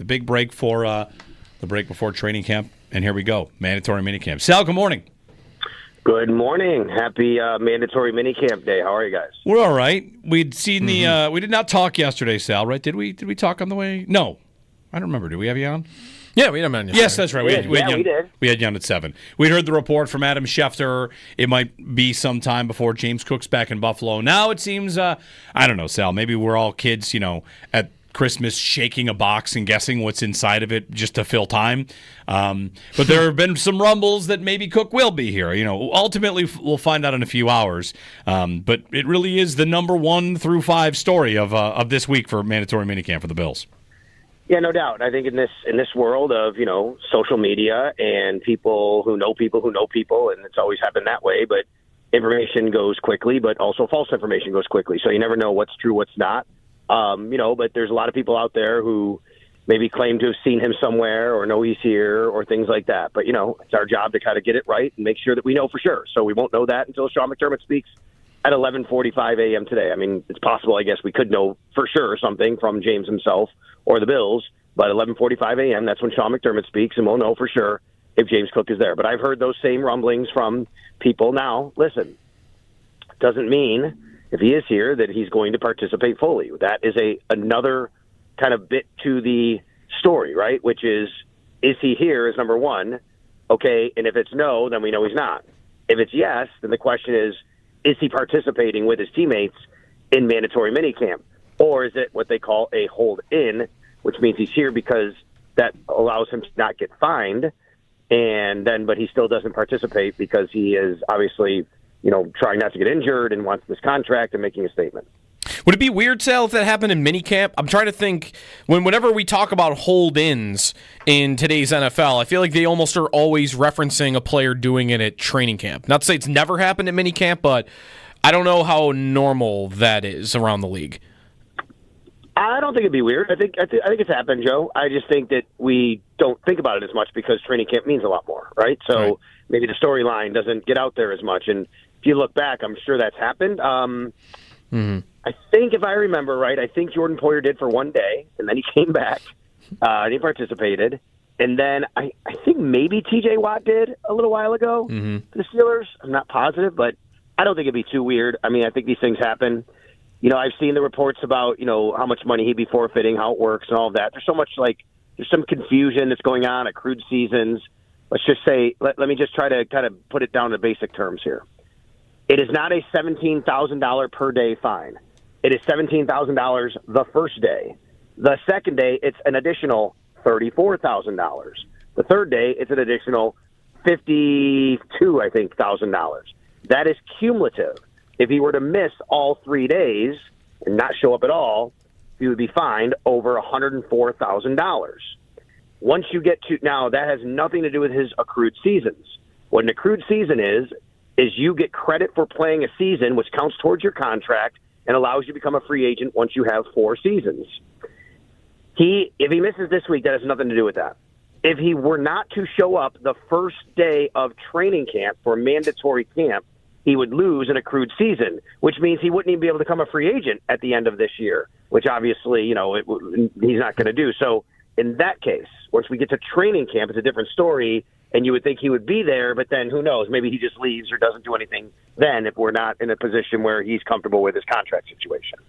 for the break before training camp. And here we go, mandatory minicamp. Sal, good morning. Good morning. Happy mandatory minicamp day. How are you guys? We're all right. We'd seen the. We did not talk yesterday, Sal. Right? Did we? Did we talk on the way? No, I don't remember. Did we have you on? Yeah, we had him on yesterday. Yes, that's right. We did. We had you on at 7. We'd heard the report from Adam Schefter. It might be some time before James Cook's back in Buffalo. Now it seems, I don't know, Sal, maybe we're all kids, at Christmas shaking a box and guessing what's inside of it just to fill time. But there have been some rumbles that maybe Cook will be here. Ultimately, we'll find out in a few hours. But it really is the number 1 through 5 story of this week for mandatory minicamp for the Bills. Yeah, no doubt. I think in this world of, social media and people who know people, and it's always happened that way, but information goes quickly, but also false information goes quickly. So you never know what's true, what's not. But there's a lot of people out there who maybe claim to have seen him somewhere or know he's here or things like that. But, it's our job to kind of get it right and make sure that we know for sure. So we won't know that until Sean McDermott speaks at 11:45 a.m. today. I mean, it's possible, I guess, we could know for sure something from James himself or the Bills, but 11:45 a.m., that's when Sean McDermott speaks, and we'll know for sure if James Cook is there. But I've heard those same rumblings from people. Now, listen, doesn't mean if he is here that he's going to participate fully. That is another kind of bit to the story, right, which is he here is number 1, okay, and if it's no, then we know he's not. If it's yes, then the question is he participating with his teammates in mandatory minicamp? Or is it what they call a hold-in, which means he's here because that allows him to not get fined, but he still doesn't participate because he is obviously, trying not to get injured and wants this contract and making a statement. Would it be weird, Sal, if that happened in minicamp? I'm trying to think, whenever we talk about hold-ins in today's NFL, I feel like they almost are always referencing a player doing it at training camp. Not to say it's never happened at minicamp, but I don't know how normal that is around the league. I don't think it'd be weird. I think it's happened, Joe. I just think that we don't think about it as much because training camp means a lot more, right? So maybe the storyline doesn't get out there as much. And if you look back, I'm sure that's happened. I think if I remember right, I think Jordan Poyer did for one day, and then he came back and he participated. And then I think maybe TJ Watt did a little while ago for the Steelers. I'm not positive, but I don't think it'd be too weird. I mean, I think these things happen. I've seen the reports about, how much money he'd be forfeiting, how it works, and all of that. There's so much, there's some confusion that's going on, accrued seasons. Let's just say, let me just try to kind of put it down to basic terms here. It is not a $17,000 per day fine. It is $17,000 the first day. The second day, it's an additional $34,000. The third day, it's an additional $52,000. That is cumulative. if he were to miss all 3 days and not show up at all, he would be fined over $104,000. Once you get to, now that has nothing to do with his accrued seasons. What an accrued season is you get credit for playing a season, which counts towards your contract and allows you to become a free agent once you have 4 seasons. If he misses this week, that has nothing to do with that. If he were not to show up the first day of training camp for mandatory camp, he would lose an accrued season, which means he wouldn't even be able to become a free agent at the end of this year, which obviously, he's not going to do. So in that case, once we get to training camp, it's a different story, and you would think he would be there, but then who knows? Maybe he just leaves or doesn't do anything then if we're not in a position where he's comfortable with his contract situation.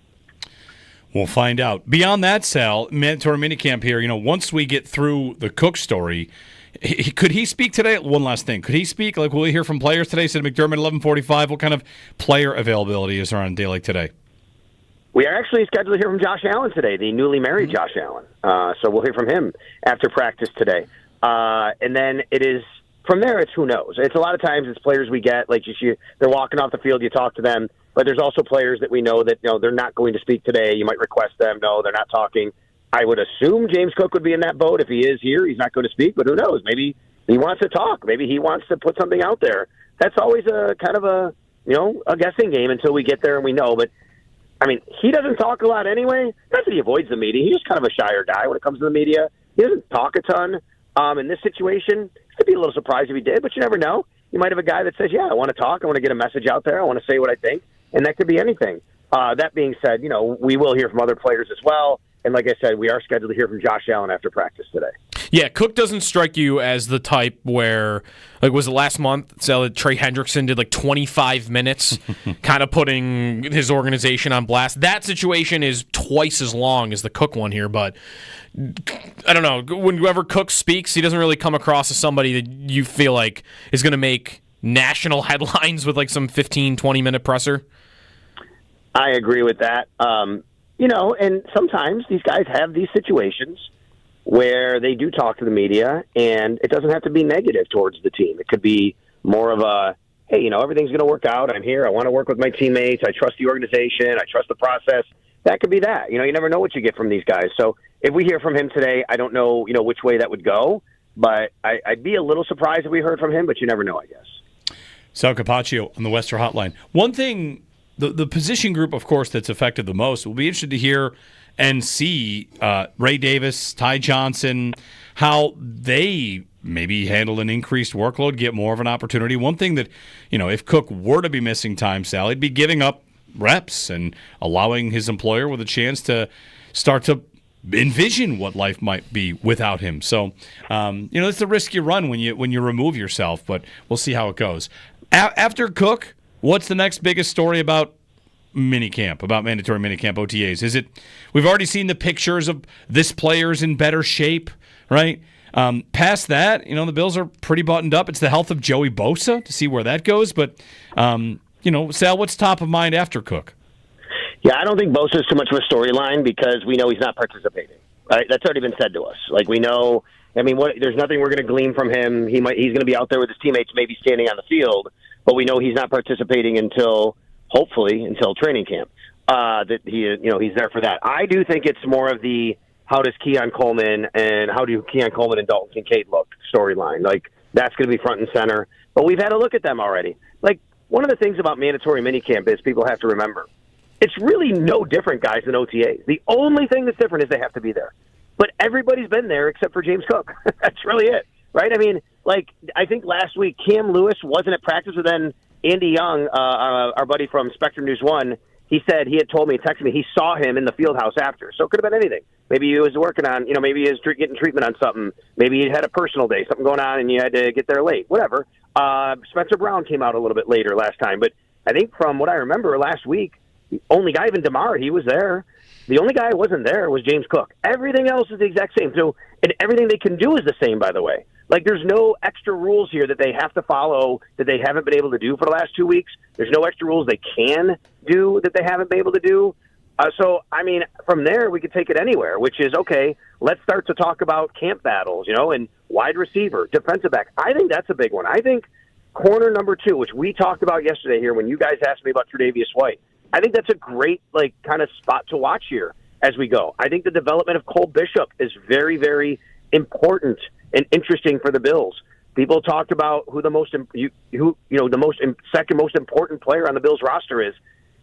We'll find out. Beyond that, Sal, mandatory minicamp here, once we get through the Cook story, could he speak today? One last thing. Could he speak? Will we hear from players today? Said McDermott, 11:45. What kind of player availability is there on a day like today? We are actually scheduled to hear from Josh Allen today, the newly married Josh Allen. So we'll hear from him after practice today. And then it is, from there, it's who knows. It's a lot of times it's players we get, they're walking off the field, you talk to them. But there's also players that we know that they're not going to speak today. You might request them. No, they're not talking. I would assume James Cook would be in that boat. If he is here, he's not going to speak. But who knows? Maybe he wants to talk. Maybe he wants to put something out there. That's always a kind of a guessing game until we get there and we know. But I mean, he doesn't talk a lot anyway. Not that he avoids the media. He's just kind of a shyer guy when it comes to the media. He doesn't talk a ton. In this situation, I'd be a little surprised if he did, but you never know. You might have a guy that says, "Yeah, I want to talk. I want to get a message out there. I want to say what I think." And that could be anything. That being said, we will hear from other players as well. And like I said, we are scheduled to hear from Josh Allen after practice today. Yeah, Cook doesn't strike you as the type where, was it last month, Trey Hendrickson did 25 minutes, kind of putting his organization on blast. That situation is twice as long as the Cook one here, but I don't know. Whenever Cook speaks, he doesn't really come across as somebody that you feel like is going to make national headlines with some 15, 20-minute presser. I agree with that. And sometimes these guys have these situations where they do talk to the media, and it doesn't have to be negative towards the team. It could be more of a, hey, everything's going to work out. I'm here. I want to work with my teammates. I trust the organization. I trust the process. That could be that. You never know what you get from these guys. So if we hear from him today, I don't know, which way that would go, but I'd be a little surprised if we heard from him, but you never know, I guess. Sal Capaccio on the Western Hotline. One thing, the position group, of course, that's affected the most, we'll be interested to hear and see Ray Davis, Ty Johnson, how they maybe handle an increased workload, get more of an opportunity. One thing that, if Cook were to be missing time, Sal, he'd be giving up reps and allowing his employer with a chance to start to envision what life might be without him. So, it's the risk you run when you remove yourself, but we'll see how it goes. After Cook, what's the next biggest story about minicamp, about mandatory minicamp OTAs? Is it, we've already seen the pictures of this player's in better shape, right? Past that, the Bills are pretty buttoned up. It's the health of Joey Bosa to see where that goes. But, Sal, what's top of mind after Cook? Yeah, I don't think Bosa is too much of a storyline because we know he's not participating. Right? That's already been said to us. We know, there's nothing we're going to glean from him. He's going to be out there with his teammates, maybe standing on the field, but we know he's not participating until training camp. That he's there for that. I do think it's more of the how do Keon Coleman and Dalton Kincaid look storyline. That's going to be front and center. But we've had a look at them already. One of the things about mandatory minicamp is people have to remember it's really no different, guys, than OTAs. The only thing that's different is they have to be there. But everybody's been there except for James Cook. That's really it, right? I think last week Cam Lewis wasn't at practice, but then Andy Young, our buddy from Spectrum News 1, he said he had told me, texted me, he saw him in the field house after. So it could have been anything. Maybe he was working on, maybe he was getting treatment on something. Maybe he had a personal day, something going on, and you had to get there late. Whatever. Spencer Brown came out a little bit later last time. But I think from what I remember last week, the only guy, even DeMar, he was there. The only guy who wasn't there was James Cook. Everything else is the exact same. So, and everything they can do is the same, by the way. There's no extra rules here that they have to follow that they haven't been able to do for the last 2 weeks. There's no extra rules they can do that they haven't been able to do. From there, we could take it anywhere, which is, okay, let's start to talk about camp battles, and wide receiver, defensive back. I think that's a big one. I think corner number 2, which we talked about yesterday here when you guys asked me about Tre'Davious White, I think that's a great kind of spot to watch here as we go. I think the development of Cole Bishop is very, very important and interesting for the Bills. People talked about who the second most important player on the Bills roster is.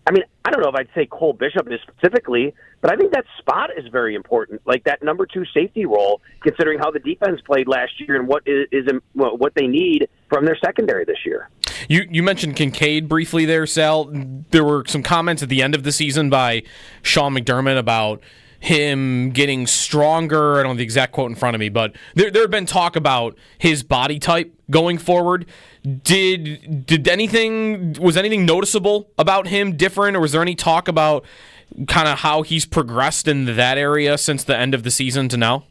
I mean, I don't know if I'd say Cole Bishop is specifically, but I think that spot is very important, like that number 2 safety role, considering how the defense played last year and what they need from their secondary this year. You mentioned Kincaid briefly there, Sal. There were some comments at the end of the season by Sean McDermott about him getting stronger. I don't have the exact quote in front of me, but there had been talk about his body type going forward. Was anything noticeable about him different, or was there any talk about kind of how he's progressed in that area since the end of the season to now?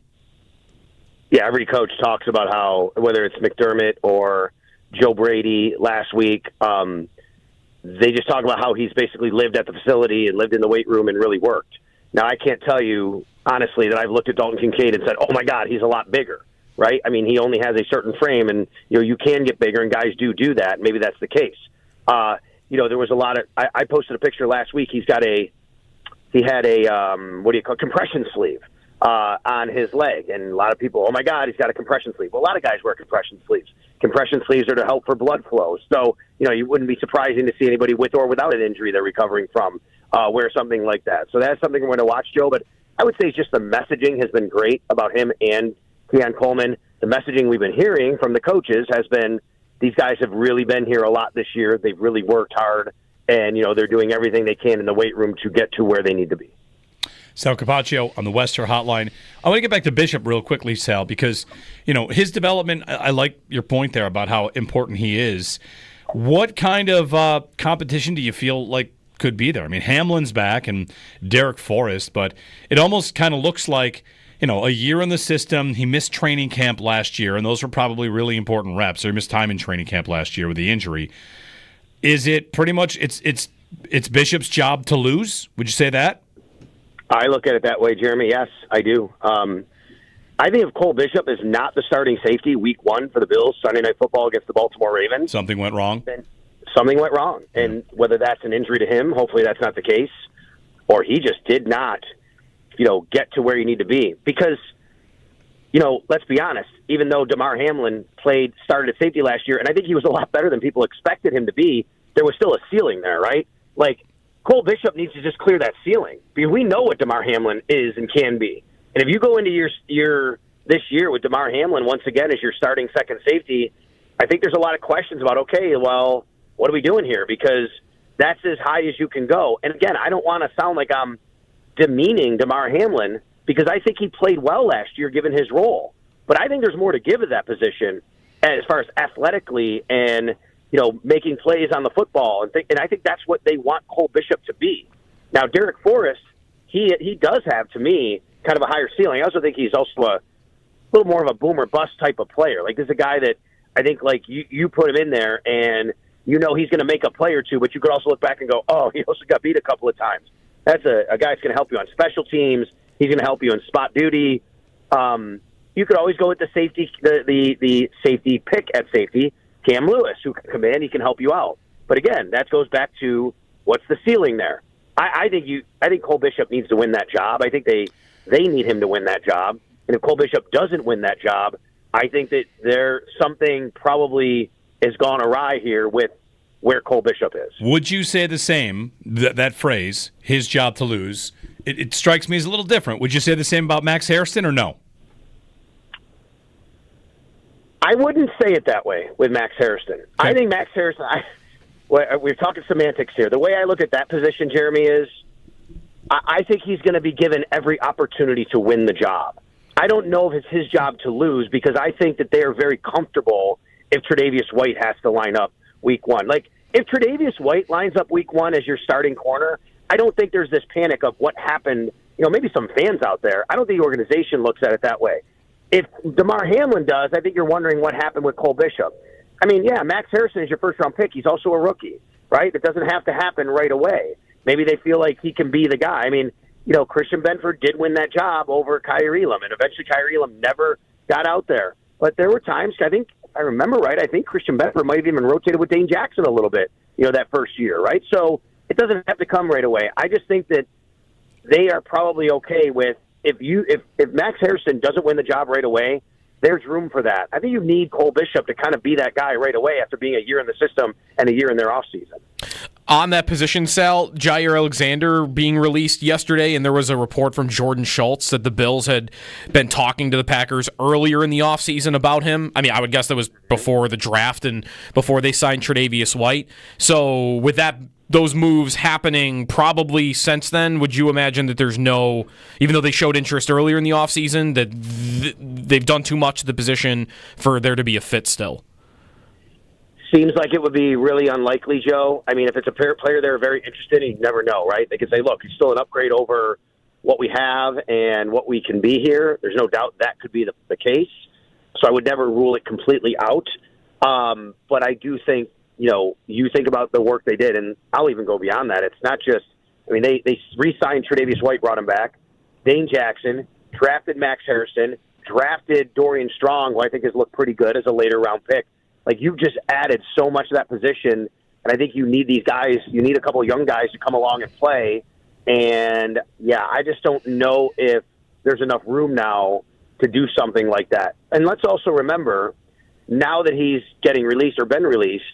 Yeah, every coach talks about how, whether it's McDermott or Joe Brady last week, they just talk about how he's basically lived at the facility and lived in the weight room and really worked. Now, I can't tell you, honestly, that I've looked at Dalton Kincaid and said, oh, my God, he's a lot bigger, right? I mean, he only has a certain frame, and you can get bigger, and guys do that. Maybe that's the case. There was a lot of – I posted a picture last week. He had a compression sleeve on his leg, and a lot of people, oh, my God, he's got a compression sleeve. Well, a lot of guys wear compression sleeves. Compression sleeves are to help for blood flow. So, you wouldn't be surprising to see anybody with or without an injury they're recovering from wear something like that. So that's something we're going to watch, Joe. But I would say just the messaging has been great about him and Keon Coleman. The messaging we've been hearing from the coaches has been these guys have really been here a lot this year. They've really worked hard, and, they're doing everything they can in the weight room to get to where they need to be. Sal Capaccio on the Western Hotline. I want to get back to Bishop real quickly, Sal, because, his development, I like your point there about how important he is. What kind of competition do you feel like could be there? I mean, Hamlin's back and Derek Forrest, but it almost kind of looks like, a year in the system. He missed training camp last year, and those were probably really important reps. Or he missed time in training camp last year with the injury. Is it pretty much it's Bishop's job to lose? Would you say that? I look at it that way, Jeremy. Yes, I do. I think if Cole Bishop is not the starting safety week 1 for the Bills, Sunday Night Football against the Baltimore Ravens, something went wrong. Then something went wrong. And whether that's an injury to him, hopefully that's not the case, or he just did not, get to where you need to be. Because, let's be honest, even though DeMar Hamlin started at safety last year, and I think he was a lot better than people expected him to be, there was still a ceiling there, right? Like, Cole Bishop needs to just clear that ceiling, because we know what DeMar Hamlin is and can be. And if you go into your this year with DeMar Hamlin once again as your starting second safety, I think there's a lot of questions about, okay, well, what are we doing here? Because that's as high as you can go. And again, I don't want to sound like I'm demeaning DeMar Hamlin, because I think he played well last year given his role. But I think there's more to give at that position as far as athletically and, making plays on the football. And I think that's what they want Cole Bishop to be. Now, Derek Forrest, he does have, to me, kind of a higher ceiling. I also think he's also a little more of a boom or bust type of player. Like, this is a guy that I think, like, you put him in there and he's going to make a play or two, but you could also look back and go, oh, he also got beat a couple of times. That's a guy that's going to help you on special teams. He's going to help you in spot duty. You could always go with the safety, the safety pick at safety, Cam Lewis, who can come in. He can help you out. But again, that goes back to what's the ceiling there. I think Cole Bishop needs to win that job. I think they need him to win that job. And if Cole Bishop doesn't win that job, I think that something probably has gone awry here with where Cole Bishop is. Would you say the same, that phrase, his job to lose? It strikes me as a little different. Would you say the same about Max Hairston or no? I wouldn't say it that way with Max Hairston. Okay. I think Max Hairston, we're talking semantics here. The way I look at that position, Jeremy, is I think he's going to be given every opportunity to win the job. I don't know if it's his job to lose, because I think that they are very comfortable if Tre'Davious White has to line up week 1. Like, if Tre'Davious White lines up week 1 as your starting corner, I don't think there's this panic of what happened. Maybe some fans out there, I don't think the organization looks at it that way. If DeMar Hamlin does, I think you're wondering what happened with Cole Bishop. I mean, yeah, Max Hairston is your first-round pick. He's also a rookie, right? It doesn't have to happen right away. Maybe they feel like he can be the guy. I mean, Christian Benford did win that job over Kyer Elam, and eventually Kyer Elam never got out there. But there were times, I think I remember right, I think Christian Benford might have even rotated with Dane Jackson a little bit, that first year, right? So it doesn't have to come right away. I just think that they are probably okay with if Max Harrison doesn't win the job right away, there's room for that. I think you need Cole Bishop to kind of be that guy right away after being a year in the system and a year in their offseason. On that position, Sal, Gier Alexander being released yesterday, and there was a report from Jordan Schultz that the Bills had been talking to the Packers earlier in the offseason about him. I mean, I would guess that was before the draft and before they signed Tre'Davious White. So with those moves happening probably since then, would you imagine that there's no, even though they showed interest earlier in the offseason, that they've done too much to the position for there to be a fit still? Seems like it would be really unlikely, Joe. I mean, if it's a player they're very interested in, you never know, right? They could say, look, it's still an upgrade over what we have and what we can be here. There's no doubt that could be the case. So I would never rule it completely out. But I do think, you think about the work they did, and I'll even go beyond that. It's not just, I mean, they re-signed Tre'Davious White, brought him back, Dane Jackson, drafted Max Harrison, drafted Dorian Strong, who I think has looked pretty good as a later round pick. Like, you've just added so much to that position, and I think you need these guys. You need a couple of young guys to come along and play. And, yeah, I just don't know if there's enough room now to do something like that. And let's also remember, now that he's getting released or been released,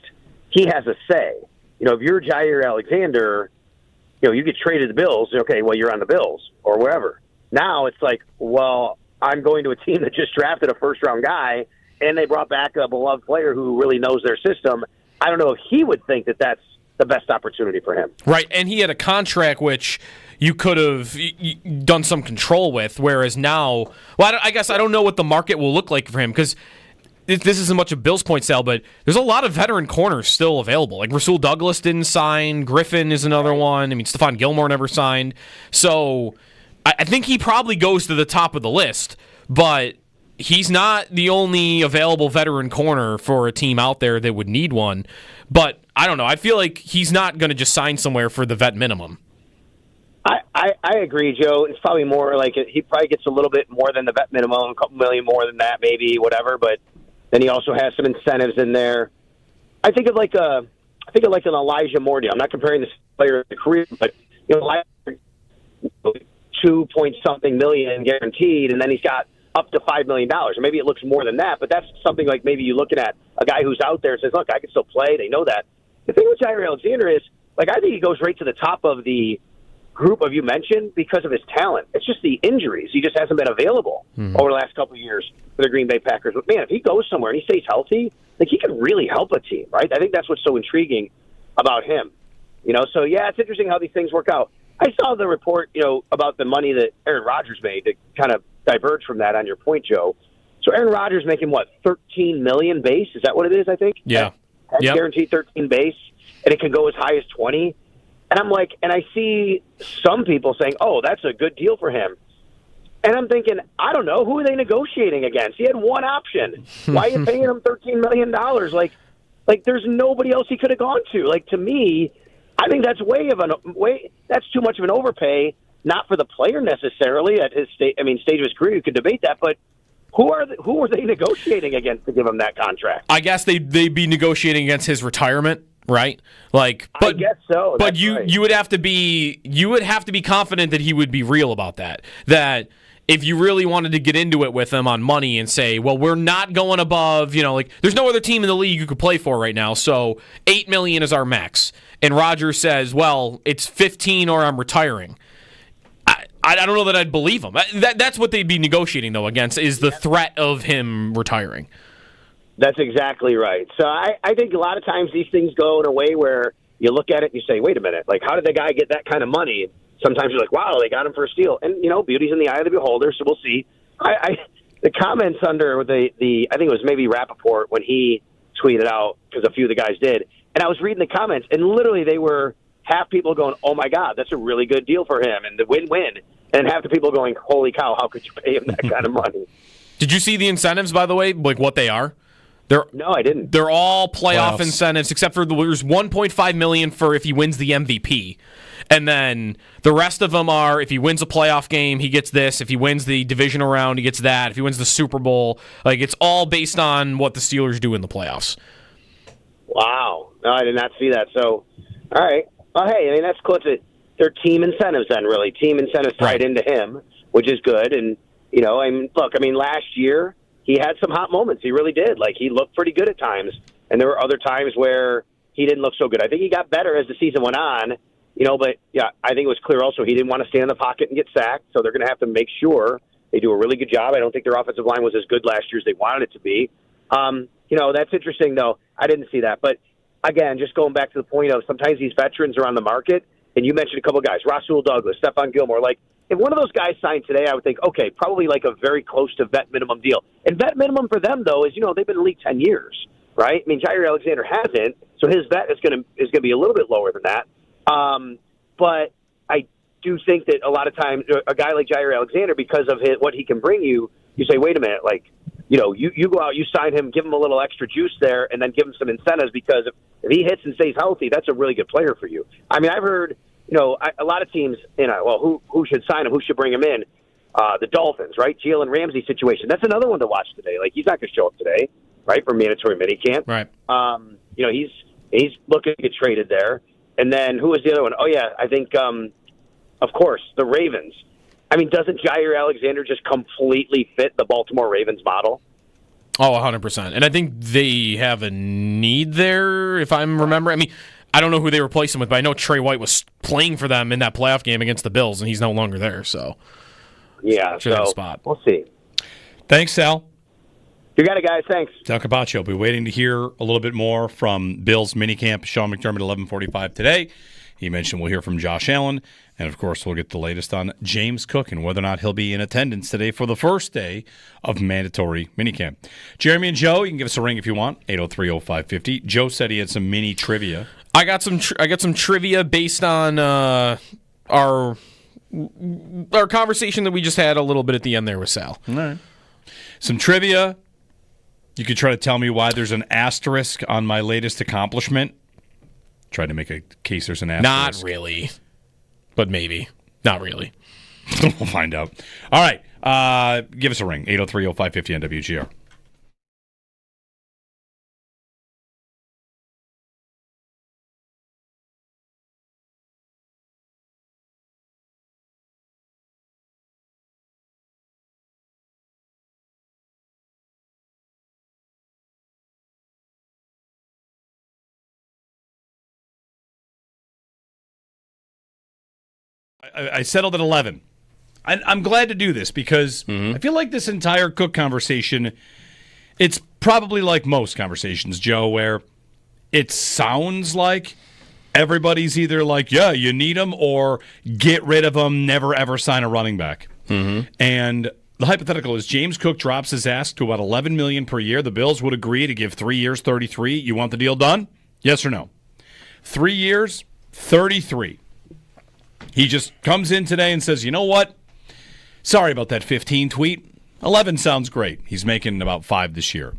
he has a say. If you're Gier Alexander, you get traded to the Bills. Okay, well, you're on the Bills or wherever. Now it's like, well, I'm going to a team that just drafted a first-round guy, and they brought back a beloved player who really knows their system. I don't know if he would think that that's the best opportunity for him. Right, and he had a contract which you could have done some control with, whereas now, well, I guess I don't know what the market will look like for him, because this isn't much of Bill's point, Sal, but there's a lot of veteran corners still available. Like Rasul Douglas didn't sign, Griffin is another one. I mean, Stephon Gilmore never signed. So I think he probably goes to the top of the list, but he's not the only available veteran corner for a team out there that would need one. But I don't know. I feel like he's not going to just sign somewhere for the vet minimum. I agree, Joe. It's probably more like he probably gets a little bit more than the vet minimum, a couple million more than that, maybe, whatever. But then he also has some incentives in there. I think of like an Elijah Moore deal. I'm not comparing this player to the career, but Elijah, 2-point-something million guaranteed, and then he's got up to $5 million. Or maybe it looks more than that, but that's something like maybe you're looking at a guy who's out there and says, look, I can still play. They know that. The thing with Gier Alexander is, like, I think he goes right to the top of the group of you mentioned because of his talent. It's just the injuries. He just hasn't been available over the last couple of years for the Green Bay Packers. But, man, if he goes somewhere and he stays healthy, like, he can really help a team, right? I think that's what's so intriguing about him. So, yeah, it's interesting how these things work out. I saw the report, about the money that Aaron Rodgers made to kind of diverge from that on your point, Joe. So Aaron Rodgers making, what, $13 million base? Is that what it is, I think? Yeah. Yep. Guaranteed 13 base, and it can go as high as 20. And I'm like, and I see some people saying, oh, that's a good deal for him. And I'm thinking, I don't know, who are they negotiating against? He had one option. Why are you paying him $13 million? Like there's nobody else he could have gone to. Like, to me, I think that's that's too much of an overpay, not for the player necessarily at his stage of his career. You could debate that, but who are they negotiating against to give him that contract? I guess they'd be negotiating against his retirement, right? Like, but, I guess so. But you would have to be confident that he would be real about that. That if you really wanted to get into it with him on money and say, well, we're not going above, there's no other team in the league you could play for right now, so $8 million is our max. And Rodgers says, well, it's 15 or I'm retiring. I don't know that I'd believe him. That's what they'd be negotiating, though, against, is the threat of him retiring. That's exactly right. So I think a lot of times these things go in a way where you look at it and you say, wait a minute, like, how did the guy get that kind of money? Sometimes you're like, wow, they got him for a steal. And, beauty's in the eye of the beholder, so we'll see. The comments under I think it was maybe Rappaport when he tweeted out, because a few of the guys did, and I was reading the comments, and literally they were half people going, oh, my God, that's a really good deal for him, and the win-win. And half the people going, holy cow, how could you pay him that kind of money? Did you see the incentives, by the way, like what they are? No, I didn't. They're all playoff Playoffs. incentives, except for there's $1.5 million for if he wins the MVP. And then the rest of them are if he wins a playoff game, he gets this. If he wins the divisional round, he gets that. If he wins the Super Bowl, like it's all based on what the Steelers do in the playoffs. Wow. No, I did not see that. So, all right. Well, hey, I mean, that's close to their team incentives then, really. Team incentives tied into him, which is good. And, you know, I mean, look, I mean, last year he had some hot moments. He really did. Like, he looked pretty good at times. And there were other times where he didn't look so good. I think he got better as the season went on, you know, but, yeah, I think it was clear also he didn't want to stand in the pocket and get sacked. So they're going to have to make sure they do a really good job. I don't think their offensive line was as good last year as they wanted it to be. You know, that's interesting, though. I didn't see that. But, again, just going back to the point of sometimes these veterans are on the market, and you mentioned a couple guys, Rasul Douglas, Stephon Gilmore. Like, if one of those guys signed today, I would think, okay, probably like a very close to vet minimum deal. And vet minimum for them, though, is, you know, they've been in the league 10 years, right? I mean, Gier Alexander hasn't, so his vet is going to be a little bit lower than that. But I do think that a lot of times a guy like Gier Alexander, because of what he can bring you, you say, wait a minute, like, you know, you go out, you sign him, give him a little extra juice there, and then give him some incentives because if he hits and stays healthy, that's a really good player for you. I mean, I've heard, you know, a lot of teams, you know, well, who should sign him? Who should bring him in? The Dolphins, right? Jalen Ramsey situation. That's another one to watch today. Like, he's not going to show up today, right, for mandatory minicamp. Right. You know, he's looking to get traded there. And then who was the other one? Oh, yeah, I think, of course, the Ravens. I mean, doesn't Gier Alexander just completely fit the Baltimore Ravens model? Oh, 100%. And I think they have a need there, if I'm remembering. I mean, I don't know who they replaced him with, but I know Trey White was playing for them in that playoff game against the Bills, and he's no longer there. So, yeah, should have a so spot. We'll see. Thanks, Sal. You got it, guys. Thanks. Sal Capaccio. Be waiting to hear a little bit more from Bills minicamp. Sean McDermott, 11:45 today. He mentioned we'll hear from Josh Allen. And, of course, we'll get the latest on James Cook and whether or not he'll be in attendance today for the first day of mandatory minicamp. Jeremy and Joe, you can give us a ring if you want, 803-0550. Joe said he had some mini trivia. I got some trivia based on our conversation that we just had a little bit at the end there with Sal. All right. Some trivia. You could try to tell me why there's an asterisk on my latest accomplishment. Try to make a case there's an asterisk. Not really. But maybe. Not really. We'll find out. All right. Give us a ring. 803-0550 on WGR. I settled at 11. I'm glad to do this because I feel like this entire Cook conversation, it's probably like most conversations, Joe, where it sounds like everybody's either like, yeah, you need him, or get rid of him, never ever sign a running back. And the hypothetical is James Cook drops his ask to about $11 million per year. The Bills would agree to give 3 years, 33. You want the deal done? Yes or no? 3 years, 33. He just comes in today and says, you know what? Sorry about that 15 tweet. 11 sounds great. He's making about 5 this year.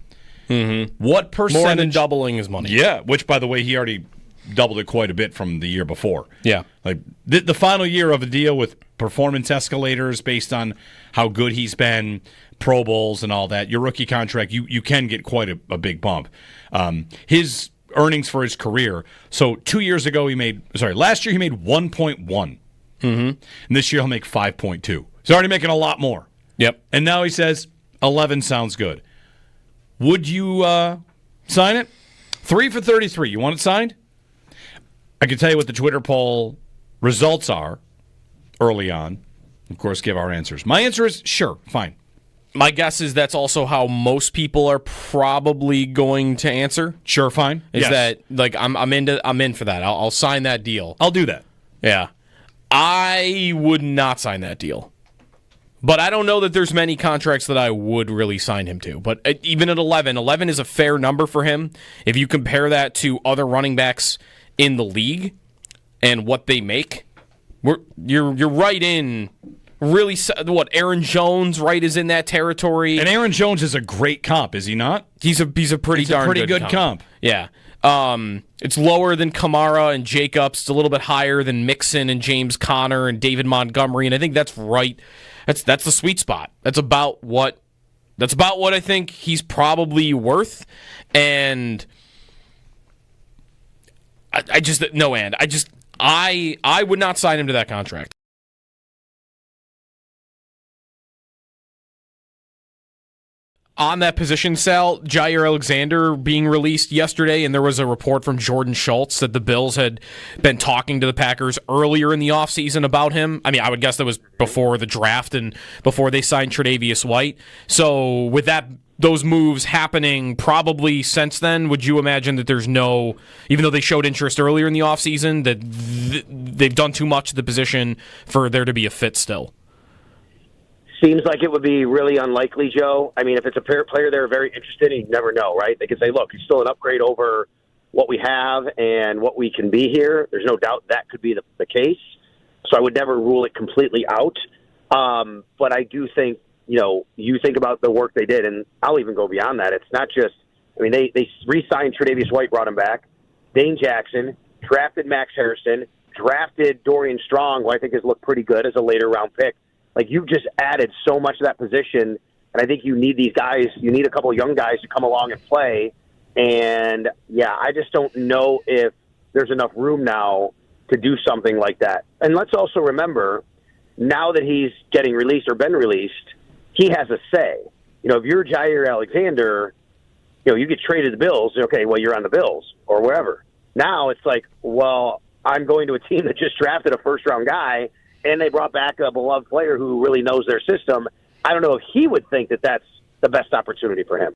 What percentage? More than doubling his money. Yeah, which, by the way, he already doubled it quite a bit from the year before. Yeah. Like the final year of a deal with performance escalators based on how good he's been, Pro Bowls and all that, your rookie contract, you can get quite a big bump. His earnings for his career. So 2 years ago, last year he made 1.1. And this year he'll make 5.2. He's already making a lot more. Yep. And now he says 11 sounds good. Would you sign it? 3 for 33. You want it signed? I can tell you what the Twitter poll results are early on. Of course, give our answers. My answer is sure, fine. My guess is that's also how most people are probably going to answer. Sure, fine. Is Yes. that like I'm in for that. I'll sign that deal. I'll do that. Yeah. I would not sign that deal. But I don't know that there's many contracts that I would really sign him to. But even at 11 is a fair number for him. If you compare that to other running backs in the league and what they make, you're right in really, Aaron Jones, right, is in that territory. And Aaron Jones is a great comp, is he not? He's a pretty good comp. Yeah. It's lower than Kamara and Jacobs. It's a little bit higher than Mixon and James Conner and David Montgomery, and I think that's right. That's the sweet spot. That's about what I think he's probably worth. And I would not sign him to that contract. On that position, Sal, Gier Alexander being released yesterday, and there was a report from Jordan Schultz that the Bills had been talking to the Packers earlier in the offseason about him. I mean, I would guess that was before the draft and before they signed Tre'Davious White. So with those moves happening probably since then, would you imagine that there's no, even though they showed interest earlier in the offseason, that they've done too much at the position for there to be a fit still? Seems like it would be really unlikely, Joe. I mean, if it's a player they're very interested in, you never know, right? They could say, look, he's still an upgrade over what we have and what we can be here. There's no doubt that could be the case. So I would never rule it completely out. But I do think, you think about the work they did, and I'll even go beyond that. It's not just, they re-signed Tre'Davious White, brought him back. Dane Jackson, drafted Max Harrison, drafted Dorian Strong, who I think has looked pretty good as a later round pick. Like, you've just added so much to that position, and I think you need these guys. You need a couple of young guys to come along and play. And, yeah, I just don't know if there's enough room now to do something like that. And let's also remember, now that he's getting released or been released, he has a say. If you're Gier Alexander, you get traded to the Bills. Okay, well, you're on the Bills or wherever. Now it's like, well, I'm going to a team that just drafted a first-round guy, and they brought back a beloved player who really knows their system. I don't know if he would think that that's the best opportunity for him.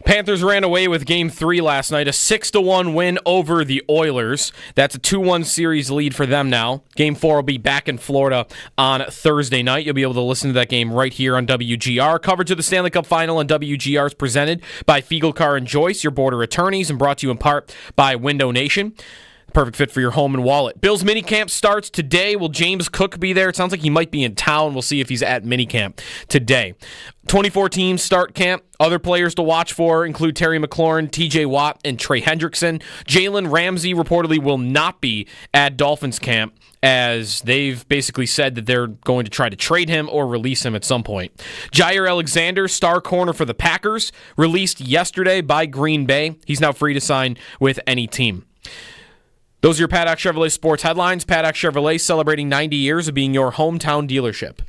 Panthers ran away with Game 3 last night, a 6-1 win over the Oilers. That's a 2-1 series lead for them now. Game 4 will be back in Florida on Thursday night. You'll be able to listen to that game right here on WGR. Coverage of the Stanley Cup Final on WGR is presented by Fiegelcar and Joyce, your border attorneys, and brought to you in part by Window Nation. Perfect fit for your home and wallet. Bills minicamp starts today. Will James Cook be there? It sounds like he might be in town. We'll see if he's at minicamp today. 24 teams start camp. Other players to watch for include Terry McLaurin, TJ Watt, and Trey Hendrickson. Jalen Ramsey reportedly will not be at Dolphins camp, as they've basically said that they're going to try to trade him or release him at some point. Gier Alexander, star corner for the Packers, released yesterday by Green Bay. He's now free to sign with any team. Those are your Paddock Chevrolet sports headlines. Paddock Chevrolet celebrating 90 years of being your hometown dealership.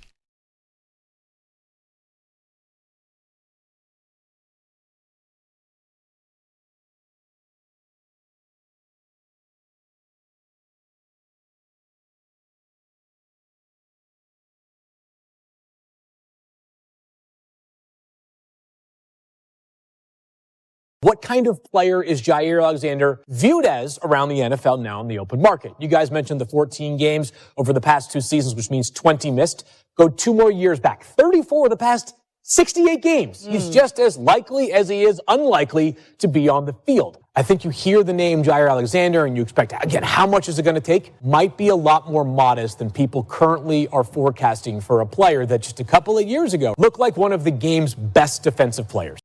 What kind of player is Gier Alexander viewed as around the NFL now in the open market? You guys mentioned the 14 games over the past 2 seasons, which means 20 missed. Go 2 more years back. 34 of the past 68 games. He's just as likely as he is unlikely to be on the field. I think you hear the name Gier Alexander and you expect, again, how much is it going to take? Might be a lot more modest than people currently are forecasting for a player that just a couple of years ago looked like one of the game's best defensive players.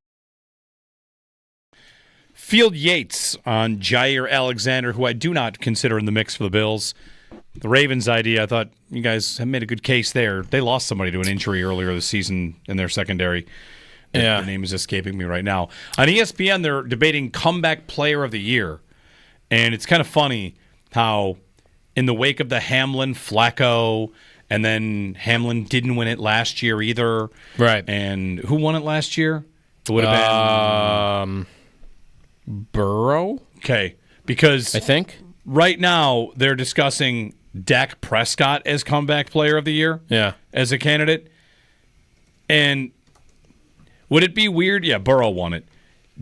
Field Yates on Gier Alexander, who I do not consider in the mix for the Bills. The Ravens idea, I thought you guys have made a good case there. They lost somebody to an injury earlier this season in their secondary. Yeah. The name is escaping me right now. On ESPN, they're debating comeback player of the year. And it's kind of funny how in the wake of the Hamlin, Flacco, and then Hamlin didn't win it last year either. Right. And who won it last year? It would have been... Burrow? Okay, because I think right now they're discussing Dak Prescott as comeback player of the year. Yeah. As a candidate. And would it be weird? Yeah, Burrow won it.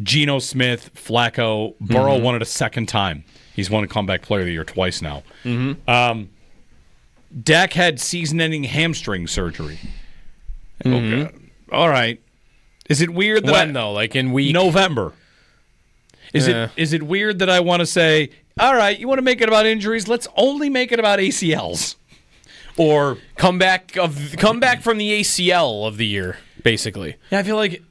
Geno Smith, Flacco, Burrow won it a second time. He's won a comeback player of the year twice now. Dak had season-ending hamstring surgery. Okay. All right. Is it weird that when though? Like in week November? Is it weird that I want to say, all right, you want to make it about injuries? Let's only make it about ACLs. Or come back from the ACL of the year, basically. Yeah, I feel like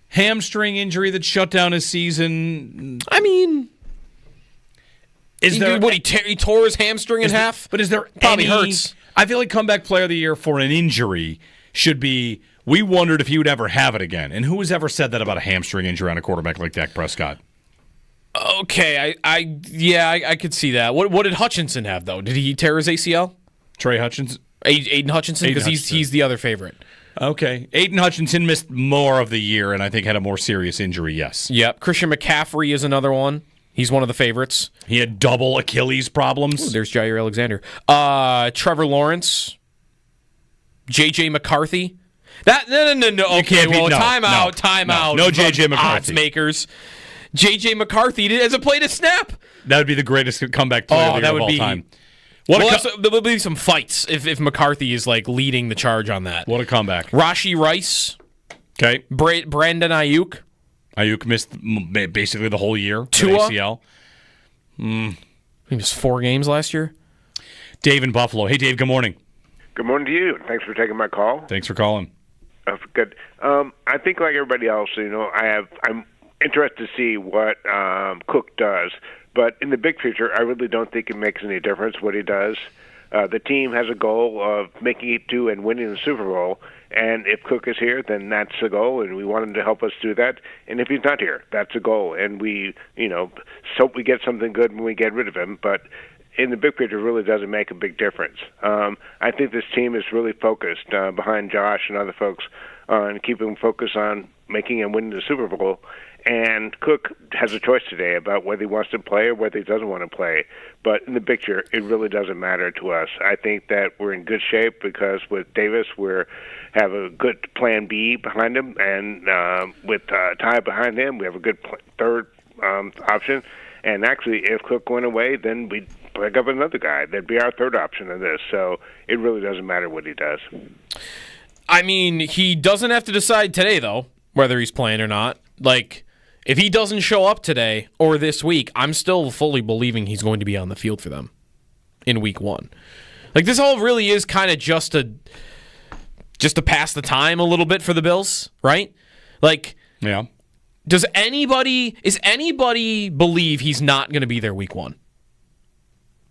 hamstring injury that shut down his season. I mean, is there he tore his hamstring in half? But is there probably hurts? I feel like comeback player of the year for an injury should be, we wondered if he would ever have it again. And who has ever said that about a hamstring injury on a quarterback like Dak Prescott? Okay, I could see that. What did Hutchinson have though? Did he tear his ACL? Trey Hutchinson, Aiden Hutchinson, because he's the other favorite. Okay, Aiden Hutchinson missed more of the year, and I think had a more serious injury. Yes. Yep. Christian McCaffrey is another one. He's one of the favorites. He had double Achilles problems. Ooh, there's Gier Alexander. Trevor Lawrence, JJ McCarthy. No. Okay, well, time out. No JJ McCarthy. Odds makers. J.J. McCarthy hasn't played a snap. That would be the greatest comeback player of all time. There will be some fights if McCarthy is like leading the charge on that. What a comeback. Rashi Rice. Okay. Brandon Ayuk. Ayuk missed basically the whole year. Tua. ACL. He missed 4 games last year. Dave in Buffalo. Hey, Dave, good morning. Good morning to you. Thanks for taking my call. Thanks for calling. Good. I think like everybody else, I'm interested to see what Cook does. But in the big picture, I really don't think it makes any difference what he does. The team has a goal of making it to and winning the Super Bowl. And if Cook is here, then that's the goal, and we want him to help us do that. And if he's not here, that's a goal. And we, hope we get something good when we get rid of him. But in the big picture, it really doesn't make a big difference. I think this team is really focused behind Josh and other folks on keeping focus on making and winning the Super Bowl. And Cook has a choice today about whether he wants to play or whether he doesn't want to play. But in the picture, it really doesn't matter to us. I think that we're in good shape because with Davis, we have a good plan B behind him. And with Ty behind him, we have a good third option. And actually, if Cook went away, then we'd pick up another guy. That'd be our third option in this. So it really doesn't matter what he does. I mean, he doesn't have to decide today, though, whether he's playing or not. Like, If he doesn't show up today or this week, I'm still fully believing he's going to be on the field for them in week 1. Like, this all really is kind of just to pass the time a little bit for the Bills, right? Like, yeah. Is anybody believe he's not going to be there week 1?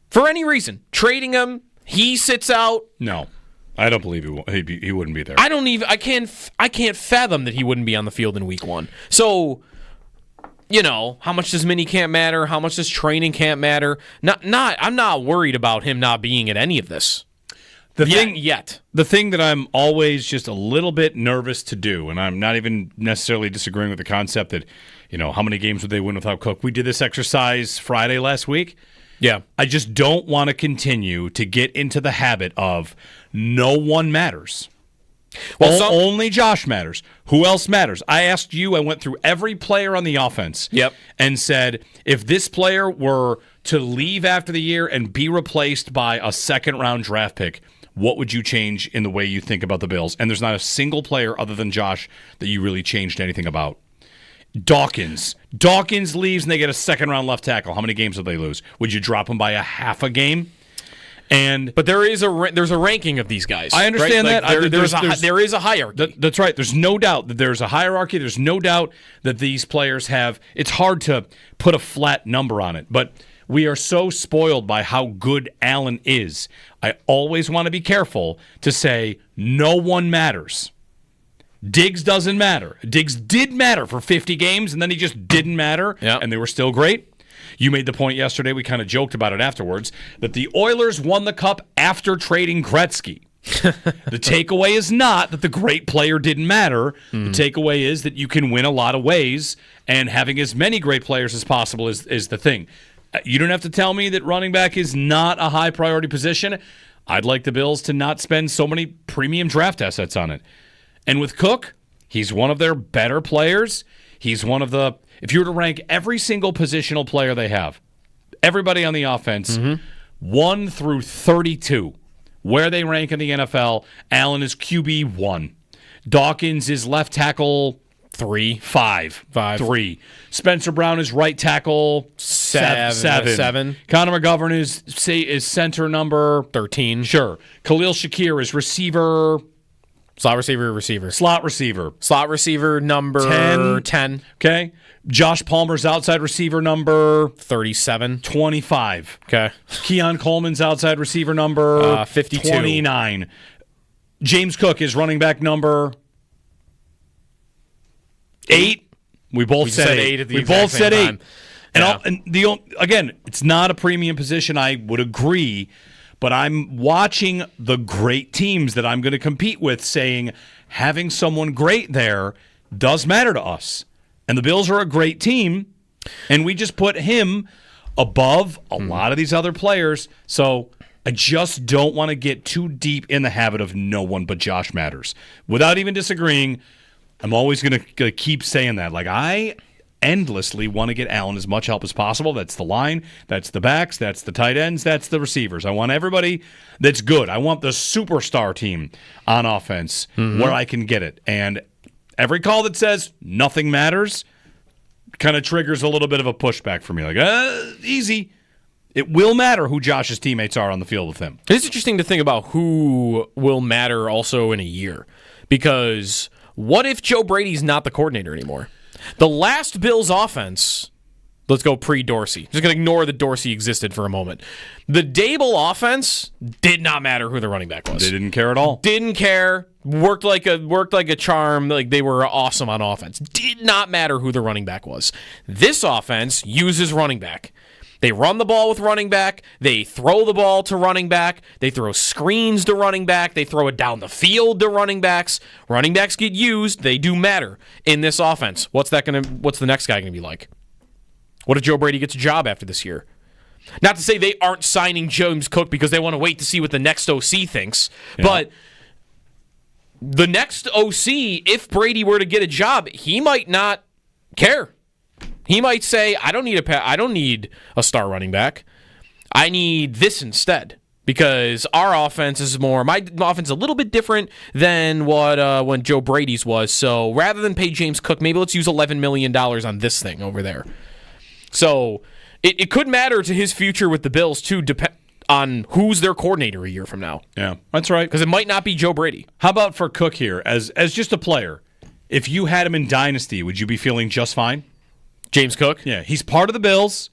For any reason. Trading him, he sits out. No. I don't believe he wouldn't be there. I can't fathom that he wouldn't be on the field in week 1. So, how much does minicamp matter? How much does training camp matter? I'm not worried about him not being at any of this. The thing that I'm always just a little bit nervous to do, and I'm not even necessarily disagreeing with the concept that, how many games would they win without Cook? We did this exercise Friday last week. Yeah. I just don't want to continue to get into the habit of no one matters. Well, only Josh matters. Who else matters? I asked you, I went through every player on the offense and said, if this player were to leave after the year and be replaced by a second-round draft pick, what would you change in the way you think about the Bills? And there's not a single player other than Josh that you really changed anything about. Dawkins leaves and they get a second-round left tackle. How many games did they lose? Would you drop him by a half a game? But there's a ranking of these guys. I understand right? that. There is a hierarchy. That's right. There's no doubt that there's a hierarchy. There's no doubt that these players have. It's hard to put a flat number on it, but we are so spoiled by how good Allen is. I always want to be careful to say no one matters. Diggs doesn't matter. Diggs did matter for 50 games, and then he just didn't matter, and they were still great. You made the point yesterday, we kind of joked about it afterwards, that the Oilers won the Cup after trading Gretzky. The takeaway is not that the great player didn't matter. The takeaway is that you can win a lot of ways, and having as many great players as possible is the thing. You don't have to tell me that running back is not a high priority position. I'd like the Bills to not spend so many premium draft assets on it. And with Cook, he's one of their better players. He's one of the, if you were to rank every single positional player they have, everybody on the offense, 1 through 32, where they rank in the NFL, Allen is QB 1. Dawkins is left tackle 3. 5. 3. Spencer Brown is right tackle 7. Connor McGovern is center number 13. Sure. Khalil Shakir is receiver. Slot receiver. Slot receiver number 10. Okay. Josh Palmer's outside receiver number 37. 25. Okay. Keon Coleman's outside receiver number 52. 29. James Cook is running back number 8. We both said 8 at the exact same time. And again, it's not a premium position. I would agree. But I'm watching the great teams that I'm going to compete with saying having someone great there does matter to us. And the Bills are a great team, and we just put him above a lot of these other players. So I just don't want to get too deep in the habit of no one but Josh matters. Without even disagreeing, I'm always going to keep saying that. Like, I endlessly want to get Allen as much help as possible. That's the line, that's the backs, that's the tight ends, that's the receivers. I want everybody that's good. I want the superstar team on offense where I can get it. And every call that says nothing matters kind of triggers a little bit of a pushback for me. Like, easy. It will matter who Josh's teammates are on the field with him. It's interesting to think about who will matter also in a year. Because what if Joe Brady's not the coordinator anymore? The last Bills offense, let's go pre-Dorsey. Just going to ignore that Dorsey existed for a moment. The Dable offense did not matter who the running back was. They didn't care at all. Didn't care. Worked like a charm. Like they were awesome on offense. Did not matter who the running back was. This offense uses running back. They run the ball with running back. They throw the ball to running back. They throw screens to running back. They throw it down the field to running backs. Running backs get used. They do matter in this offense. What's the next guy going to be like? What if Joe Brady gets a job after this year? Not to say they aren't signing James Cook because they want to wait to see what the next OC thinks, but the next OC, if Brady were to get a job, he might not care. He might say, I don't need a star running back. I need this instead. because our offense is my offense is a little bit different than what when Joe Brady's was. So rather than pay James Cook, maybe let's use $11 million on this thing over there. So it could matter to his future with the Bills, too, on who's their coordinator a year from now. Yeah, that's right. Because it might not be Joe Brady. How about for Cook here, as just a player? If you had him in Dynasty, would you be feeling just fine? James Cook? Yeah, he's part of the Bills,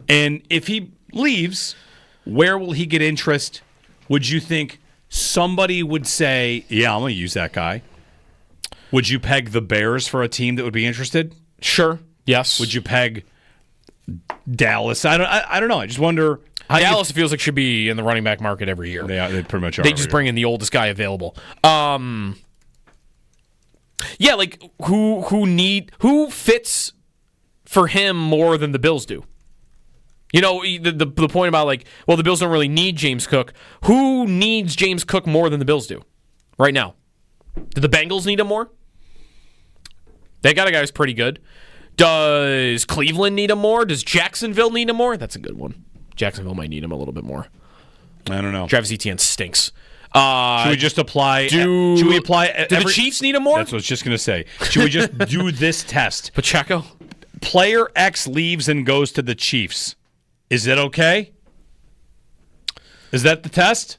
and if he leaves, where will he get interest? Would you think somebody would say, yeah, I'm going to use that guy? Would you peg the Bears for a team that would be interested? Sure, yes. Would you peg Dallas? I don't know. I just wonder. Dallas feels like should be in the running back market every year. They pretty much are. They just bring in the oldest guy available. Yeah, like who fits for him more than the Bills do? You know, the point about the Bills don't really need James Cook. Who needs James Cook more than the Bills do right now? Do the Bengals need him more? They got a guy who's pretty good. Does Cleveland need him more? Does Jacksonville need him more? That's a good one. Jacksonville might need him a little bit more. I don't know. Travis Etienne stinks. Should we just apply? Should we apply? Do the Chiefs need him more? That's what I was just going to say. Should we just do this test? Pacheco? Player X leaves and goes to the Chiefs. Is it okay? Is that the test?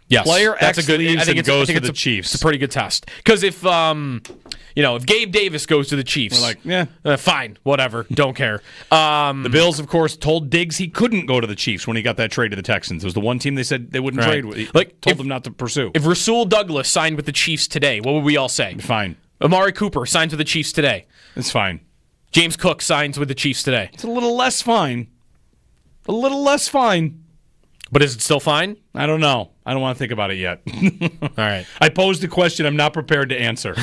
Yes. Player X leaves and goes to the Chiefs. It's a pretty good test. Because if Gabe Davis goes to the Chiefs, we're like, yeah, fine, whatever, don't care. The Bills, of course, told Diggs he couldn't go to the Chiefs when he got that trade to the Texans. It was the one team they said they wouldn't trade with. Told them not to pursue. If Rasul Douglas signed with the Chiefs today, what would we all say? Fine. Amari Cooper signs with the Chiefs today. It's fine. James Cook signs with the Chiefs today. It's a little less fine. A little less fine. But is it still fine? I don't know. I don't want to think about it yet. All right. I posed a question I'm not prepared to answer.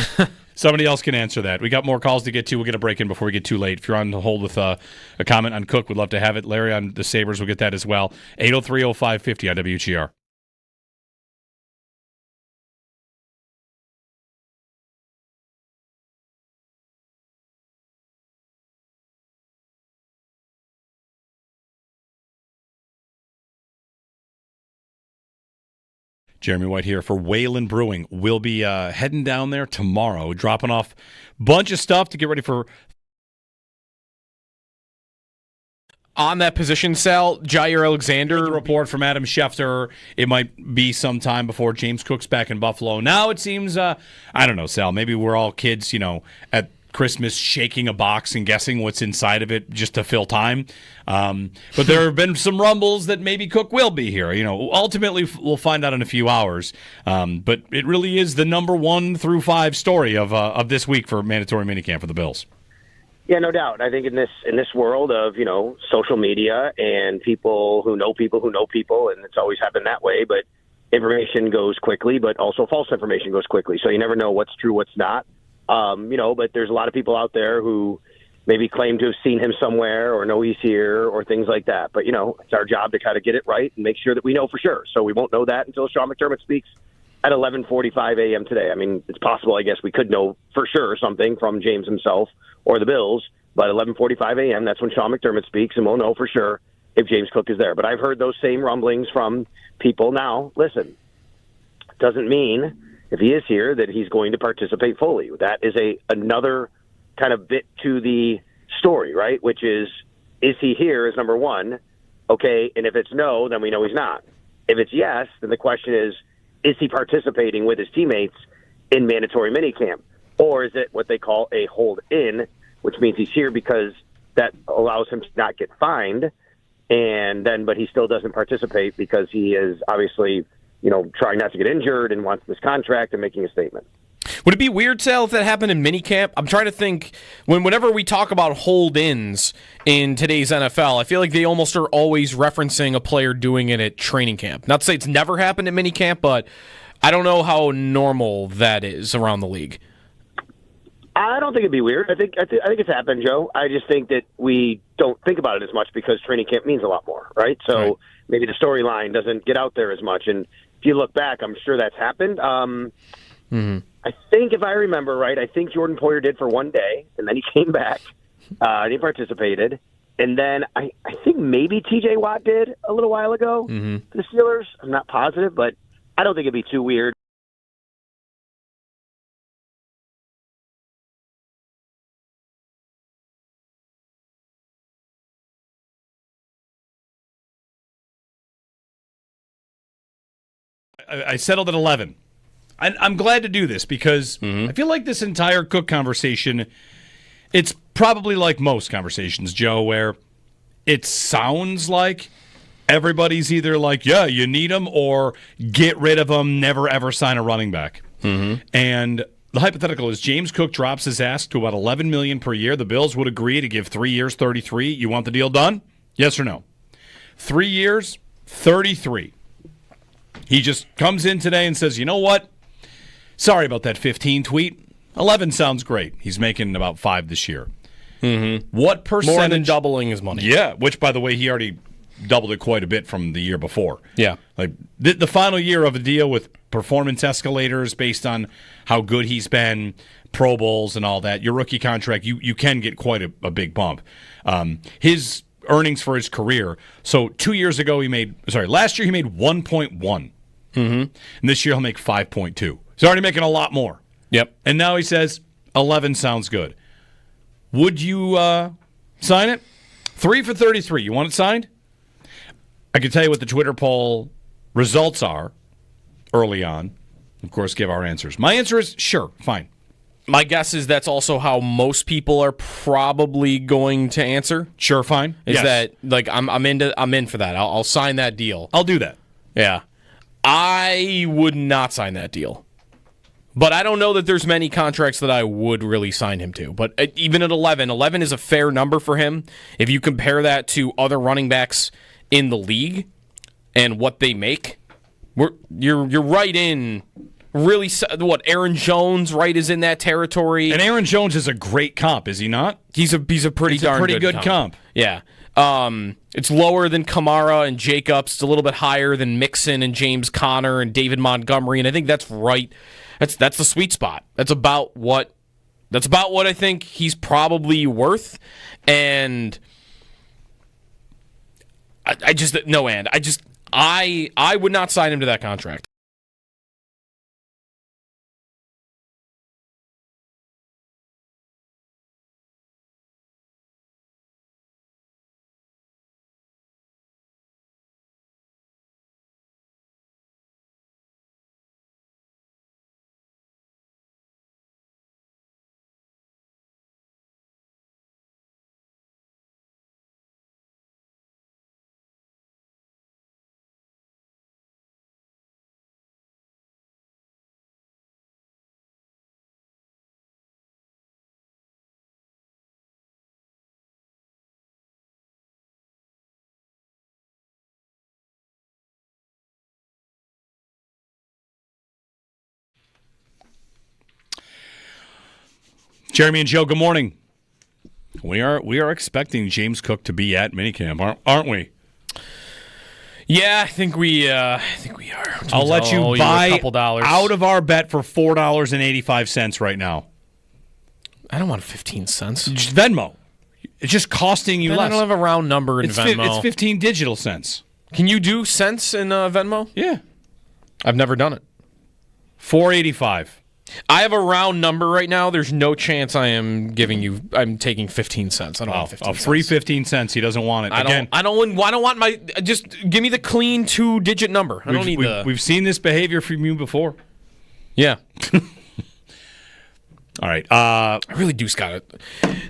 Somebody else can answer that. We got more calls to get to. We'll get a break in before we get too late. If you're on hold with a comment on Cook, we'd love to have it. Larry on the Sabres, we'll get that as well. 803-0550 on WGR. Jeremy White here for Whalen Brewing. We'll be heading down there tomorrow, dropping off a bunch of stuff to get ready for. On that position, Sal, Gier Alexander. The report from Adam Schefter, it might be some time before James Cook's back in Buffalo. Now it seems, I don't know, Sal, maybe we're all kids, at Christmas shaking a box and guessing what's inside of it just to fill time. But there have been some rumbles that maybe Cook will be here. Ultimately we'll find out in a few hours. But it really is the number 1 through 5 story of this week for mandatory minicamp for the Bills. Yeah, no doubt. I think in this world of social media and people who know people, and it's always happened that way. But information goes quickly, but also false information goes quickly. So you never know what's true, what's not. But there's a lot of people out there who maybe claim to have seen him somewhere or know he's here or things like that. But, it's our job to kind of get it right and make sure that we know for sure. So we won't know that until Sean McDermott speaks at 11:45 a.m. today. I mean, it's possible, I guess, we could know for sure something from James himself or the Bills. But 11:45 a.m., that's when Sean McDermott speaks, and we'll know for sure if James Cook is there. But I've heard those same rumblings from people. Now, listen, doesn't mean if he is here that he's going to participate fully. That is another kind of bit to the story, right? Which is he here is number one, okay, and if it's no, then we know he's not. If it's yes, then the question is he participating with his teammates in mandatory minicamp? Or is it what they call a hold-in, which means he's here because that allows him to not get fined, but he still doesn't participate because he is obviously trying not to get injured and wants this contract and making a statement. Would it be weird, Sal, if that happened in minicamp? I'm trying to think, whenever we talk about hold-ins in today's NFL, I feel like they almost are always referencing a player doing it at training camp. Not to say it's never happened at minicamp, but I don't know how normal that is around the league. I don't think it'd be weird. I think it's happened, Joe. I just think that we don't think about it as much because training camp means a lot more, right? So maybe the storyline doesn't get out there as much. And if you look back, I'm sure that's happened. I think if I remember right, I think Jordan Poyer did for one day, and then he came back and he participated. And then I think maybe T.J. Watt did a little while ago to the Steelers. I'm not positive, but I don't think it'd be too weird. I settled at 11. I'm glad to do this because I feel like this entire Cook conversation, it's probably like most conversations, Joe, where it sounds like everybody's either like, yeah, you need him, or get rid of him, never ever sign a running back. And the hypothetical is James Cook drops his ask to about $11 million per year. The Bills would agree to give 3 years, 33. You want the deal done? Yes or no? 3 years, 33. He just comes in today and says, you know what? Sorry about that 15 tweet. 11 sounds great. He's making about 5 this year. What percentage? More than doubling his money. Yeah, which, by the way, he already doubled it quite a bit from the year before. Yeah. Like the final year of a deal with performance escalators based on how good he's been, Pro Bowls and all that, your rookie contract, you can get quite a big bump. His earnings for his career, so 2 years ago last year he made 1.1. And this year he'll make 5.2. He's already making a lot more. Yep. And now he says 11 sounds good. Would you sign it? 3 for 33. You want it signed? I can tell you what the Twitter poll results are early on. Of course, give our answers. My answer is sure, fine. My guess is that's also how most people are probably going to answer. Sure, fine. Is Yes. that like I'm in for that. I'll sign that deal. I'll do that. Yeah. I would not sign that deal. But I don't know that there's many contracts that I would really sign him to. But even at 11 is a fair number for him. If you compare that to other running backs in the league and what they make, you're right in really what Aaron Jones is in that territory. And Aaron Jones is a great comp, is he not? He's a pretty good comp. Yeah. It's lower than Kamara and Jacobs. It's a little bit higher than Mixon and James Conner and David Montgomery, and I think that's right. That's the sweet spot. That's about what I think he's probably worth. And I would not sign him to that contract. Jeremy and Joe, good morning. We are expecting James Cook to be at minicamp, aren't we? Yeah, I think we are. I'll let you buy a couple dollars out of our bet for $4.85 right now. I don't want 15 cents. Just Venmo. It's just costing you I less. don't have a round number in Venmo. It's 15 digital cents. Can you do cents in Venmo? Yeah. I've never done it. $4.85. I have a round number right now. There's no chance I'm taking 15 cents. I don't want 15 cents. A free 15 cents. He doesn't want it. I don't want my. Just give me the clean 2-digit number. I don't need We've seen this behavior from you before. Yeah. All right. I really do, Scott.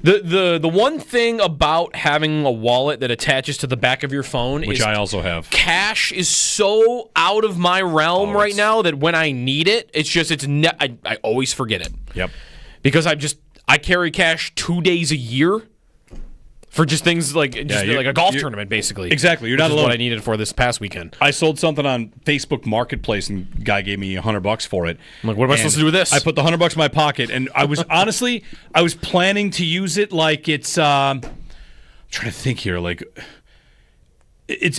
The one thing about having a wallet that attaches to the back of your phone which I also have. Cash is so out of my realm right now that when I need it, I always forget it. Yep. Because I carry cash 2 days a year for just things like a golf tournament, basically. Exactly. You're not alone. What I needed for this past weekend. I sold something on Facebook Marketplace, and a guy gave me $100 for it. I'm like, what am I supposed to do with this? I put the $100 in my pocket, and I was honestly, I was planning to use it like it's. I'm trying to think here, like It's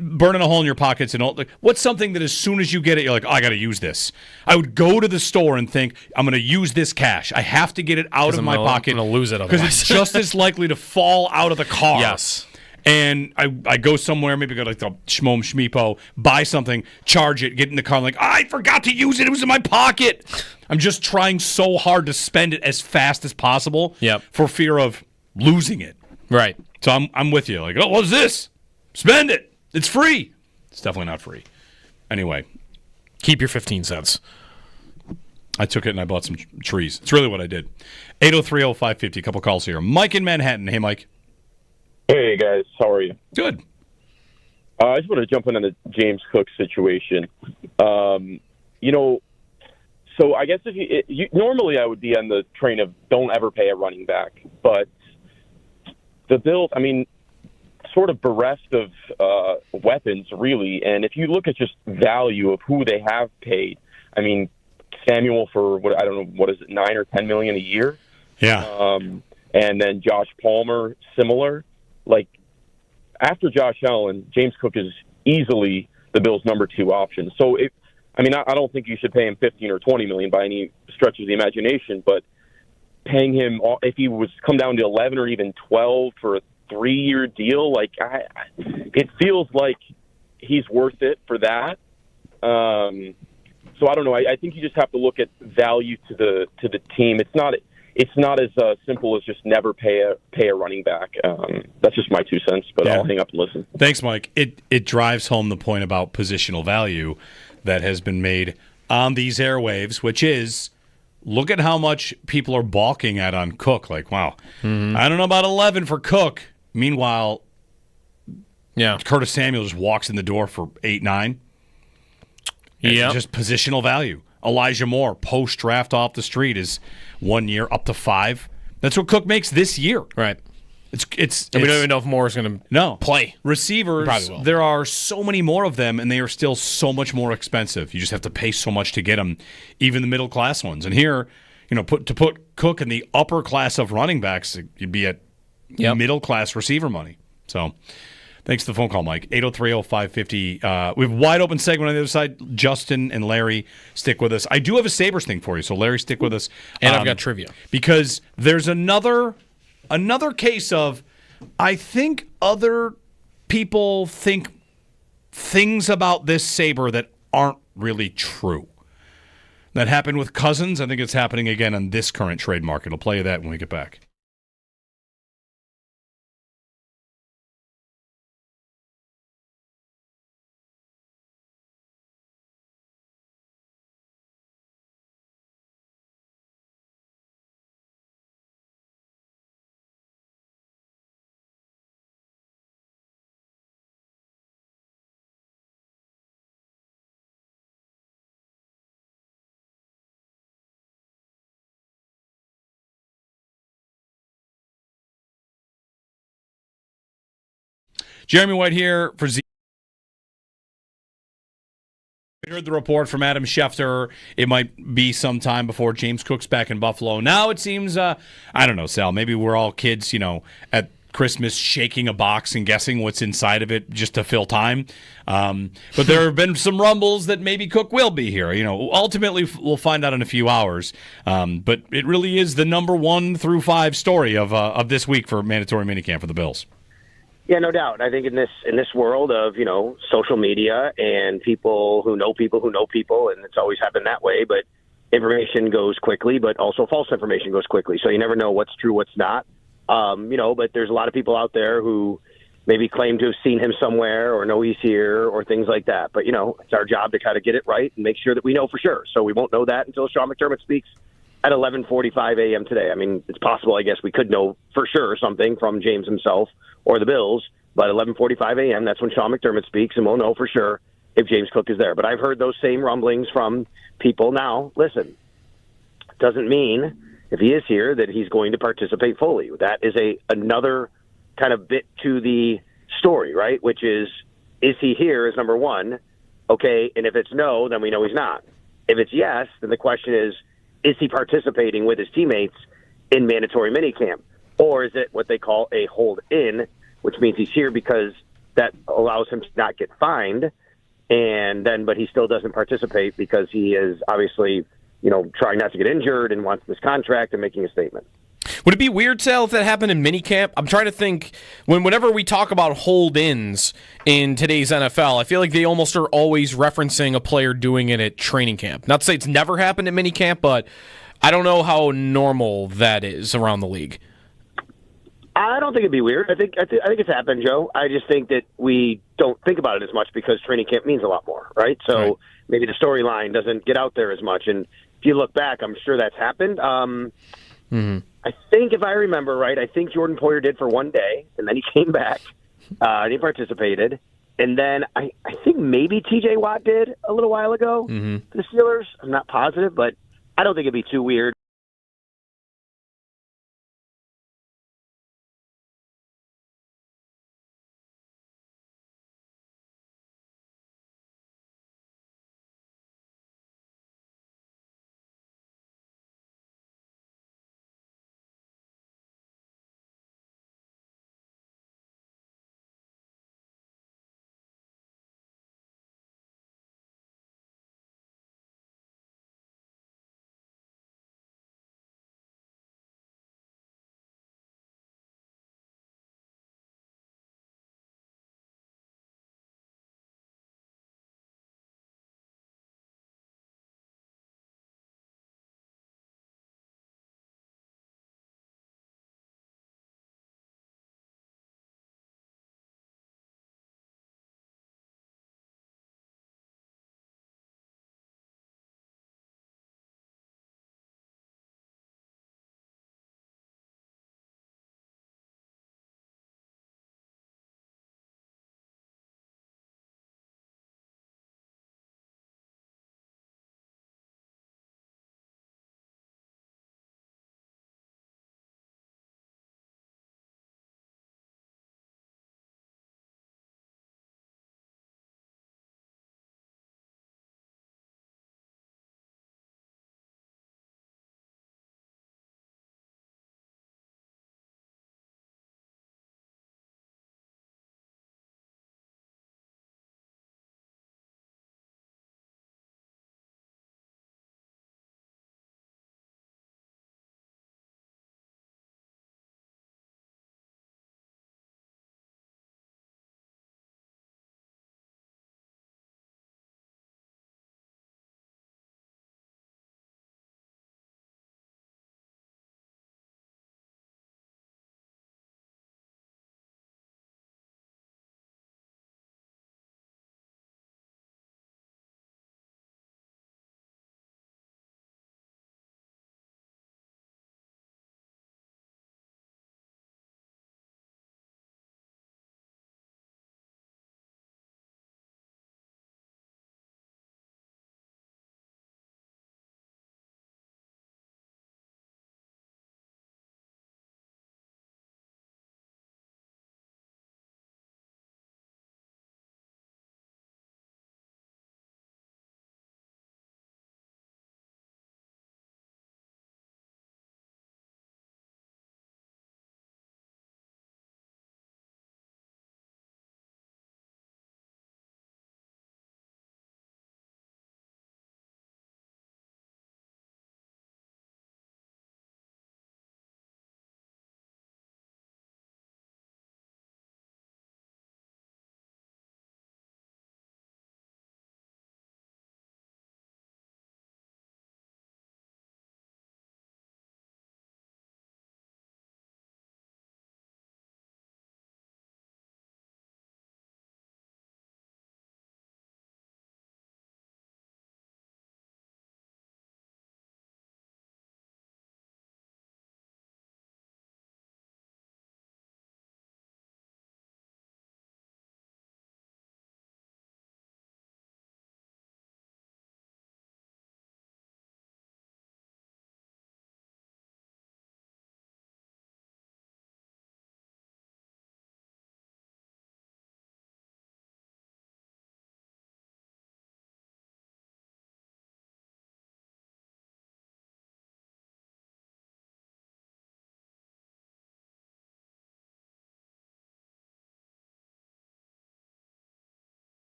burning a hole in your pockets and all. Like, what's something that as soon as you get it, you're like, oh, I got to use this. I would go to the store and think, I'm going to use this cash. I have to get it out of my pocket. I'm going to lose it because it's just as likely to fall out of the car. Yes. And I go somewhere, maybe go to like the Schmeepo, buy something, charge it, get in the car. I'm like, I forgot to use it. It was in my pocket. I'm just trying so hard to spend it as fast as possible for fear of losing it. Right. So I'm with you. Like, oh, what's this? Spend it. It's free. It's definitely not free. Anyway. Keep your 15 cents. I took it and I bought some trees. It's really what I did. 803-0550. A couple calls here. Mike in Manhattan. Hey, Mike. Hey, guys. How are you? Good. I just want to jump in on the James Cook situation. So I guess if you normally I would be on the train of don't ever pay a running back. But the Bills, I mean, sort of bereft of weapons, really. And if you look at just value of who they have paid, I mean, Samuel for, what is it, $9 or $10 million a year? Yeah. And then Josh Palmer, similar. Like, after Josh Allen, James Cook is easily the Bills' number 2 option. So, I don't think you should pay him $15 or $20 million by any stretch of the imagination, but paying him, if he was come down to 11 or even 12 for a 3-year deal, like, it feels like he's worth it for that. So I don't know. I think you just have to look at value to the team. It's not as simple as just never pay a running back. That's just my 2 cents, but I'll hang up and listen. Thanks, Mike. It drives home the point about positional value that has been made on these airwaves, which is, look at how much people are balking at on Cook. Like, wow, I don't know about 11 for Cook. Meanwhile, Curtis Samuel just walks in the door for 8-9. Yeah, just positional value. Elijah Moore, post-draft off the street, is 1 year up to 5. That's what Cook makes this year. Right. It's we don't even know if Moore is going to play. Receivers, there are so many more of them, and they are still so much more expensive. You just have to pay so much to get them, even the middle-class ones. And here, to put Cook in the upper class of running backs, you'd be at middle-class receiver money. So thanks for the phone call, Mike. 803-0550. We have a wide-open segment on the other side. Justin and Larry, stick with us. I do have a Sabres thing for you, so Larry, stick with us. And I've got trivia. Because there's another case of, I think other people think things about this Sabre that aren't really true. That happened with Cousins. I think it's happening again on this current trade market. I'll play you that when we get back. Jeremy White here for Z. We heard the report from Adam Schefter. It might be some time before James Cook's back in Buffalo. Now it seems, I don't know, Sal, maybe we're all kids, at Christmas shaking a box and guessing what's inside of it just to fill time. But there have been some rumbles that maybe Cook will be here. Ultimately we'll find out in a few hours. But it really is the number 1 through 5 story of this week for mandatory minicamp for the Bills. Yeah, no doubt. I think in this world of, social media and people who know people, and it's always happened that way, but information goes quickly, but also false information goes quickly. So you never know what's true, what's not. But there's a lot of people out there who maybe claim to have seen him somewhere or know he's here or things like that. But, it's our job to kind of get it right and make sure that we know for sure. So we won't know that until Sean McDermott speaks at 11:45 a.m. today. I mean, it's possible, I guess, we could know for sure something from James himself or the Bills, but 11:45 a.m., that's when Sean McDermott speaks, and we'll know for sure if James Cook is there. But I've heard those same rumblings from people. Now, listen, doesn't mean if he is here that he's going to participate fully. That is another kind of bit to the story, right, which is he here is number 1, okay, and if it's no, then we know he's not. If it's yes, then the question is he participating with his teammates in mandatory minicamp? Or is it what they call a hold-in, which means he's here because that allows him to not get fined, but he still doesn't participate because he is obviously, trying not to get injured and wants this contract and making a statement. Would it be weird, Sal, if that happened in minicamp? I'm trying to think, whenever we talk about hold-ins in today's NFL, I feel like they almost are always referencing a player doing it at training camp. Not to say it's never happened at minicamp, but I don't know how normal that is around the league. I don't think it'd be weird. I think it's happened, Joe. I just think that we don't think about it as much because training camp means a lot more, right? So maybe the storyline doesn't get out there as much. And if you look back, I'm sure that's happened. I think if I remember right, I think Jordan Poyer did for one day, and then he came back and he participated. And then I think maybe T.J. Watt did a little while ago for the Steelers. I'm not positive, but I don't think it'd be too weird.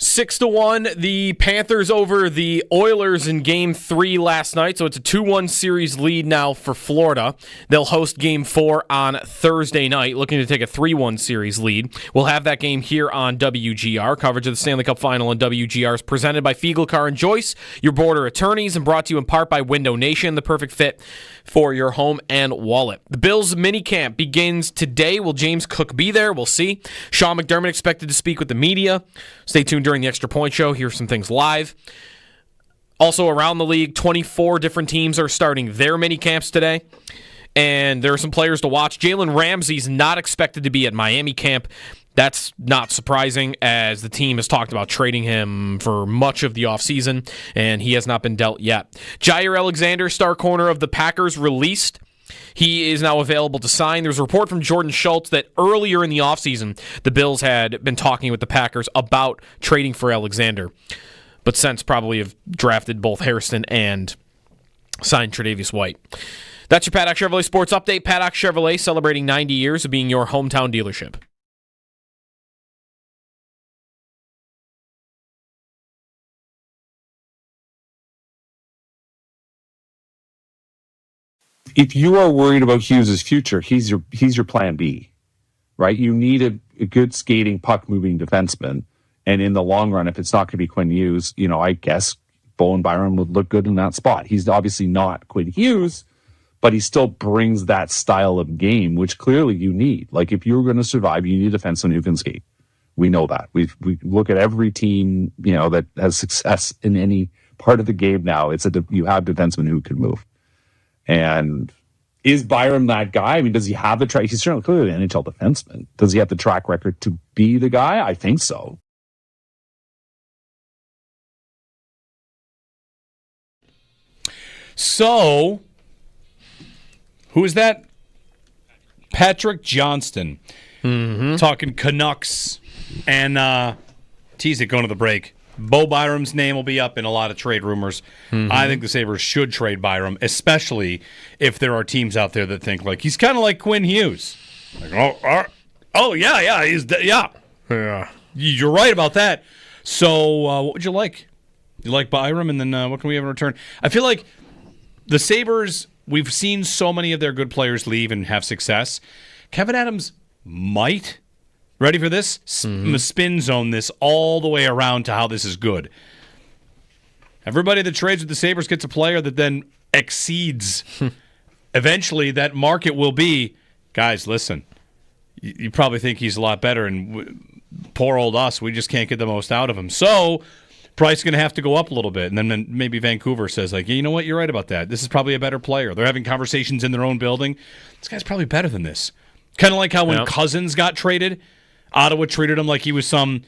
6-1, the Panthers over the Oilers in Game 3 last night, so it's a 2-1 series lead now for Florida. They'll host Game 4 on Thursday night, looking to take a 3-1 series lead. We'll have that game here on WGR. Coverage of the Stanley Cup Final on WGR is presented by Fiegelcar and Joyce, your border attorneys, and brought to you in part by Window Nation, the perfect fit for your home and wallet. The Bills minicamp begins today. Will James Cook be there? We'll see. Sean McDermott expected to speak with the media. Stay tuned during the Extra Point Show. Hear some things live. Also around the league, 24 different teams are starting their minicamps today. And there are some players to watch. Jalen Ramsey's not expected to be at Miami camp. That's not surprising, as the team has talked about trading him for much of the offseason, and he has not been dealt yet. Gier Alexander, star corner of the Packers, released. He is now available to sign. There's a report from Jordan Schultz that earlier in the offseason, the Bills had been talking with the Packers about trading for Alexander, but since probably have drafted both Hairston and signed Tre'Davious White. That's your Paddock Chevrolet Sports Update. Paddock Chevrolet celebrating 90 years of being your hometown dealership. If you are worried about Hughes' future, he's your plan B, right? You need a good skating, puck-moving defenseman. And in the long run, if it's not going to be Quinn Hughes, I guess Bowen Byram would look good in that spot. He's obviously not Quinn Hughes, but he still brings that style of game, which clearly you need. Like, if you're going to survive, you need a defenseman who can skate. We know that. We look at every team, that has success in any part of the game now. You have defensemen who can move. And is Byram that guy? I mean, does he have the track? He's certainly clearly an NHL defenseman. Does he have the track record to be the guy? I think so. So, who is that? Patrick Johnston. Talking Canucks. And tease it going to the break. Bo Byram's name will be up in a lot of trade rumors. I think the Sabres should trade Byram, especially if there are teams out there that think he's kind of like Quinn Hughes. Yeah. You're right about that. So what would you like? You like Byram, and then what can we have in return? I feel like the Sabres, we've seen so many of their good players leave and have success. Kevin Adams might. Ready for this? Spin zone this all the way around to how this is good. Everybody that trades with the Sabres gets a player that then exceeds. Eventually, that market will be, guys, listen, you probably think he's a lot better, and poor old us, we just can't get the most out of him. So, price is going to have to go up a little bit. And then maybe Vancouver says, you know what, you're right about that. This is probably a better player. They're having conversations in their own building. This guy's probably better than this. Kind of like how when Cousins got traded, Ottawa treated him like he was some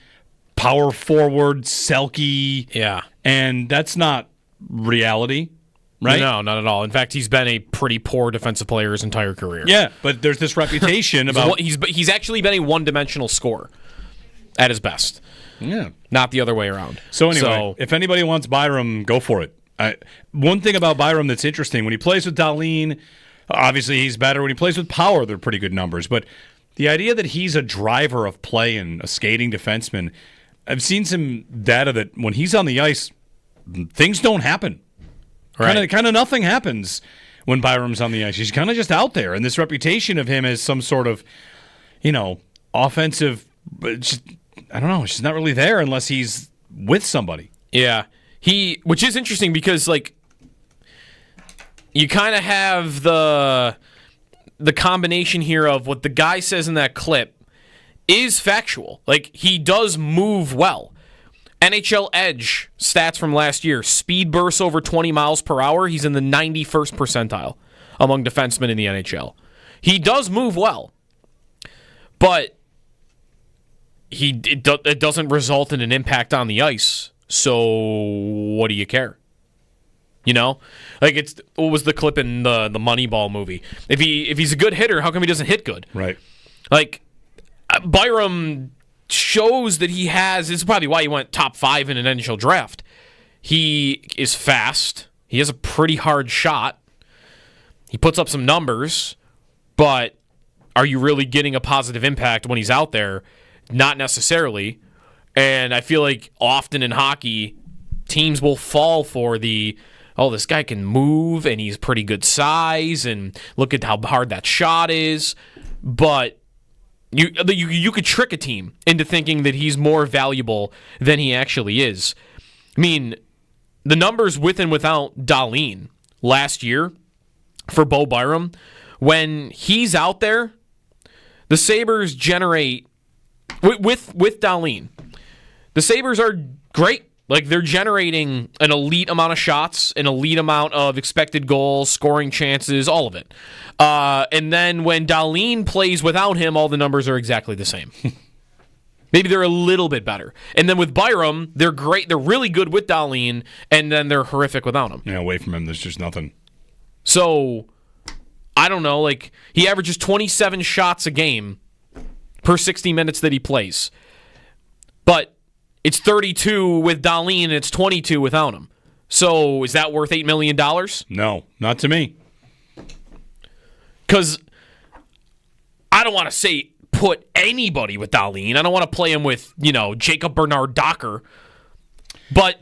power forward, Selke. Yeah. And that's not reality, right? No, not at all. In fact, he's been a pretty poor defensive player his entire career. Yeah, but there's this reputation about... He's actually been a one-dimensional scorer at his best. Yeah. Not the other way around. So anyway, if anybody wants Byram, go for it. One thing about Byram that's interesting, when he plays with Dahlin, obviously he's better. When he plays with Power, they're pretty good numbers, but... the idea that he's a driver of play and a skating defenseman, I've seen some data that when he's on the ice, things don't happen. Right. Kind of nothing happens when Byram's on the ice. He's kind of just out there. And this reputation of him as some sort of, offensive, just, I don't know, it's just not really there unless he's with somebody. Yeah. Which is interesting because, you kind of have the combination here of what the guy says in that clip is factual. He does move well. NHL Edge stats from last year, speed bursts over 20 miles per hour. He's in the 91st percentile among defensemen in the NHL. He does move well, but it doesn't result in an impact on the ice. So what do you care? What was the clip in the Moneyball movie? If he's a good hitter, how come he doesn't hit good? Right. Byram shows that he has. This is probably why he went top 5 in an NHL draft. He is fast. He has a pretty hard shot. He puts up some numbers, but are you really getting a positive impact when he's out there? Not necessarily. And I feel like often in hockey, teams will fall for this guy can move and he's pretty good size and look at how hard that shot is. But you could trick a team into thinking that he's more valuable than he actually is. I mean, the numbers with and without Dahlin last year for Bo Byram, when he's out there, the Sabres generate, with Dahlin, the Sabres are great. Like, they're generating an elite amount of shots, an elite amount of expected goals, scoring chances, all of it. And then when Dahlin plays without him, all the numbers are exactly the same. Maybe they're a little bit better. And then with Byram, they're great. They're really good with Dahlin, and then they're horrific without him. Yeah, away from him, there's just nothing. So, I don't know. Like, he averages 27 shots a game per 60 minutes that he plays. But it's 32 with Dahlin, and it's 22 without him. So is that worth $8 million? No, not to me. Because I don't want to say put anybody with Dahlin. I don't want to play him with, Jacob Bernard Docker. But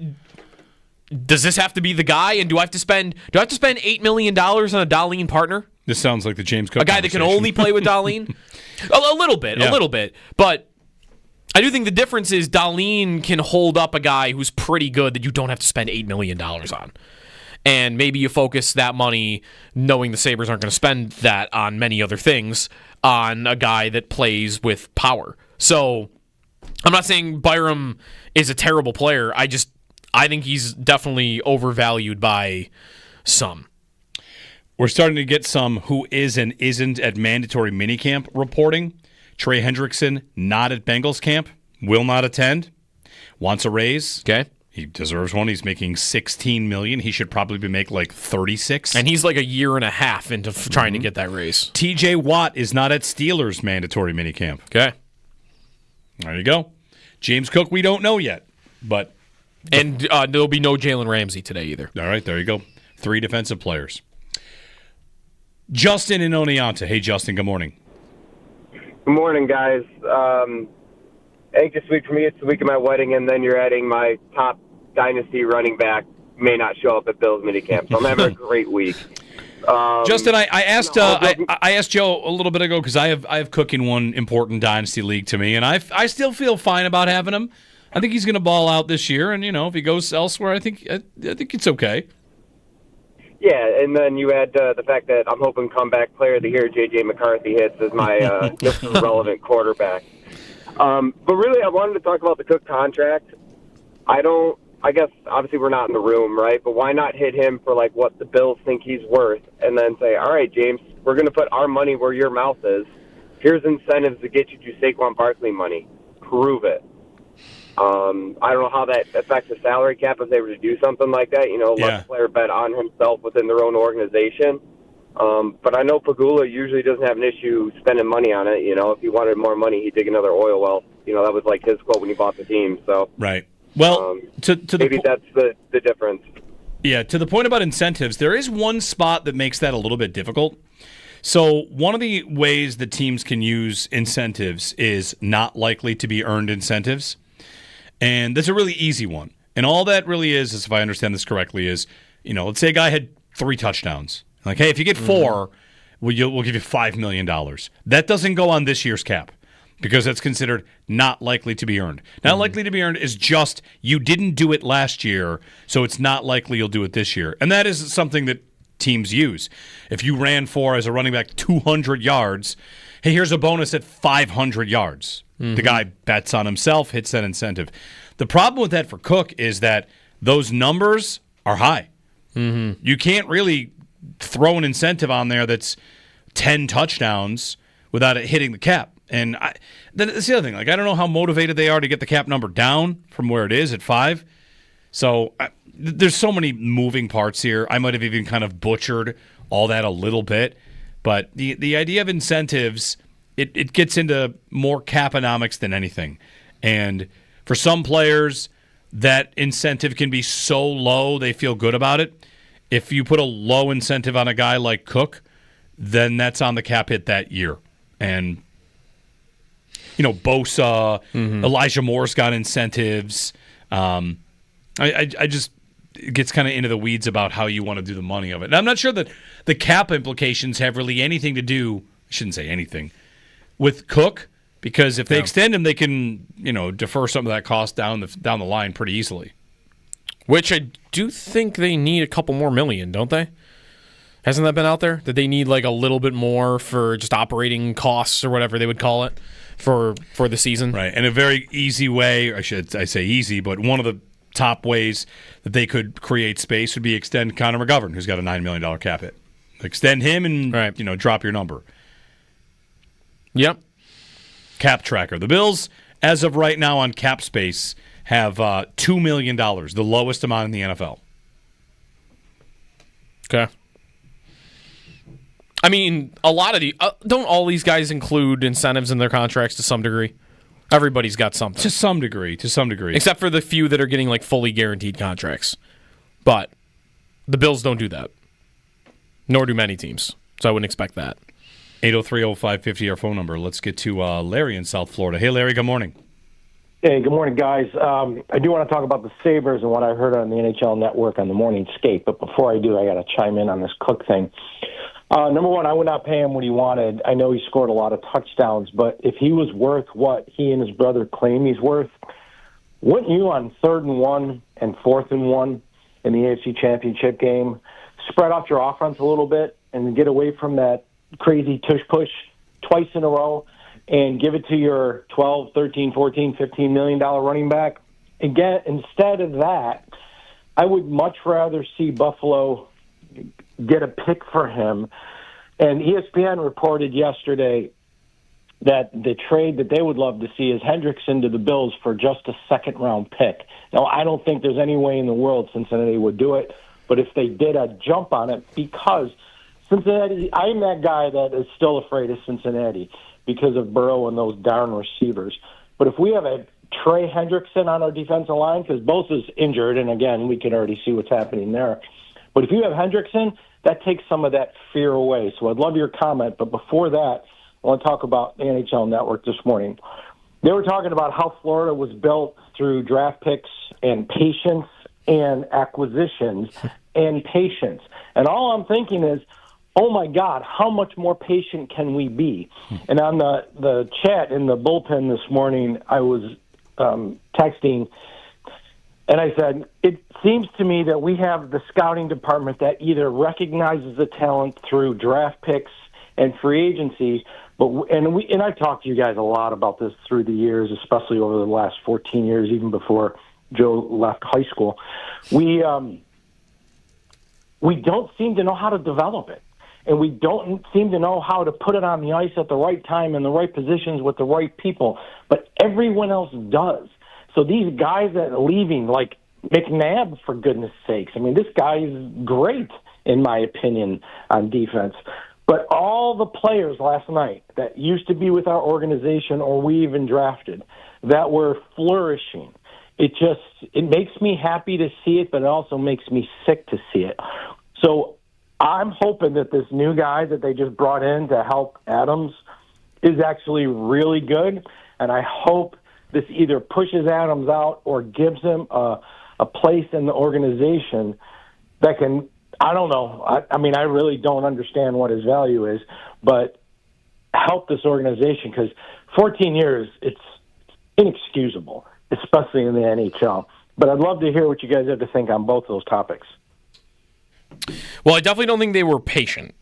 does this have to be the guy? And do I have to spend $8 million on a Dahlin partner? This sounds like the James Cook a guy that can only play with Dahlin? a little bit. But I do think the difference is Dahlin can hold up a guy who's pretty good that you don't have to spend $8 million on. And maybe you focus that money, knowing the Sabres aren't going to spend that on many other things, on a guy that plays with power. So I'm not saying Byram is a terrible player. I think he's definitely overvalued by some. We're starting to get some who is and isn't at mandatory minicamp reporting. Trey Hendrickson, not at Bengals camp, will not attend, wants a raise. Okay. He deserves one. He's making $16 million. He should probably make like $36. And he's like a year and a half into trying to get that raise. TJ Watt is not at Steelers mandatory minicamp. Okay. There you go. James Cook, we don't know yet. And there'll be no Jalen Ramsey today either. All right, there you go. 3 defensive players. Justin in Oneonta. Hey, Justin, good morning. Good morning, guys. Anxious week for me. It's the week of my wedding, and then you're adding my top dynasty running back may not show up at Bills minicamp. So I'm having a great week. Justin, I asked I asked Joe a little bit ago because I have Cook in one important dynasty league to me, and I still feel fine about having him. I think he's going to ball out this year, and if he goes elsewhere, I think it's okay. Yeah, and then you add the fact that I'm hoping comeback player of the year J.J. McCarthy hits as my most relevant quarterback. But really, I wanted to talk about the Cook contract. I guess, obviously, we're not in the room, right? But why not hit him for, what the Bills think he's worth and then say, all right, James, we're going to put our money where your mouth is. Here's incentives to get you to Saquon Barkley money. Prove it. I don't know how that affects the salary cap if they were to do something like that. Let the player bet on himself within their own organization. But I know Pagula usually doesn't have an issue spending money on it. If he wanted more money, he'd dig another oil well. That was his quote when he bought the team. So right. Well, maybe that's the difference. Yeah, to the point about incentives, there is one spot that makes that a little bit difficult. So one of the ways that teams can use incentives is not likely to be earned incentives. And that's a really easy one. And all that really is if I understand this correctly, is, let's say a guy had 3 touchdowns. Like, hey, if you get 4, we'll give you $5 million. That doesn't go on this year's cap because that's considered not likely to be earned. Not likely to be earned is just you didn't do it last year, so it's not likely you'll do it this year. And that is something that teams use. If you ran for, as a running back, 200 yards, hey, here's a bonus at 500 yards. The guy bets on himself, hits that incentive. The problem with that for Cook is that those numbers are high. You can't really throw an incentive on there that's 10 touchdowns without it hitting the cap. And that's the other thing. I don't know how motivated they are to get the cap number down from where it is at 5. So there's so many moving parts here. I might have even kind of butchered all that a little bit. But the idea of incentives, it gets into more caponomics than anything. And for some players, that incentive can be so low they feel good about it. If you put a low incentive on a guy like Cook, then that's on the cap hit that year. And Bosa, Elijah Moore's got incentives. I just it gets kind of into the weeds about how you want to do the money of it. And I'm not sure that the cap implications have really anything to do, I shouldn't say anything, with Cook, because if they extend him, they can, defer some of that cost down the line pretty easily. Which I do think they need a couple more million, don't they? Hasn't that been out there? That they need like a little bit more for just operating costs or whatever they would call it for the season? Right. And a very easy way, I say easy, but one of the top ways that they could create space would be extend Connor McGovern, who's got a $9 million cap hit. Extend him and drop your number. Yep. Cap tracker. The Bills, as of right now on cap space, have $2 million, the lowest amount in the NFL. Okay. I mean, a lot of don't all these guys include incentives in their contracts to some degree? Everybody's got something. To some degree. Except for the few that are getting like fully guaranteed contracts. But the Bills don't do that. Nor do many teams. So I wouldn't expect that. 803-0550, our phone number. Let's get to Larry in South Florida. Hey, Larry, good morning. Hey, good morning, guys. I do want to talk about the Sabres and what I heard on the NHL Network on the morning skate. But before I do, I got to chime in on this Cook thing. Number one, I would not pay him what he wanted. I know he scored a lot of touchdowns, but if he was worth what he and his brother claim he's worth, wouldn't you on 3rd and 1 and 4th and 1 in the AFC Championship game spread out your offense a little bit and get away from that crazy tush-push twice in a row and give it to your $12, $13, $14, $15 million running back? Again, instead of that, I would much rather see Buffalo get a pick for him. And ESPN reported yesterday that the trade that they would love to see is Hendrickson to the Bills for just a second-round pick. Now, I don't think there's any way in the world Cincinnati would do it, but if they did, I'd jump on it because Cincinnati, I'm that guy that is still afraid of Cincinnati because of Burrow and those darn receivers. But if we have a Trey Hendrickson on our defensive line, because Bosa's injured, and again, we can already see what's happening there. But if you have Hendrickson, that takes some of that fear away. So I'd love your comment. But before that, I want to talk about the NHL Network this morning. They were talking about how Florida was built through draft picks and patience and acquisitions and patience. And all I'm thinking is, oh, my God, how much more patient can we be? And on the chat in the bullpen this morning, I was texting, and I said, it seems to me that we have the scouting department that either recognizes the talent through draft picks and free agency, and I've talked to you guys a lot about this through the years, especially over the last 14 years, even before Joe left high school. We don't seem to know how to develop it, and we don't seem to know how to put it on the ice at the right time in the right positions with the right people, but everyone else does. So these guys that are leaving, like McNabb, for goodness sakes, I mean, this guy is great, in my opinion, on defense. But all the players last night that used to be with our organization or we even drafted that were flourishing, it makes me happy to see it, but it also makes me sick to see it. So I'm hoping that this new guy that they just brought in to help Adams is actually really good, and I hope this either pushes Adams out or gives him a place in the organization that can, I don't know, I mean, I really don't understand what his value is, but help this organization because 14 years, it's inexcusable, especially in the NHL. But I'd love to hear what you guys have to think on both those topics. Well, I definitely don't think they were patient.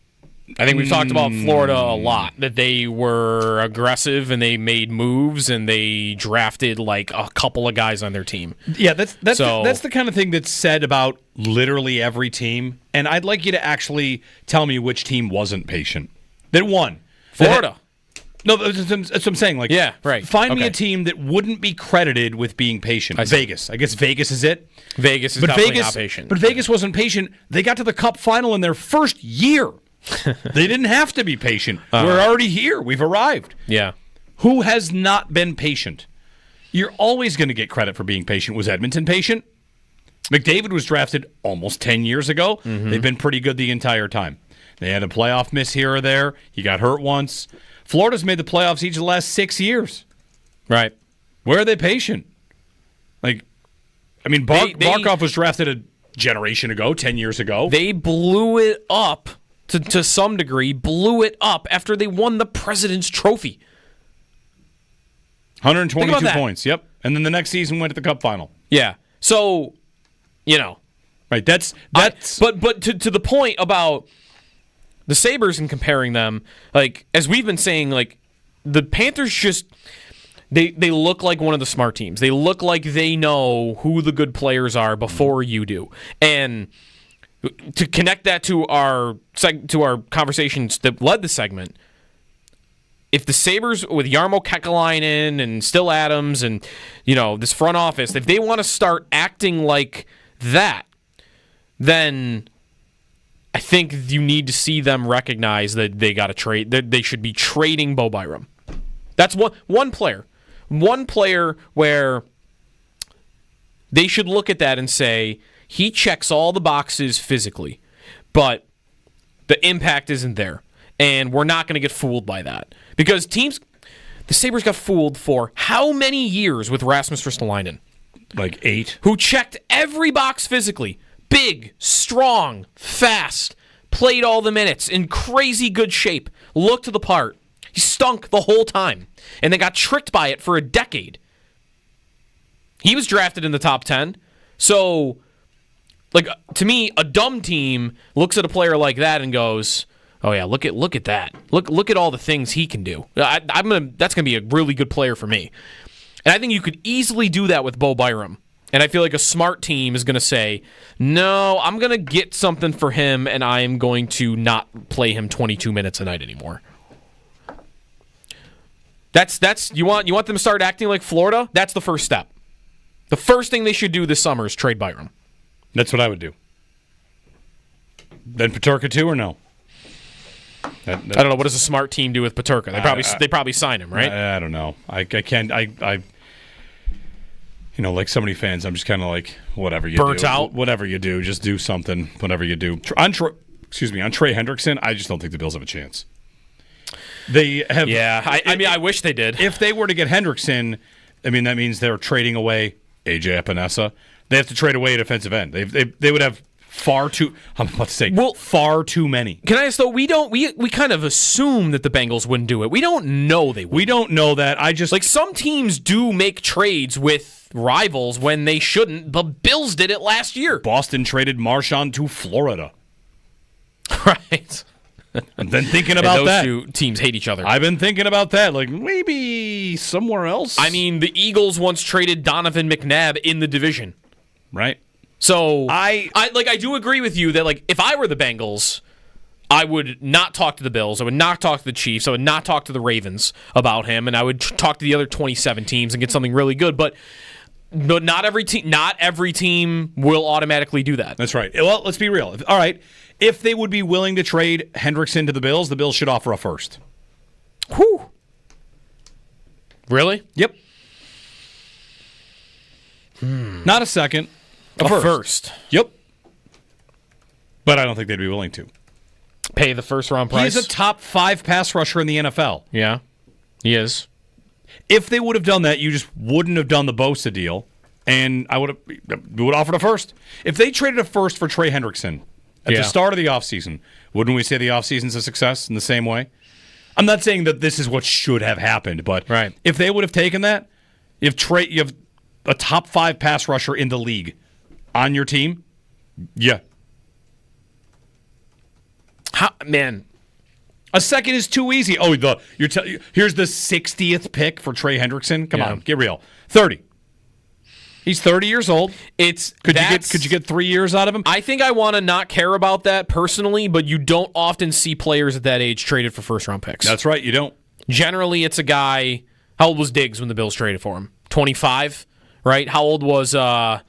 I think we've talked about Florida a lot, that they were aggressive and they made moves and they drafted like a couple of guys on their team. Yeah, that's the kind of thing that's said about literally every team. And I'd like you to actually tell me which team wasn't patient. That won. Florida. No, that's what I'm saying. Like, yeah, right. Find me a team that wouldn't be credited with being patient. Vegas. I guess Vegas is it. Vegas is definitely not patient. But Vegas wasn't patient. They got to the Cup final in their first year. They didn't have to be patient. We're already here. We've arrived. Yeah. Who has not been patient? You're always going to get credit for being patient. Was Edmonton patient? McDavid was drafted almost 10 years ago. Mm-hmm. They've been pretty good the entire time. They had a playoff miss here or there. He got hurt once. Florida's made the playoffs each of the last 6 years. Right. Where are they patient? Like, I mean, Barkov was drafted a generation ago, 10 years ago. They blew it up to some degree, blew it up after they won the President's Trophy. 122 points, yep. And then the next season went to the Cup final. Yeah. So, Right, that's but to the point about the Sabres and comparing them, like, as we've been saying, like, the Panthers just they look like one of the smart teams. They look like they know who the good players are before you do. And to connect that to our conversations that led the segment, if the Sabres with Jarmo Kekalainen and Still Adams and this front office, if they want to start acting like that, then I think you need to see them recognize that they got to trade. That they should be trading Bo Byram. That's one player where they should look at that and say he checks all the boxes physically, but the impact isn't there, and we're not going to get fooled by that because the Sabres got fooled for how many years with Rasmus Ristolainen? Like 8. Who checked every box physically. Big, strong, fast, played all the minutes, in crazy good shape, looked the part. He stunk the whole time, and they got tricked by it for a decade. He was drafted in the top 10. So, like, to me, a dumb team looks at a player like that and goes, "Oh yeah, look at that. Look at all the things he can do. That's gonna be a really good player for me." And I think you could easily do that with Bo Byram. And I feel like a smart team is going to say, "No, I'm going to get something for him, and I am going to not play him 22 minutes a night anymore." That's you want them to start acting like Florida? That's the first step. The first thing they should do this summer is trade Byram. That's what I would do. Then Peterka too, or no? I don't know. What does a smart team do with Peterka? They probably sign him, right? I don't know. I can't. Like so many fans, I'm just kind of like, whatever you do. Burnt out? Whatever you do, just do something. Whatever you do. On Trey Hendrickson, I just don't think the Bills have a chance. They have. Yeah, I wish they did. If they were to get Hendrickson, that means they're trading away AJ Epinesa. They have to trade away a defensive end. They would have far too many. Can I ask though? We kind of assume that the Bengals wouldn't do it. We don't know they would. We don't know that. I just like some teams do make trades with rivals when they shouldn't. The Bills did it last year. Boston traded Marshawn to Florida. Right. I've been thinking about that. Those two teams hate each other. I've been thinking about that. Like maybe somewhere else. I mean, the Eagles once traded Donovan McNabb in the division. Right. So I do agree with you that like if I were the Bengals, I would not talk to the Bills. I would not talk to the Chiefs. I would not talk to the Ravens about him, and I would talk to the other 27 teams and get something really good. But not every team will automatically do that. That's right. Well, let's be real. All right, if they would be willing to trade Hendrickson to the Bills should offer a first. Whew. Really? Yep. Not a second. A first. Yep. But I don't think they'd be willing to. Pay the first-round price? He's a top 5 pass rusher in the NFL. Yeah, he is. If they would have done that, you just wouldn't have done the Bosa deal, and we would have offered a first. If they traded a first for Trey Hendrickson at the start of the offseason, wouldn't we say the offseason's a success in the same way? I'm not saying that this is what should have happened, but if they would have taken that, you have a top 5 pass rusher in the league on your team, yeah. Man, a second is too easy. Oh, here's the 60th pick for Trey Hendrickson. Come on, get real. 30. He's 30 years old. Could you get 3 years out of him? I think I want to not care about that personally, but you don't often see players at that age traded for first-round picks. That's right, you don't. Generally, it's a guy. How old was Diggs when the Bills traded for him? 25, right? How old was Odell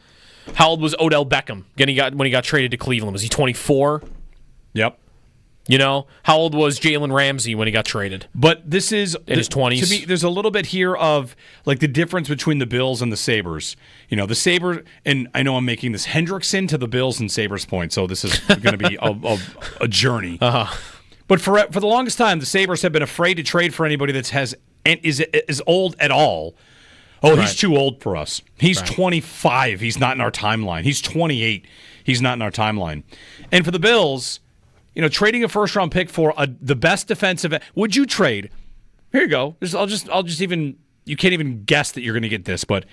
Beckham when he got traded to Cleveland? Was he 24? Yep. How old was Jalen Ramsey when he got traded? But this is in his 20s. To me, there's a little bit here of like the difference between the Bills and the Sabres. The Sabres, and I know I'm making this Hendrickson to the Bills and Sabres point, so this is going to be a journey. Uh-huh. But for the longest time, the Sabres have been afraid to trade for anybody that is old at all, Oh, he's too old for us. He's 25. He's not in our timeline. He's 28. He's not in our timeline. And for the Bills, trading a first-round pick for the best defensive – would you trade – here you go. I'll just even – you can't even guess that you're going to get this, but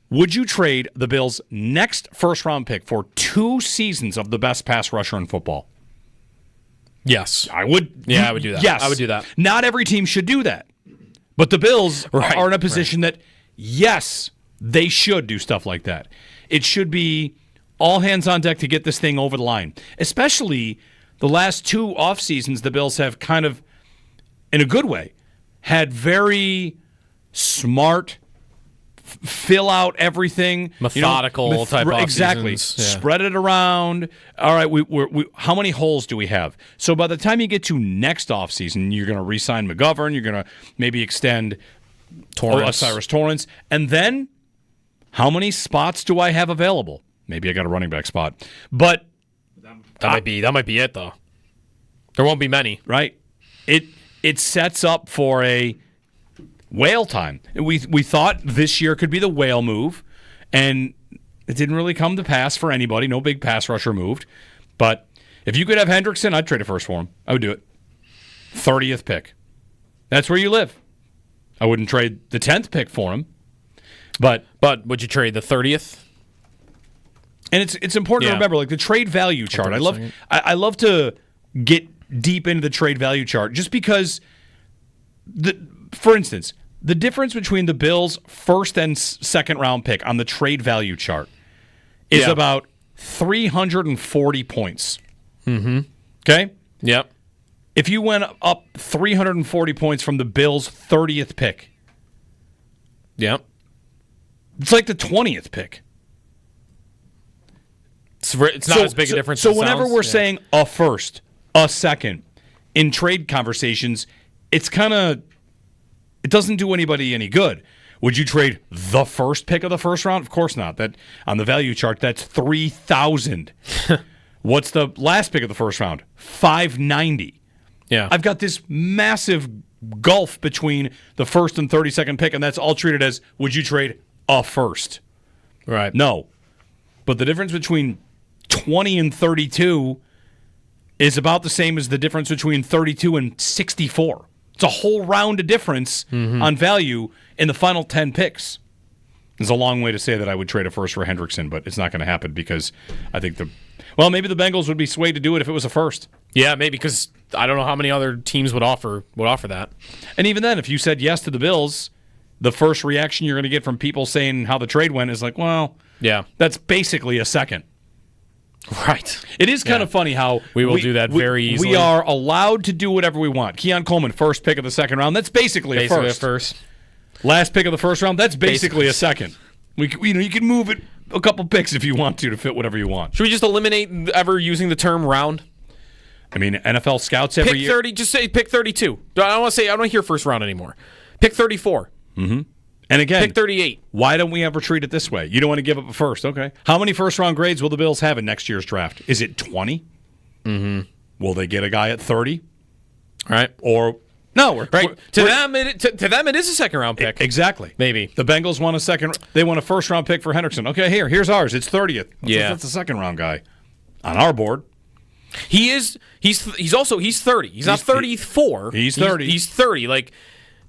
would you trade the Bills' next first-round pick for 2 seasons of the best pass rusher in football? Yes. I would. Yeah, I would do that. Yes. I would do that. Not every team should do that. But the Bills are in a position that, yes, they should do stuff like that. It should be all hands on deck to get this thing over the line. Especially the last 2 off seasons, the Bills have kind of, in a good way, had very smart, fill out everything, methodical type of exactly. seasons. Yeah. Spread it around. All right, we how many holes do we have? So by the time you get to next offseason, you're going to re-sign McGovern. You're going to maybe extend Cyrus Torrance, and then how many spots do I have available? Maybe I got a running back spot, but that might be it though. There won't be many, right? It sets up for a whale time. We thought this year could be the whale move, and it didn't really come to pass for anybody. No big pass rusher moved. But if you could have Hendrickson, I'd trade it first for him. I would do it. 30th pick. That's where you live. I wouldn't trade the 10th pick for him. But would you trade the 30th? And it's important to remember, like the trade value chart. I love to get deep into the trade value chart just because, for instance, the difference between the Bills' first and second round pick on the trade value chart is about 340 points. Mm-hmm. Okay? Yep. If you went up 340 points from the Bills' 30th pick, it's like the 20th pick. It's not as big a difference. So as it whenever sounds. we're saying a first, a second, in trade conversations, it's kind of, it doesn't do anybody any good. Would you trade the first pick of the first round? Of course not. That on the value chart, that's 3,000. What's the last pick of the first round? 590. Yeah. I've got this massive gulf between the first and 32nd pick, and that's all treated as, would you trade a first? Right. No. But the difference between 20 and 32 is about the same as the difference between 32 and 64. It's a whole round of difference on value in the final 10 picks. It's a long way to say that I would trade a first for Hendrickson, but it's not going to happen because I think maybe the Bengals would be swayed to do it if it was a first. Yeah, maybe because I don't know how many other teams would offer that. And even then, if you said yes to the Bills, the first reaction you're going to get from people saying how the trade went is like, well, yeah, that's basically a second. Right. It is kind of funny how we will do that very easily. We are allowed to do whatever we want. Keon Coleman, first pick of the second round. That's basically a first. Last pick of the first round. That's basically a second. You can move it a couple picks if you want to fit whatever you want. Should we just eliminate ever using the term round? I mean, NFL scouts every year. Pick 30. Just say pick 32. I don't want to hear first round anymore. Pick 34. Mm-hmm. And again, pick 38. Why don't we ever treat it this way? You don't want to give up a first. Okay. How many first-round grades will the Bills have in next year's draft? Is it 20? Mm-hmm. Will they get a guy at 30? Right. Or no? To them, it is a second-round pick. Exactly. Maybe. The Bengals want they want a first-round pick for Hendrickson. Okay, here's ours. It's 30th. That's a second-round guy on our board. He's 30. He's not 34. He's 30. He's 30. Like.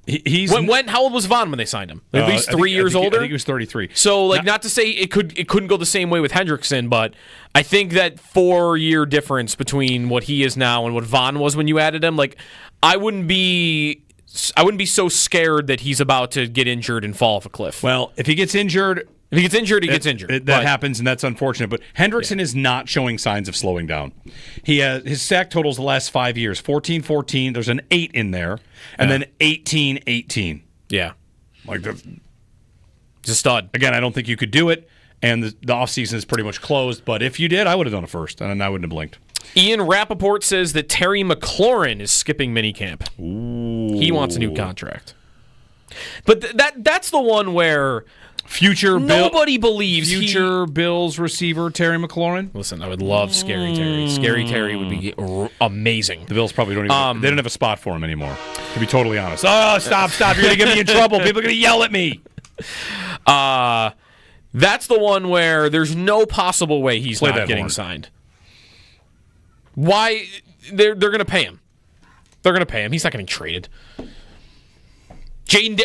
How old was Vaughn when they signed him? At least 3 years older? I think he was 33. So, not to say it couldn't go the same way with Hendrickson, but I think that 4-year difference between what he is now and what Vaughn was when you added him, I wouldn't be so scared that he's about to get injured and fall off a cliff. Well, if he gets injured... he gets injured. That happens, and that's unfortunate. But Hendrickson is not showing signs of slowing down. His sack totals the last 5 years, 14-14. There's an 8 in there, and then 18-18. Yeah. He's a stud. Again, I don't think you could do it, and the offseason is pretty much closed. But if you did, I would have done it first, and I wouldn't have blinked. Ian Rappaport says that Terry McLaurin is skipping minicamp. Ooh. He wants a new contract. But that's the one where... Nobody believes future Bills receiver Terry McLaurin. Listen, I would love Scary Terry. Scary Terry would be amazing. The Bills probably don't even. They don't have a spot for him anymore. To be totally honest. Oh, stop! You're gonna get me in trouble. People are gonna yell at me. That's the one where there's no possible way he's Play not that getting horn. signed. Why? They're going to pay him. They're going to pay him. He's not getting traded.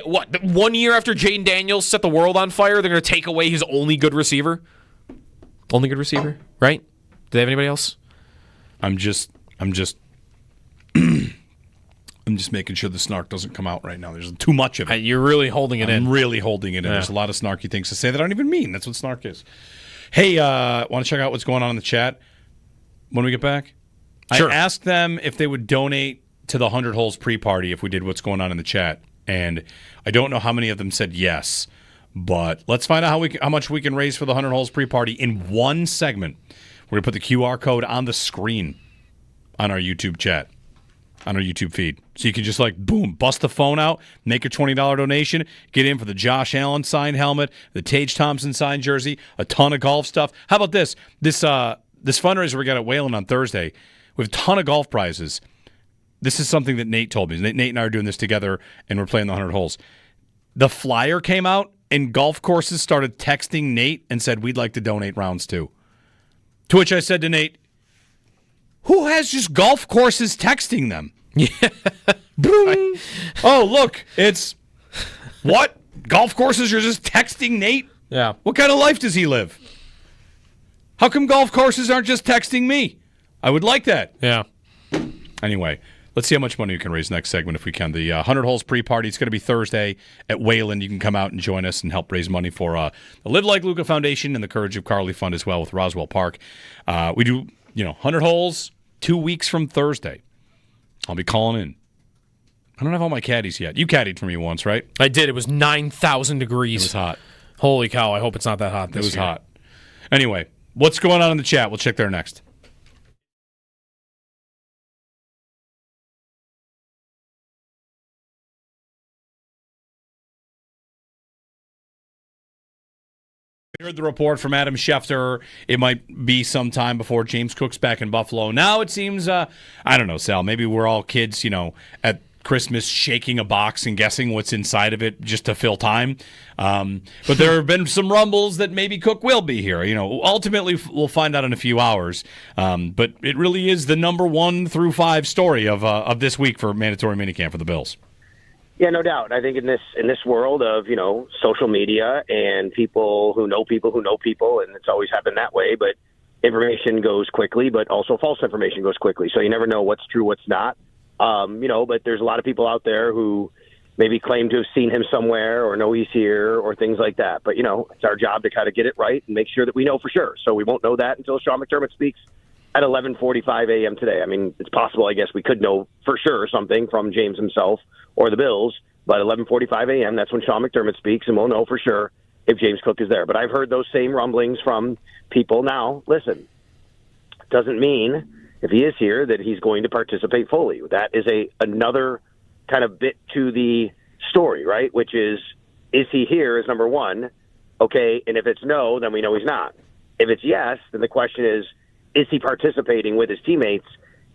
What? 1 year after Jaden Daniels set the world on fire, they're going to take away his only good receiver? Only good receiver, right? Do they have anybody else? I'm just making sure the snark doesn't come out right now. There's too much of it. You're really holding it in. I'm really holding it in. Yeah. There's a lot of snarky things to say that I don't even mean. That's what snark is. Hey, want to check out what's going on in the chat when we get back? Sure. I asked them if they would donate to the 100 Holes pre-party if we did what's going on in the chat, and I don't know how many of them said yes, but let's find out how much we can raise for the 100 Holes pre-party in one segment. We're going to put the QR code on the screen on our YouTube chat, on our YouTube feed. So you can just boom, bust the phone out, make a $20 donation, get in for the Josh Allen signed helmet, the Tage Thompson signed jersey, a ton of golf stuff. How about this? This fundraiser we got at Wayland on Thursday, we have a ton of golf prizes. This is something that Nate told me. Nate and I are doing this together, and we're playing the 100 holes. The flyer came out, and golf courses started texting Nate and said, we'd like to donate rounds too. To which I said to Nate, who has just golf courses texting them? Yeah. Oh, look, it's what? Golf courses are just texting Nate? Yeah. What kind of life does he live? How come golf courses aren't just texting me? I would like that. Yeah. Anyway, let's see how much money we can raise next segment if we can. The 100 Holes pre-party, it's going to be Thursday at Wayland. You can come out and join us and help raise money for the Live Like Luca Foundation and the Courage of Carly Fund as well with Roswell Park. We do, 100 Holes 2 weeks from Thursday. I'll be calling in. I don't have all my caddies yet. You caddied for me once, right? I did. It was 9,000 degrees. It was hot. Holy cow. I hope it's not that hot this It was year. hot. Anyway, what's going on in the chat? We'll check there next. We heard the report from Adam Schefter. It might be some time before James Cook's back in Buffalo. Now it seems, I don't know, Sal, maybe we're all kids, at Christmas shaking a box and guessing what's inside of it just to fill time. But there have been some rumbles that maybe Cook will be here. Ultimately, we'll find out in a few hours. But it really is the number 1 through 5 story of this week for mandatory minicamp for the Bills. Yeah, no doubt. I think in this world of, social media and people who know people, and it's always happened that way, but information goes quickly, but also false information goes quickly. So you never know what's true, what's not. But there's a lot of people out there who maybe claim to have seen him somewhere or know he's here or things like that. But, it's our job to kind of get it right and make sure that we know for sure. So we won't know that until Sean McDermott speaks at 11:45 a.m. today. I mean, it's possible, I guess, we could know for sure something from James himself or the Bills, but 11:45 a.m., that's when Sean McDermott speaks, and we'll know for sure if James Cook is there. But I've heard those same rumblings from people. Now, listen, doesn't mean if he is here that he's going to participate fully. That is another kind of bit to the story, right, which is he here is number one, okay, and if it's no, then we know he's not. If it's yes, then the question is he participating with his teammates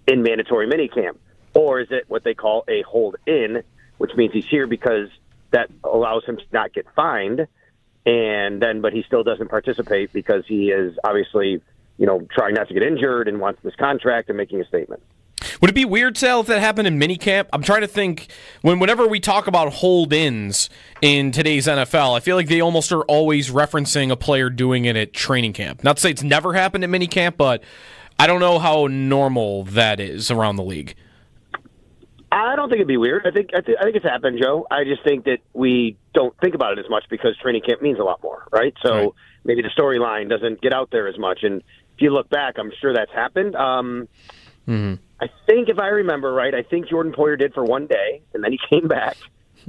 in mandatory minicamp? Or is it what they call a hold-in, which means he's here because that allows him to not get fined, but he still doesn't participate because he is obviously, trying not to get injured and wants this contract and making a statement. Would it be weird, Sal, if that happened in minicamp? I'm trying to think, whenever we talk about hold-ins in today's NFL, I feel like they almost are always referencing a player doing it at training camp. Not to say it's never happened at minicamp, but I don't know how normal that is around the league. I don't think it'd be weird. I think it's happened, Joe. I just think that we don't think about it as much because training camp means a lot more, right? So maybe the storyline doesn't get out there as much. And if you look back, I'm sure that's happened. I think if I remember right, I think Jordan Poyer did for one day, and then he came back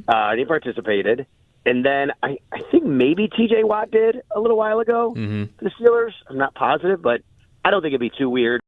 and he participated. And then I think maybe T.J. Watt did a little while ago for the Steelers. I'm not positive, but I don't think it'd be too weird.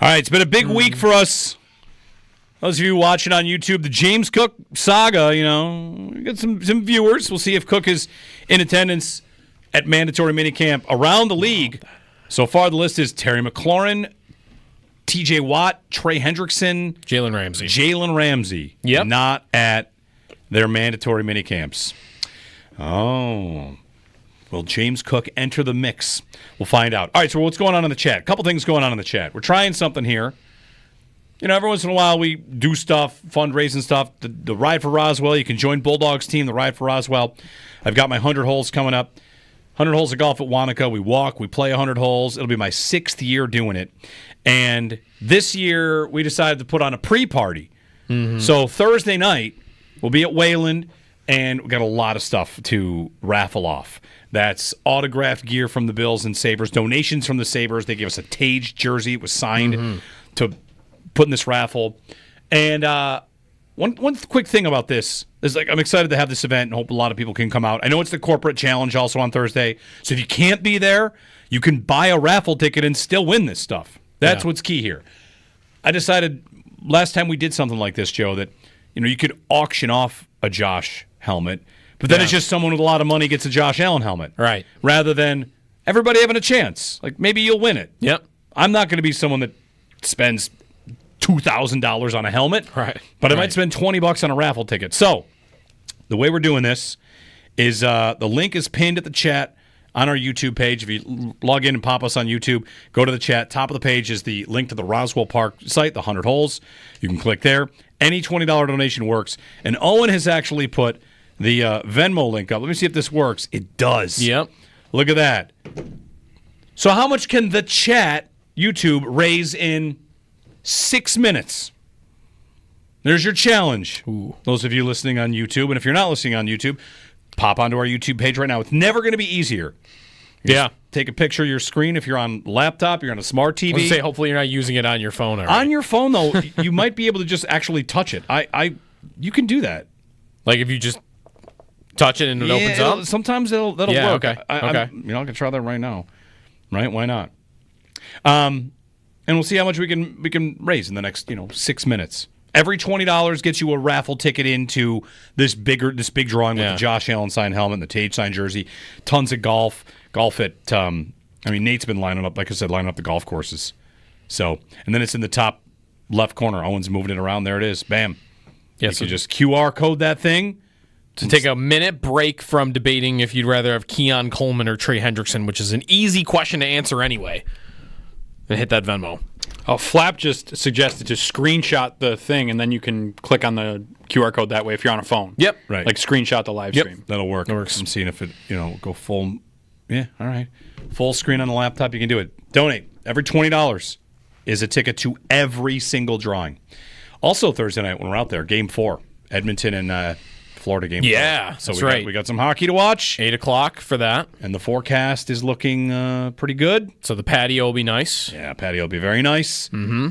All right, it's been a big week for us. Those of you watching on YouTube, the James Cook saga, we got some viewers. We'll see if Cook is in attendance at mandatory minicamp around the league. So far, the list is Terry McLaurin, TJ Watt, Trey Hendrickson, Jalen Ramsey. Yep. Not at their mandatory minicamps. Oh. Will James Cook enter the mix? We'll find out. All right, so what's going on in the chat? A couple things going on in the chat. We're trying something here. Every once in a while we do stuff, fundraising stuff. The Ride for Roswell, you can join Bulldogs team, the Ride for Roswell. I've got my 100 holes coming up. 100 holes of golf at Wanaka. We walk, we play 100 holes. It'll be my 6th year doing it. And this year we decided to put on a pre-party. Mm-hmm. So Thursday night we'll be at Wayland, and we got a lot of stuff to raffle off. That's autographed gear from the Bills and Sabres, donations from the Sabres. They gave us a Tage jersey. It was signed to put in this raffle. And one quick thing about this is, I'm excited to have this event and hope a lot of people can come out. I know it's the corporate challenge also on Thursday. So if you can't be there, you can buy a raffle ticket and still win this stuff. That's what's key here. I decided last time we did something like this, Joe, that you could auction off a Josh helmet, but then it's just someone with a lot of money gets a Josh Allen helmet. Right. Rather than everybody having a chance. Like, maybe you'll win it. Yep. I'm not going to be someone that spends $2,000 on a helmet. Right. But I might spend $20 on a raffle ticket. So, the way we're doing this is the link is pinned at the chat on our YouTube page. If you log in and pop us on YouTube, go to the chat. Top of the page is the link to the Roswell Park site, the 100 holes. You can click there. Any $20 donation works. And Owen has actually put the Venmo link up. Let me see if this works. It does. Yep. Look at that. So how much can the chat, YouTube, raise in 6 minutes? There's your challenge. Ooh. Those of you listening on YouTube. And if you're not listening on YouTube, pop onto our YouTube page right now. It's never going to be easier. Just take a picture of your screen. If you're on laptop, you're on a smart TV. Let's say hopefully you're not using it on your phone already. On your phone, though, you might be able to just actually touch it. You can do that. Like if you just touch it and it opens up? Sometimes that'll work. Okay. I can try that right now. Right? Why not? And we'll see how much we can raise in the next 6 minutes. Every $20 gets you a raffle ticket into this big drawing with the Josh Allen signed helmet and the Tage signed jersey. Tons of golf at. Nate's been lining up, like I said, lining up the golf courses. So, and then it's in the top left corner. Owen's moving it around. There it is. Bam. Yeah, you just QR code that thing. To take a minute break from debating if you'd rather have Keon Coleman or Trey Hendrickson, which is an easy question to answer anyway, and hit that Venmo. Flap just suggested to screenshot the thing, and then you can click on the QR code that way if you're on a phone. Yep. Right. Like screenshot the live stream. That'll work. It works. I'm seeing if it, go full. Yeah, all right. Full screen on the laptop, you can do it. Donate. Every $20 is a ticket to every single drawing. Also Thursday night when we're out there, Game 4, Edmonton and Florida Game 4. Yeah, so that's right. We got some hockey to watch. 8 o'clock for that. And the forecast is looking pretty good. So the patio will be nice. Yeah, patio will be very nice. Mm-hmm.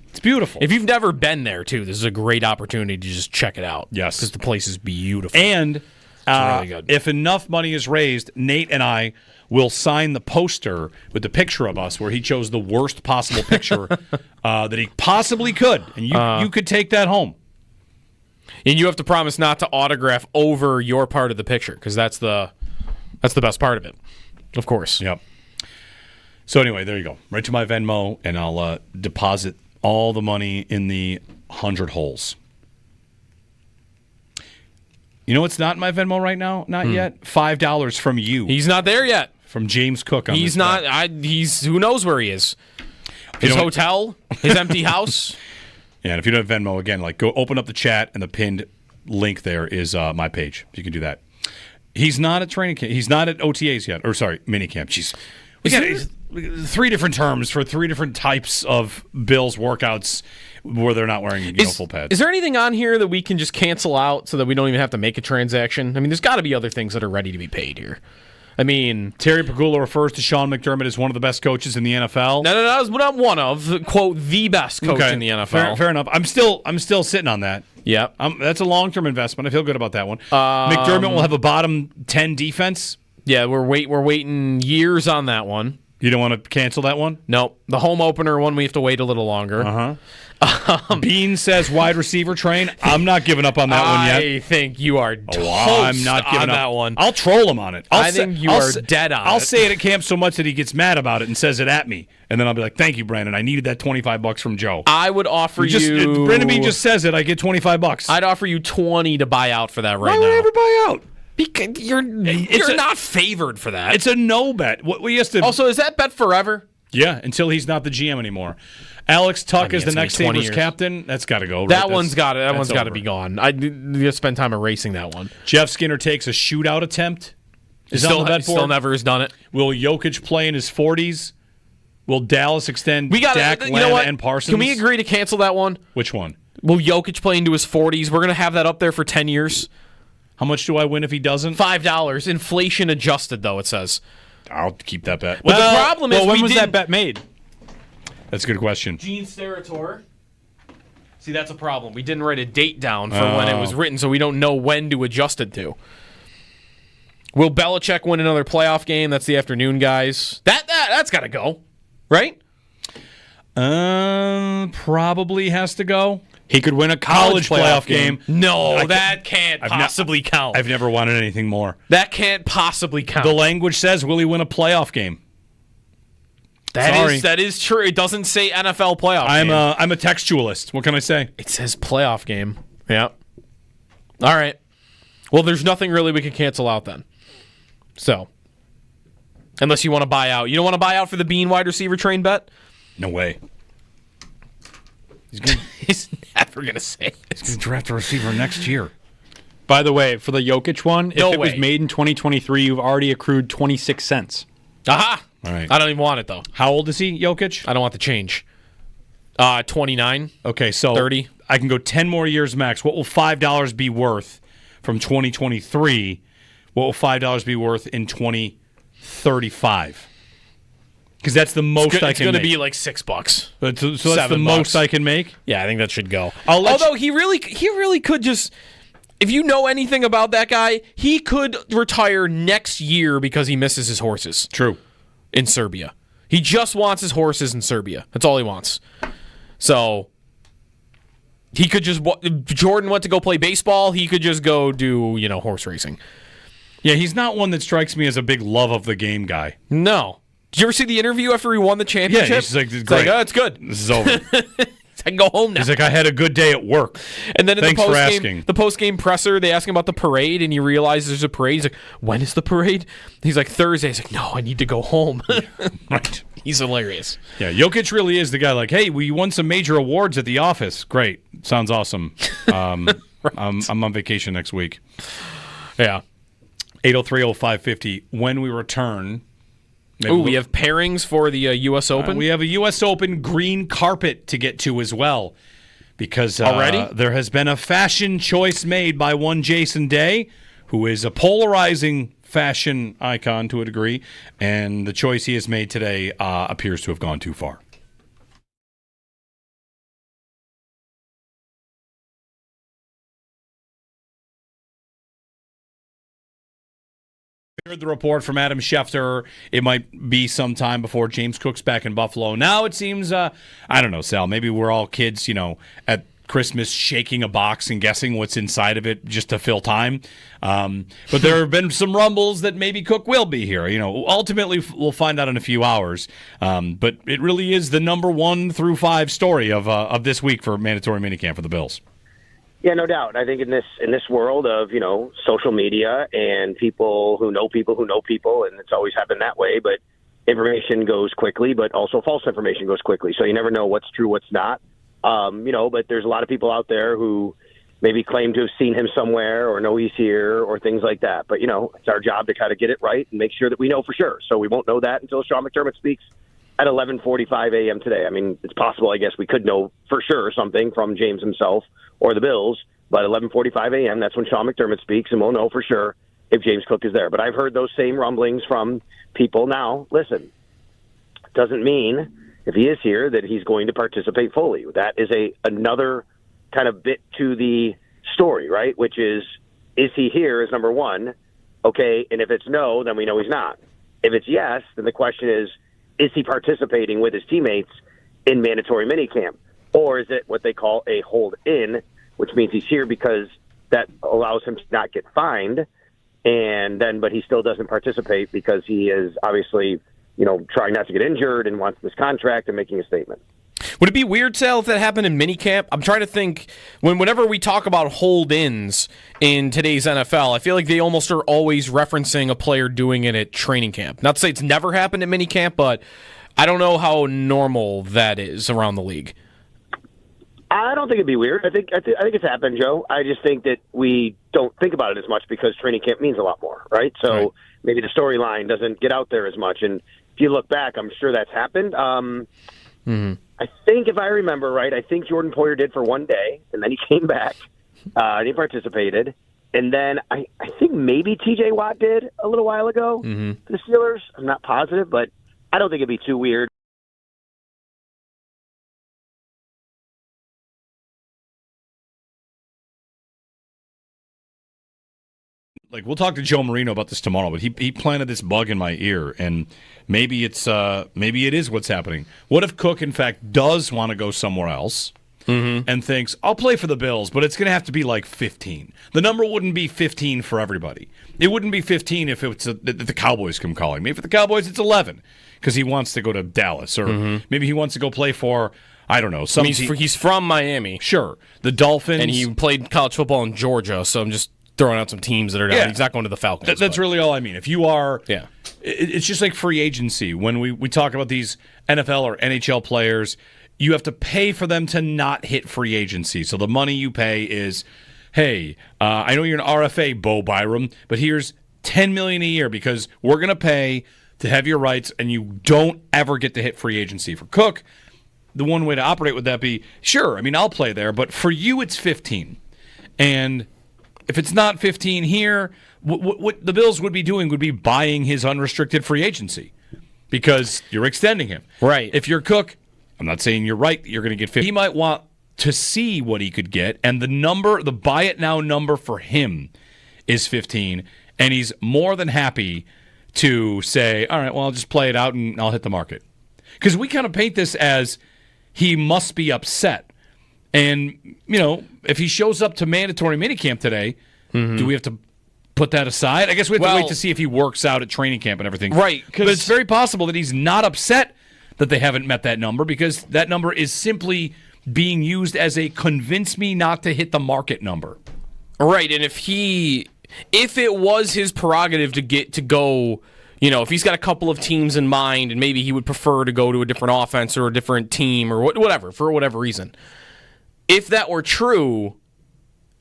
It's beautiful. If you've never been there, too, this is a great opportunity to just check it out. Yes. Because the place is beautiful. And really good. If enough money is raised, Nate and I will sign the poster with the picture of us where he chose the worst possible picture that he possibly could. And you could take that home. And you have to promise not to autograph over your part of the picture, because that's the best part of it, of course. Yep. So anyway, there you go. Right to my Venmo, and I'll deposit all the money in the 100 holes. You know what's not in my Venmo right now? Not yet. $5 from you. He's not there yet. From James Cook. He's not. He's who knows where he is. His hotel, his empty house. Yeah, and if you don't have Venmo, again, go open up the chat, and the pinned link there is my page. You can do that. He's not at training camp. He's not at OTAs yet. Or, sorry, minicamp. Jeez. We got 3 different terms for 3 different types of Bills workouts where they're not wearing full pads. Is there anything on here that we can just cancel out so that we don't even have to make a transaction? I mean, there's got to be other things that are ready to be paid here. I mean, Terry Pagula refers to Sean McDermott as one of the best coaches in the NFL. No, that's what I'm one of. Quote, the best coach in the NFL. Fair enough. I'm still sitting on that. Yeah. That's a long-term investment. I feel good about that one. McDermott will have a bottom 10 defense. Yeah, we're waiting years on that one. You don't want to cancel that one? Nope. The home opener one, we have to wait a little longer. Bean says wide receiver train. I'm not giving up on that one yet. I think you are toast I'm not giving on up. that one. I'll troll him on it. I think you are dead on it. I'll say it at camp so much that he gets mad about it and says it at me. And then I'll be like, thank you, Brandon. I needed that $25 from Joe. I would offer you... Brandon Bean just says it. I get $25. I'd offer you 20 to buy out for that right now. Why would I ever buy out? Because you're not favored for that. It's a no bet. We used to. Also, is that bet forever? Yeah, until he's not the GM anymore. Alex Tuck is the next Sabres captain. That's got to go. Right? That one's got to be gone. I need to spend time erasing that one. Jeff Skinner takes a shootout attempt. Still never has done it. Will Jokic play in his 40s? Will Dallas extend Dak, Lamb, and Parsons? Can we agree to cancel that one? Which one? Will Jokic play into his 40s? We're going to have that up there for 10 years. How much do I win if he doesn't? $5. Inflation adjusted, though, it says. I'll keep that bet. But the problem is when was that bet made? That's a good question. Gene Steratore. See, that's a problem. We didn't write a date down for when it was written, so we don't know when to adjust it to. Will Belichick win another playoff game? That's the afternoon, guys. That's got to go, right? Probably has to go. He could win a college playoff game. No, that can't possibly count. I've never wanted anything more. That can't possibly count. The language says, will he win a playoff game? That is true. It doesn't say NFL playoff game. I'm a textualist. What can I say? It says playoff game. Yeah. All right. Well, there's nothing really we can cancel out then. So, unless you want to buy out. You don't want to buy out for the Bean wide receiver train bet? No way. He's never going to say it. He's going to draft a receiver next year. By the way, for the Jokic one, if it was way. made in 2023, you've already accrued 26 cents. Aha! All right. I don't even want it, though. How old is he, Jokic? I don't want the change. 29. Okay, so 30. I can go 10 more years max. What will $5 be worth from 2023? What will $5 be worth in 2035? Because that's the most I can make. It's going to be like $6. But so that's the most I can make? Yeah, I think that should go. Although he really could just... If you know anything about that guy, he could retire next year because he misses his horses. True. In Serbia. He just wants his horses in Serbia. That's all he wants. So... He could just... Jordan went to go play baseball. He could just go do, horse racing. Yeah, he's not one that strikes me as a big love of the game guy. No. Did you ever see the interview after he won the championship? Yeah, he's like, it's like, oh, it's good. This is over. I can go home now. He's like, I had a good day at work. And then in Thanks for asking. the post-game presser, they ask him about the parade, and he realizes there's a parade. He's like, when is the parade? He's like, Thursday. He's like, no, I need to go home. Right. He's hilarious. Yeah, Jokic really is the guy like, hey, we won some major awards at the office. Great. Sounds awesome. Right. I'm on vacation next week. Yeah. 803-0550. When we return... we have pairings for the U.S. Open? We have a U.S. Open green carpet to get to as well. Because already there has been a fashion choice made by one Jason Day, who is a polarizing fashion icon to a degree. And the choice he has made today appears to have gone too far. Heard the report from Adam Schefter. It might be some time before James Cook's back in Buffalo. Now it seems, I don't know, Sal, maybe we're all kids, at Christmas shaking a box and guessing what's inside of it just to fill time. But there have been some rumbles that maybe Cook will be here. Ultimately we'll find out in a few hours. But it really is the number 1 through 5 story of this week for mandatory minicamp for the Bills. Yeah, no doubt. I think in this world of, social media and people who know people, and it's always happened that way, but information goes quickly, but also false information goes quickly. So you never know what's true, what's not. But there's a lot of people out there who maybe claim to have seen him somewhere or know he's here or things like that. But, it's our job to kind of get it right and make sure that we know for sure. So we won't know that until Sean McDermott speaks at 11:45 a.m. today. I mean, it's possible, I guess, we could know for sure something from James himself or the Bills, but 11:45 a.m., that's when Sean McDermott speaks, and we'll know for sure if James Cook is there. But I've heard those same rumblings from people. Now, listen, doesn't mean if he is here that he's going to participate fully. That is another kind of bit to the story, right, which is he here is number one, okay, and if it's no, then we know he's not. If it's yes, then the question is is he participating with his teammates in mandatory minicamp? Or is it what they call a hold-in, which means he's here because that allows him to not get fined, but he still doesn't participate because he is obviously, trying not to get injured and wants this contract and making a statement. Would it be weird, Sal, if that happened in minicamp? I'm trying to think, whenever we talk about hold-ins in today's NFL, I feel like they almost are always referencing a player doing it at training camp. Not to say it's never happened at minicamp, but I don't know how normal that is around the league. I don't think it'd be weird. I think it's happened, Joe. I just think that we don't think about it as much because training camp means a lot more, right? So maybe the storyline doesn't get out there as much. And if you look back, I'm sure that's happened. I think if I remember right, I think Jordan Poyer did for one day, and then he came back and he participated. And then I think maybe T.J. Watt did a little while ago for the Steelers. I'm not positive, but I don't think it'd be too weird. Like, we'll talk to Joe Marino about this tomorrow, but he planted this bug in my ear, and maybe it is what's happening. What if Cook, in fact, does want to go somewhere else and thinks, I'll play for the Bills, but it's going to have to be like 15. The number wouldn't be 15 for everybody. It wouldn't be 15 if it's the Cowboys come calling. Maybe for the Cowboys, it's 11 because he wants to go to Dallas, or maybe he wants to go play for, I don't know. He's from Miami. Sure. The Dolphins. And he played college football in Georgia, so I'm just throwing out some teams that are down. Yeah. He's not going to the Falcons. That's really all I mean. If you are, it's just like free agency. When we talk about these NFL or NHL players, you have to pay for them to not hit free agency. So the money you pay is, hey, I know you're an RFA, Bo Byram, but here's $10 million a year because we're going to pay to have your rights, and you don't ever get to hit free agency. For Cook, the one way to operate would that be, sure, I mean, I'll play there, but for you it's 15. And if it's not 15 here, what the Bills would be doing would be buying his unrestricted free agency because you're extending him. Right. If you're Cook, I'm not saying you're right that you're going to get 15. He might want to see what he could get, and the buy it now number for him is 15, and he's more than happy to say, all right, well, I'll just play it out and I'll hit the market. Because we kind of paint this as he must be upset. And, if he shows up to mandatory minicamp today, do we have to put that aside? I guess we have to wait to see if he works out at training camp and everything. Right. But it's very possible that he's not upset that they haven't met that number because that number is simply being used as a convince me not to hit the market number. Right. And if it was his prerogative to go, if he's got a couple of teams in mind and maybe he would prefer to go to a different offense or a different team or whatever, for whatever reason. If that were true,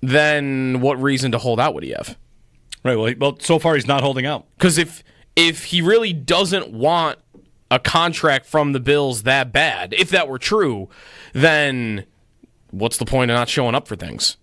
then what reason to hold out would he have? Right. Well, so far he's not holding out. Because if he really doesn't want a contract from the Bills that bad, if that were true, then what's the point of not showing up for things?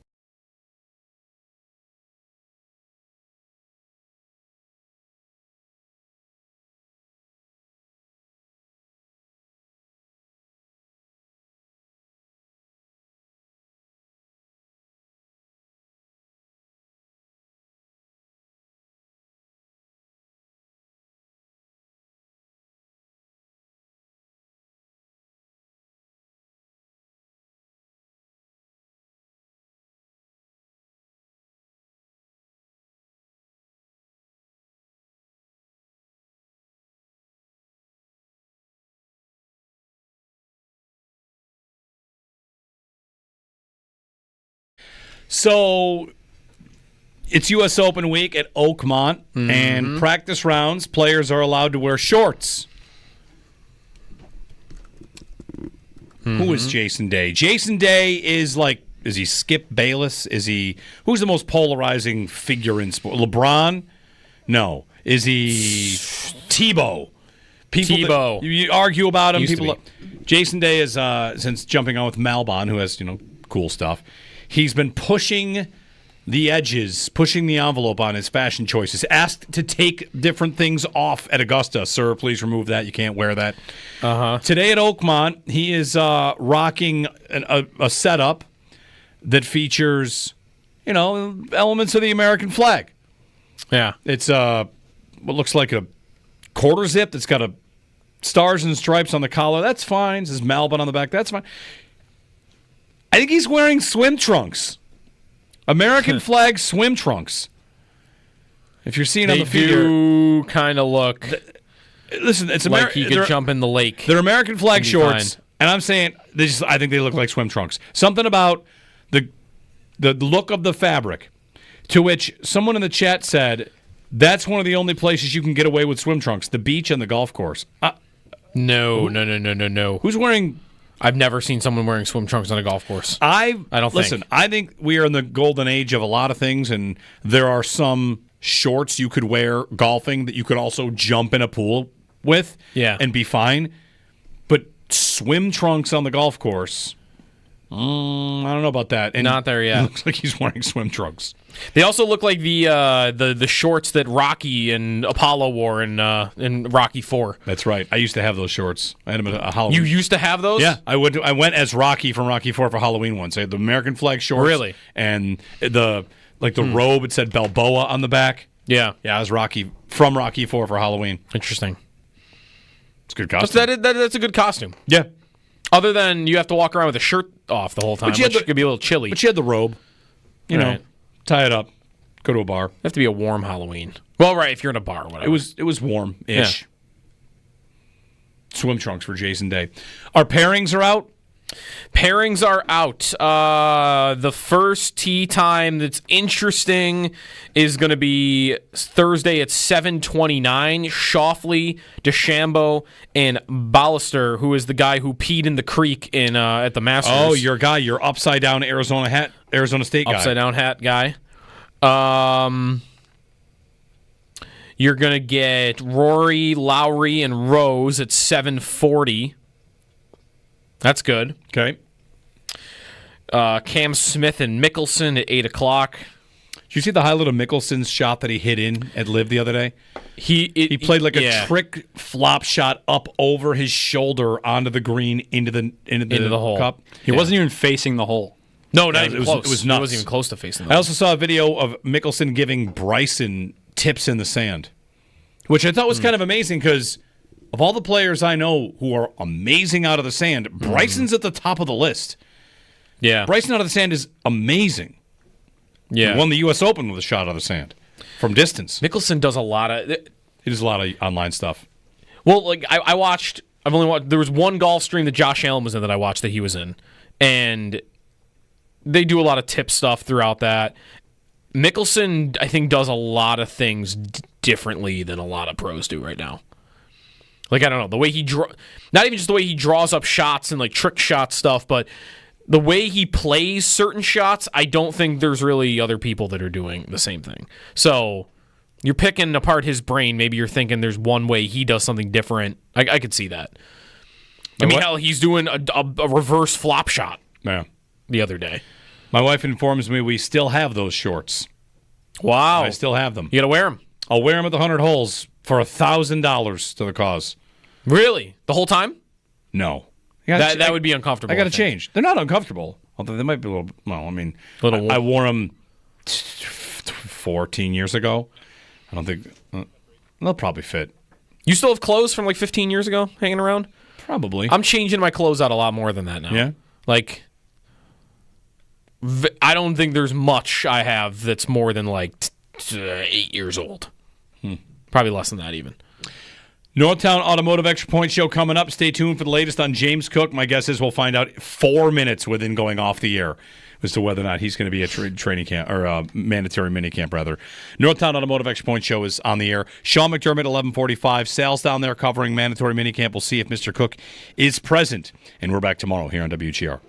So it's U.S. Open week at Oakmont, and practice rounds, players are allowed to wear shorts. Who is Jason Day? Jason Day is he Skip Bayless? Who's the most polarizing figure in sport? LeBron? No. Is he Tebow? Tebow. You argue about him. Used Jason Day is, since jumping on with Malbon, who has, cool stuff, he's been pushing the edges, pushing the envelope on his fashion choices. Asked to take different things off at Augusta. Sir, please remove that. You can't wear that. Today at Oakmont, he is rocking a setup that features, elements of the American flag. Yeah. It's what looks like a quarter zip that's got a stars and stripes on the collar. That's fine. It says Malbon on the back. That's fine. I think he's wearing swim trunks. American flag swim trunks. If you're seeing on the field, they do kind of look. Listen, it's like he could jump in the lake. They're American flag shorts, and I'm saying I think they look like swim trunks. Something about the look of the fabric, to which someone in the chat said, that's one of the only places you can get away with swim trunks, the beach and the golf course. No. Who's wearing... I've never seen someone wearing swim trunks on a golf course. I think we are in the golden age of a lot of things, and there are some shorts you could wear golfing that you could also jump in a pool with and be fine. But swim trunks on the golf course, I don't know about that. And not there yet. It looks like he's wearing swim trunks. They also look like the shorts that Rocky and Apollo wore in Rocky IV. That's right. I used to have those shorts. I had them at a Halloween. You used to have those? Yeah. I went as Rocky from Rocky IV for Halloween once. I had the American flag shorts. Really? And the robe, it said Balboa on the back. Yeah. Yeah, I was Rocky from Rocky IV for Halloween. Interesting. It's a good costume. That's a good costume. Yeah. Other than you have to walk around with a shirt off the whole time, which could be a little chilly. But you had the robe. You know, tie it up, go to a bar. Have to be a warm Halloween. Well, right, if you're in a bar, whatever. It was warm-ish. Yeah. Swim trunks for Jason Day. Our pairings are out? Pairings are out. The first tee time that's interesting is going to be Thursday at 7:29. Shoffley, DeChambeau, and Ballester, who is the guy who peed in the creek in at the Masters. Oh, your guy, your upside-down Arizona State guy. Upside-down hat guy. You're going to get Rory, Lowry, and Rose at 7:40. That's good. Okay. Cam Smith and Mickelson at 8 o'clock. Did you see the highlight of Mickelson's shot that he hit in at Live the other day? He played like a trick flop shot up over his shoulder onto the green into the hole. cup. He wasn't even facing the hole. No, not even close. It was nuts. He wasn't even close to facing the hole. I also saw a video of Mickelson giving Bryson tips in the sand, which I thought was kind of amazing because of all the players I know who are amazing out of the sand, Bryson's at the top of the list. Yeah. Bryson out of the sand is amazing. Yeah. He won the U.S. Open with a shot out of the sand from distance. Mickelson does a lot of... He does a lot of online stuff. Well, like I've only watched... There was one golf stream that Josh Allen was in that I watched that he was in. And they do a lot of tip stuff throughout that. Mickelson, I think, does a lot of things differently than a lot of pros do right now. Like, I don't know, the way he not even just the way he draws up shots and like trick shot stuff, but the way he plays certain shots, I don't think there's really other people that are doing the same thing. So you're picking apart his brain. Maybe you're thinking there's one way he does something different. I could see that. I mean, hell, he's doing a reverse flop shot the other day. My wife informs me we still have those shorts. Wow. I still have them. You got to wear them. I'll wear them at the 100 holes for $1,000 to the cause. Really? The whole time? No. That would be uncomfortable. I got to change. They're not uncomfortable. Although they might be a little... Well, I mean, I wore them 14 years ago. I don't think... they'll probably fit. You still have clothes from like 15 years ago hanging around? Probably. I'm changing my clothes out a lot more than that now. Yeah? Like, I don't think there's much I have that's more than like 8 years old. Probably less than that even. Northtown Automotive Extra Point Show coming up. Stay tuned for the latest on James Cook. My guess is we'll find out 4 minutes within going off the air as to whether or not he's going to be a training camp or a mandatory minicamp, rather. Northtown Automotive Extra Point Show is on the air. Sean McDermott, 11:45. Sal's down there covering mandatory minicamp. We'll see if Mr. Cook is present. And we're back tomorrow here on WGR.